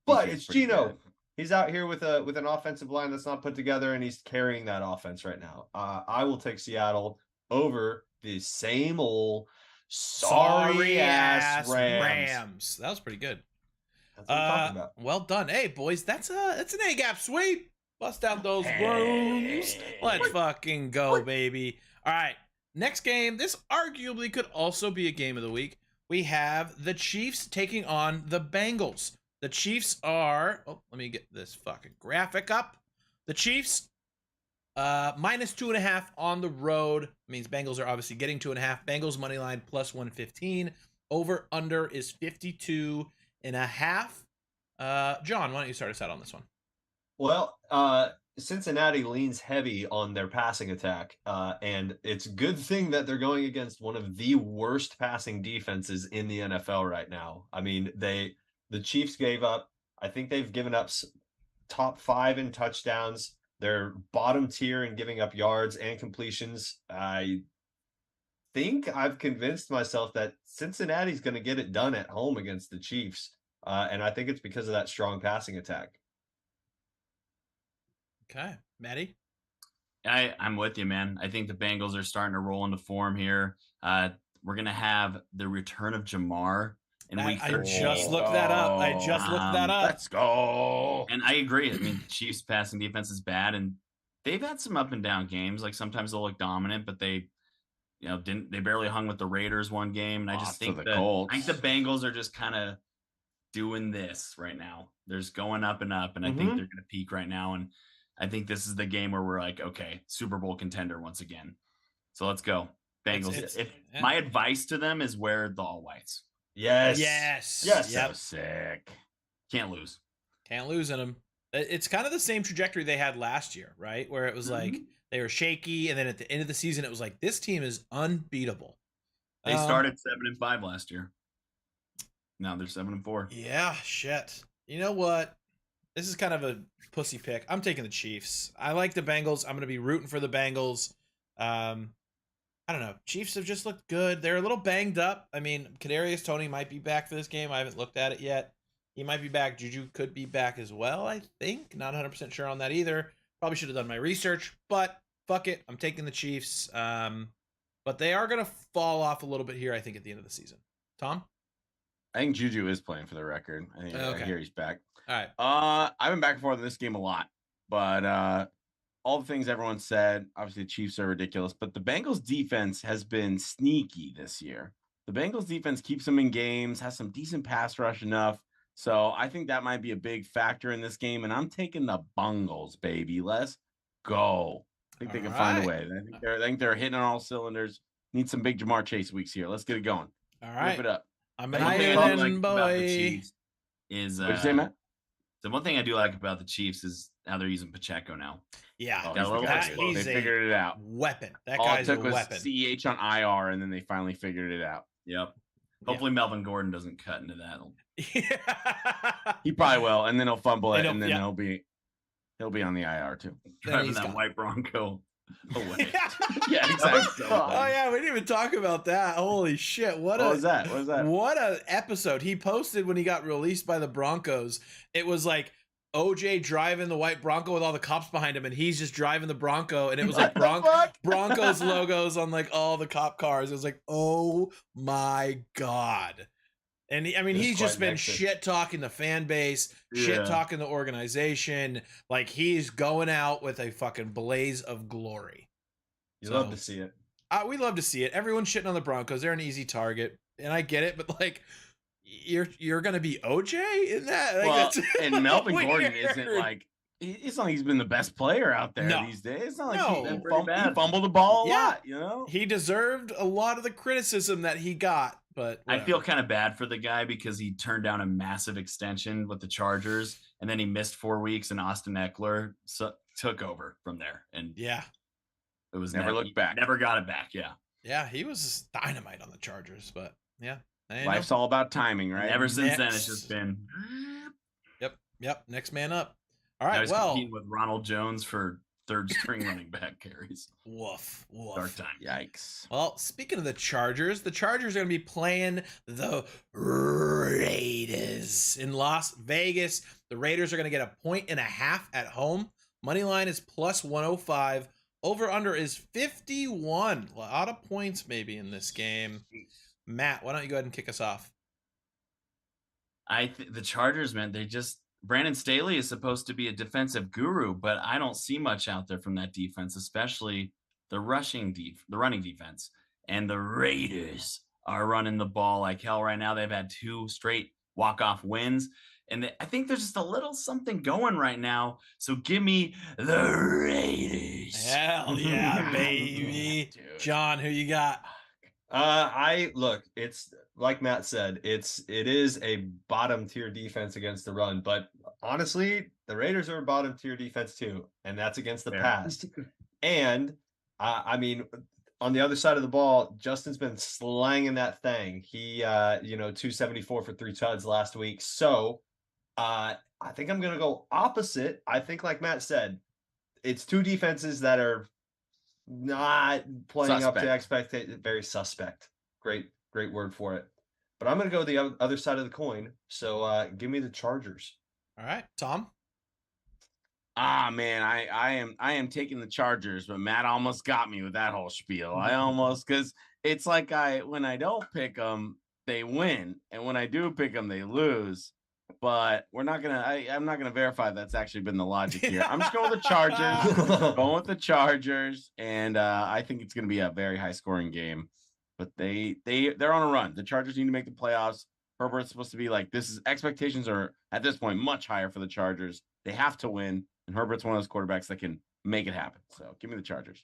But it's Geno. Good. He's out here with an offensive line that's not put together, and he's carrying that offense right now. I will take Seattle over the same old sorry ass Rams. That was pretty good. That's what I'm talking about. Well done. Hey boys, that's an A-gap sweep. Bust out those brooms. Let's fucking go, baby. All right. Next game. This arguably could also be a game of the week. We have the Chiefs taking on the Bengals. The Chiefs are, let me get this fucking graphic up. The Chiefs -2.5 on the road. Means Bengals are obviously getting 2.5. Bengals money line +115. Over under is 52.5. John, why don't you start us out on this one? Well, Cincinnati leans heavy on their passing attack, and it's a good thing that they're going against one of the worst passing defenses in the NFL right now. I mean, the Chiefs I think they've given up top 5 in touchdowns. They're bottom tier in giving up yards and completions. I think I've convinced myself that Cincinnati's going to get it done at home against the Chiefs. And I think it's because of that strong passing attack. Okay. Maddie? I'm with you, man. I think the Bengals are starting to roll into form here. We're going to have the return of Jamar in week 13. I just looked that up. Let's go. And I agree. I mean, the Chiefs' passing defense is bad, and they've had some up and down games. Like sometimes they'll look dominant, but they barely hung with the Raiders one game. And I just think the Bengals are just kind of doing this right now. They're just going up and up, and I think they're going to peak right now. And I think this is the game where we're like, okay, Super Bowl contender once again. So let's go. Bengals. My advice to them is wear the all whites. Yes. Yep. So sick. Can't lose in them. It's kind of the same trajectory they had last year, right? Where it was like they were shaky, and then at the end of the season, it was like this team is unbeatable. They started 7-5 last year. Now they're 7-4. Yeah, shit. You know what? This is kind of a pussy pick. I'm taking the Chiefs. I like the Bengals. I'm going to be rooting for the Bengals. I don't know. Chiefs have just looked good. They're a little banged up. I mean, Kadarius Toney might be back for this game. I haven't looked at it yet. He might be back. Juju could be back as well, I think. Not 100% sure on that either. Probably should have done my research, but fuck it. I'm taking the Chiefs. But they are going to fall off a little bit here, I think, at the end of the season. Tom? I think Juju is playing for the record. I hear he's back. All right. I've been back and forth on this game a lot, but all the things everyone said, obviously the Chiefs are ridiculous, but the Bengals defense has been sneaky this year. The Bengals defense keeps them in games, has some decent pass rush enough So I think that might be a big factor in this game. And I'm taking the Bungles, baby. Let's go. I think they can find a way. I think they're hitting on all cylinders. Need some big Jamar Chase weeks here. Let's get it going. All right. Rip it up. I'm an island boy. About the Chiefs is What'd you say, Matt? the one thing I do like about the Chiefs is how they're using Pacheco now. Yeah, they figured it out. Weapon. That all guy's it took a was weapon. CEH on IR, and then they finally figured it out. Yep. Hopefully Melvin Gordon doesn't cut into that. He probably will, and then he'll fumble it, and then he'll be on the IR too. Driving that white Bronco away. Yeah, exactly. Oh yeah, we didn't even talk about that. Holy shit! What was that? What an episode he posted when he got released by the Broncos. It was like OJ driving the white Bronco with all the cops behind him, and he's just driving the Bronco, and it was like Broncos logos on like all the cop cars. It was like, oh my god. And he's just been shit talking the fan base, shit talking the organization. Like he's going out with a fucking blaze of glory. You love to see it. We love to see it. Everyone's shitting on the Broncos. They're an easy target, and I get it. But like, you're gonna be OJ in that. Like, well, and Melvin Gordon isn't like. It's not like he's been the best player out there these days. It's not like he fumbled the ball a lot, you know? He deserved a lot of the criticism that he got, but whatever. I feel kind of bad for the guy because he turned down a massive extension with the Chargers, and then he missed 4 weeks, and Austin Eckler took over from there. And it was never looked back. Never got it back, Yeah, he was dynamite on the Chargers, but yeah. Life's all about timing, right? And ever since then, it's just been... Yep, next man up. All right, competing with Ronald Jones for third string running back carries. Woof. Dark time. Yikes. Well, speaking of the Chargers are going to be playing the Raiders in Las Vegas. The Raiders are going to get 1.5 at home. Money line is plus 105. Over under is 51. A lot of points maybe in this game. Matt, why don't you go ahead and kick us off? The Chargers, man, Brandon Staley is supposed to be a defensive guru, but I don't see much out there from that defense, especially the running defense. And the Raiders are running the ball like hell right now. They've had 2 straight walk-off wins. And I think there's just a little something going right now. So give me the Raiders. Hell yeah, baby. John, who you got? It's like Matt said, it is a bottom tier defense against the run, but honestly, the Raiders are a bottom tier defense too, and that's against the pass. And on the other side of the ball, Justin's been slanging that thing. He 274 for 3 tuds last week. So I think I'm gonna go opposite. I think, like Matt said, it's 2 defenses that are not playing up to expectation. Very suspect. Great word for it. But I'm going to go the other side of the coin. So give me the Chargers. All right, Tom. Man, I am taking the Chargers, but Matt almost got me with that whole spiel. Because it's like when I don't pick them, they win, and when I do pick them, they lose. But I'm not gonna verify that's actually been the logic here. I'm just going with the Chargers. And I think it's gonna be a very high scoring game. But they're on a run. The Chargers need to make the playoffs. Herbert's supposed to be like, expectations are at this point much higher for the Chargers. They have to win, and Herbert's one of those quarterbacks that can make it happen. So give me the Chargers.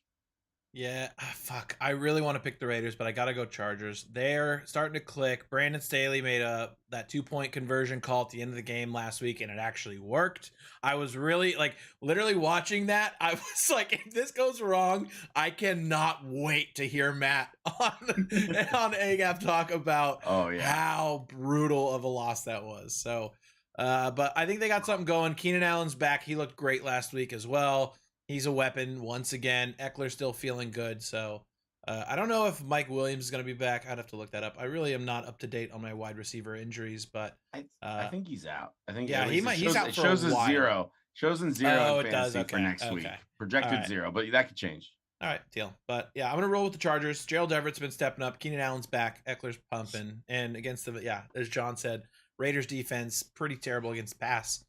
Yeah, fuck. I really want to pick the Raiders, but I got to go Chargers. They're starting to click. Brandon Staley made that 2-point conversion call at the end of the game last week, and it actually worked. I was really, literally watching that. I was like, if this goes wrong, I cannot wait to hear Matt on AGAP talk about how brutal of a loss that was. So, but I think they got something going. Keenan Allen's back. He looked great last week as well. He's a weapon once again. Eckler's still feeling good. So I don't know if Mike Williams is going to be back. I'd have to look that up. I really am not up to date on my wide receiver injuries, but I think he's out. I think he's out for a while. Zero. Shows in zero in it does. fantasy for next week. Projected 0, but that could change. All right, deal. But yeah, I'm going to roll with the Chargers. Gerald Everett's been stepping up. Keenan Allen's back. Eckler's pumping. And against as John said, Raiders defense, pretty terrible against pass.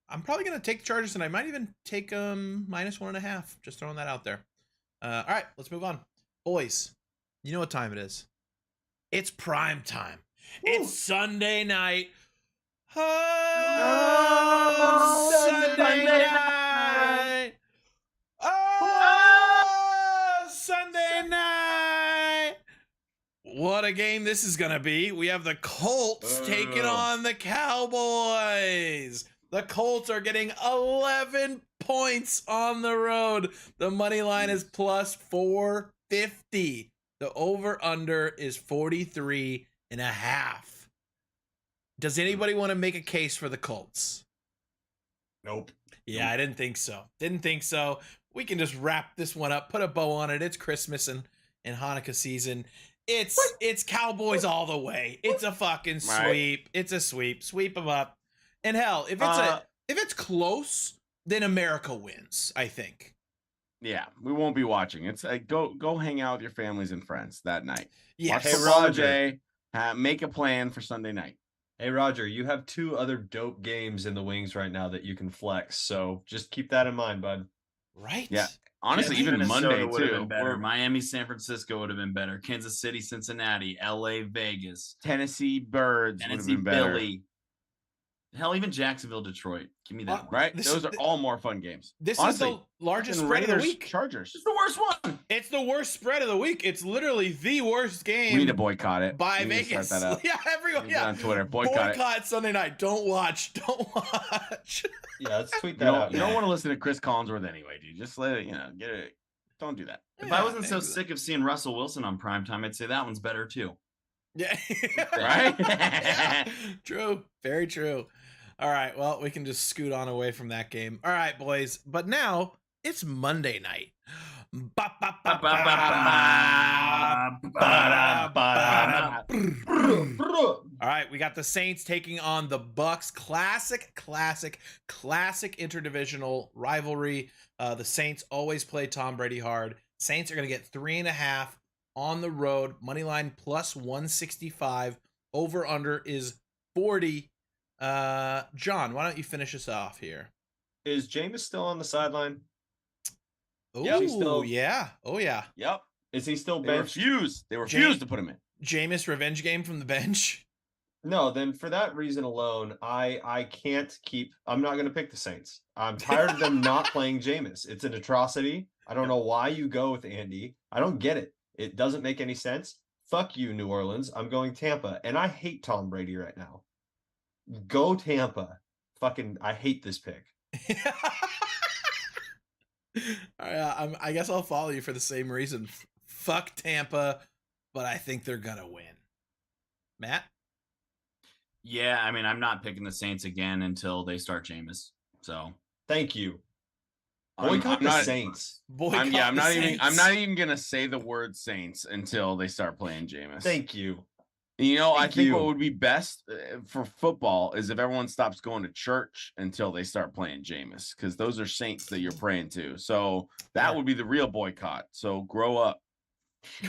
I'm probably going to take the Chargers, and I might even take -1.5. Just throwing that out there. All right, let's move on. Boys, you know what time it is. It's prime time. Woo. It's Sunday night. Sunday night. Oh, Sunday night. What a game this is going to be. We have the Colts taking on the Cowboys. The Colts are getting 11 points on the road. The money line is plus 450. The over-under is 43.5. Does anybody want to make a case for the Colts? Nope. Yeah, I didn't think so. We can just wrap this one up, put a bow on it. It's Christmas and Hanukkah season. It's Cowboys all the way. It's a fucking sweep. Right. It's a sweep. Sweep them up. And hell, if it's close, then America wins, I think. Yeah, we won't be watching. It's like go hang out with your families and friends that night. Yeah. Watch football, Jay. Make a plan for Sunday night. Hey, Roger, you have 2 other dope games in the wings right now that you can flex. So just keep that in mind, bud. Right. Yeah. Honestly, even Minnesota Monday would have too. been better. Miami, San Francisco would have been better. Kansas City, Cincinnati, LA, Vegas, Tennessee Birds would have been better. Philly. Hell, even Jacksonville, Detroit. Give me that one. Right? Those are all more fun games. This honestly, is the largest spread of the week. Chargers. It's the worst one. It's the worst spread of the week. It's literally the worst game. We need to boycott it. By Vegas. Start that up. Yeah, everyone. Yeah. On Twitter. Boycott Sunday night. Don't watch. Yeah, let's tweet that out. You don't want to listen to Chris Collinsworth anyway, dude. Just let it, get it. Don't do that. If I wasn't so sick of seeing Russell Wilson on primetime, I'd say that one's better too. Yeah. Right? True. Very true. All right, well, we can just scoot on away from that game. All right, boys, but now it's Monday night. All right, we got the Saints taking on the Bucks. Classic interdivisional rivalry. The Saints always play Tom Brady hard. Saints are going to get 3.5 on the road. Money line plus 165. Over under is 40. John, why don't you finish us off here? Is Jameis still on the sideline? Oh, yeah. Oh, yeah. Yep. Is he still benched? They refused to put him in. Jameis revenge game from the bench? No, then for that reason alone, I can't keep... I'm not going to pick the Saints. I'm tired of them not playing Jameis. It's an atrocity. I don't know why you go with Andy. I don't get it. It doesn't make any sense. Fuck you, New Orleans. I'm going Tampa. And I hate Tom Brady right now. Go Tampa. Fucking, I hate this pick. I guess I'll follow you for the same reason. Fuck Tampa, but I think they're gonna win. Matt? Yeah, I mean, I'm not picking the Saints again until they start Jameis. So thank you. Boycott the Saints. I'm not even gonna say the word Saints until they start playing Jameis. Thank you. I think what would be best for football is if everyone stops going to church until they start playing Jameis, because those are saints that you're praying to. So that would be the real boycott. So grow up.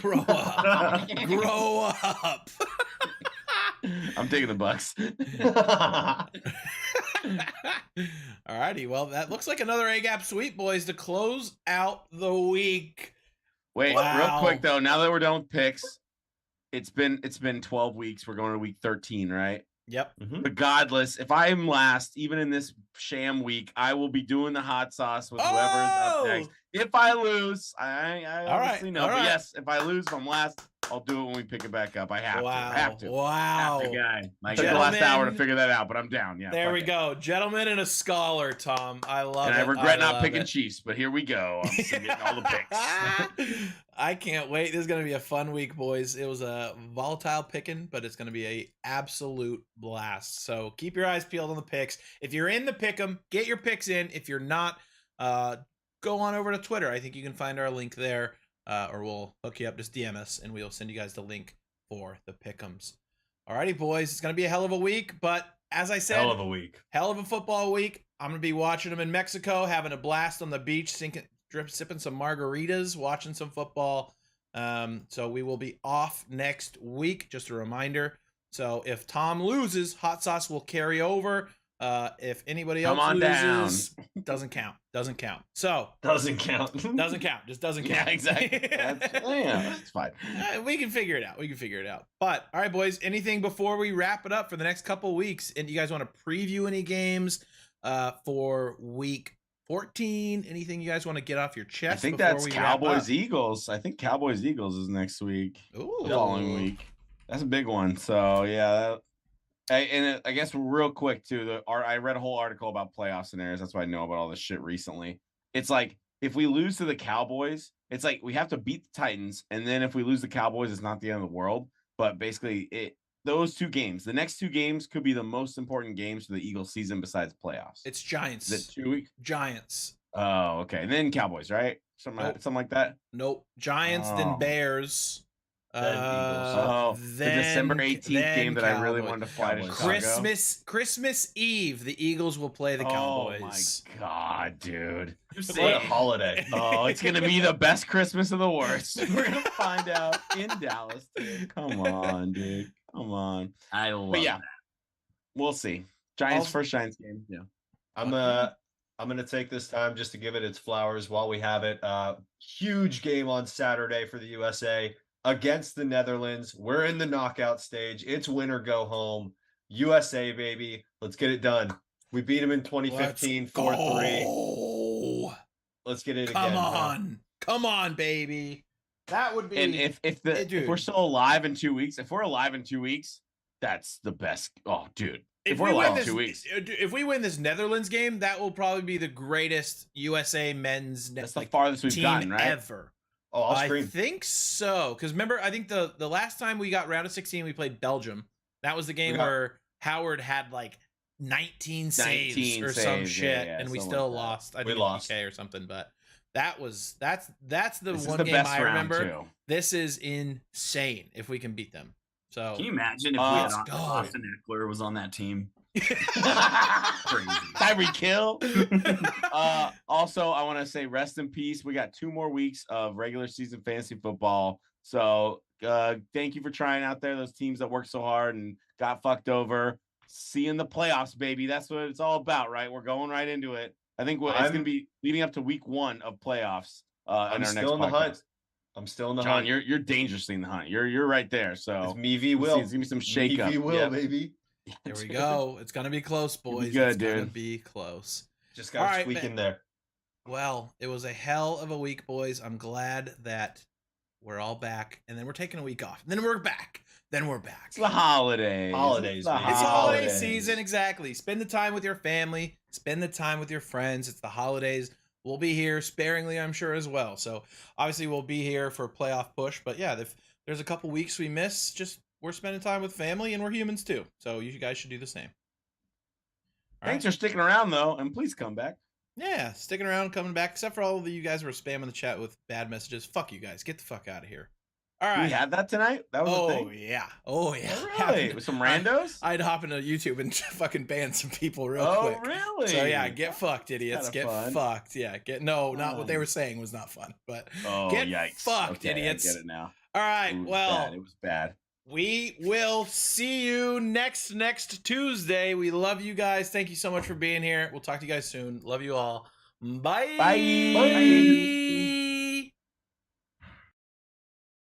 Grow up. Grow up. I'm taking the Bucks. All righty. Well, that looks like another A-gap sweep, boys, to close out the week. Wait, real quick though. Now that we're done with picks. It's been 12 weeks. We're going to week 13, right? Yep. Regardless, if I'm last, even in this sham week, I will be doing the hot sauce with whoever's up next. If I lose, I obviously know. But yes, if I lose, if I'm last, I'll do it when we pick it back up. I have to. I have to. Wow. Guy. Took the last hour to figure that out, but I'm down. Yeah. There we go. Gentleman and a scholar, Tom. I love it. And I regret not picking Chiefs, but here we go. I'm getting all the picks. I can't wait. This is going to be a fun week, boys. It was a volatile picking, but it's going to be a absolute blast. So keep your eyes peeled on the picks. If you're in the pick 'em, get your picks in. If you're not, go on over to Twitter. I think you can find our link there, or we'll hook you up. Just DM us, and we'll send you guys the link for the pick'ems. Alrighty, boys. It's going to be a hell of a week, but as I said, hell of a week. Hell of a football week. I'm going to be watching them in Mexico, having a blast on the beach, sipping some margaritas, watching some football. So we will be off next week. Just a reminder. So if Tom loses, hot sauce will carry over. If anybody Come else on loses, down. doesn't count. Doesn't count. So Doesn't count. doesn't count. Just doesn't count. Yeah, exactly. That's fine. We can figure it out. But all right, boys. Anything before we wrap it up for the next couple weeks? And you guys want to preview any games for week 14? Anything you guys want to get off your chest? I think that's Cowboys Eagles. I think Cowboys Eagles is next week. Ooh. The following week. That's a big one. So yeah. I guess real quick too. I read a whole article about playoff scenarios. That's why I know about all this shit recently. It's like if we lose to the Cowboys, it's like we have to beat the Titans, and then if we lose the Cowboys, it's not the end of the world. But basically, those two games, the next two games, could be the most important games for the Eagles season besides playoffs. It's Giants. Is it 2 weeks? Giants. Oh, okay. And then Cowboys, right? Something like that. Nope. Giants, then Bears. The December 18th game that I really wanted to fly to Chicago. Christmas Eve, the Eagles will play the Cowboys. Oh my god, dude! What a holiday! Oh, it's gonna be the best Christmas and the worst. We're gonna find out in Dallas, dude. Come on, dude. Come on. I love that. We'll see. Giants first Giants game. Yeah. I'm gonna take this time just to give it its flowers while we have it. Huge game on Saturday for the USA. Against the Netherlands. We're in the knockout stage. It's win or go home. USA, baby. Let's get it done. We beat them in 2015, 4-3. Let's get it again. Come on, baby. That would be. And if we're still alive in 2 weeks, that's the best. Oh, dude. If we're alive in 2 weeks. If we win this Netherlands game, that will probably be the greatest USA men's That's the farthest we've gotten, right? Ever. Oh, I'll scream. I think so. Because remember, I think the last time we got round of 16, we played Belgium. That was the game where Howard had like 19 saves or some shit, and we still lost. I think we lost PK or something, but that's the one game I remember. This is insane if we can beat them. So can you imagine if Austin Eckler was on that team? Tyreek Hill. Also, I want to say rest in peace. We got 2 more weeks of regular season fantasy football. So thank you for trying out there. Those teams that worked so hard and got fucked over. See you in the playoffs, baby. That's what it's all about, right? We're going right into it. I think it's going to be leading up to week 1 of playoffs. I'm still in the hunt. I'm still in the hunt. John, you're dangerously in the hunt. You're right there. So it's me v. Will. It's gonna be some shake up. Me v. Will, baby. There we go. It's gonna be close, boys. It's gonna be close. Just gotta squeak in there. Well, it was a hell of a week, boys. I'm glad that we're all back, and then we're taking a week off, and then we're back. It's the holidays. It's holiday season, exactly. Spend the time with your family. Spend the time with your friends. It's the holidays. We'll be here sparingly, I'm sure, as well. So obviously we'll be here for playoff push. But yeah, if there's a couple weeks we miss, just we're spending time with family, and we're humans too. So you guys should do the same. Thanks for sticking around, though, and please come back. Yeah, sticking around, coming back. Except for all of you guys who are spamming the chat with bad messages. Fuck you guys. Get the fuck out of here. All right. We had that tonight? That was a thing? Yeah. Oh, really? With some randos? I'd hop into YouTube and fucking ban some people real quick. Oh, really? So, yeah, get fucked, idiots. Get fucked. Yeah, not what they were saying was not fun. But get fucked, idiots. I get it now. All right, It was bad. We will see you next Tuesday. We love you guys. Thank you so much for being here. We'll talk to you guys soon. Love you all. Bye. Bye.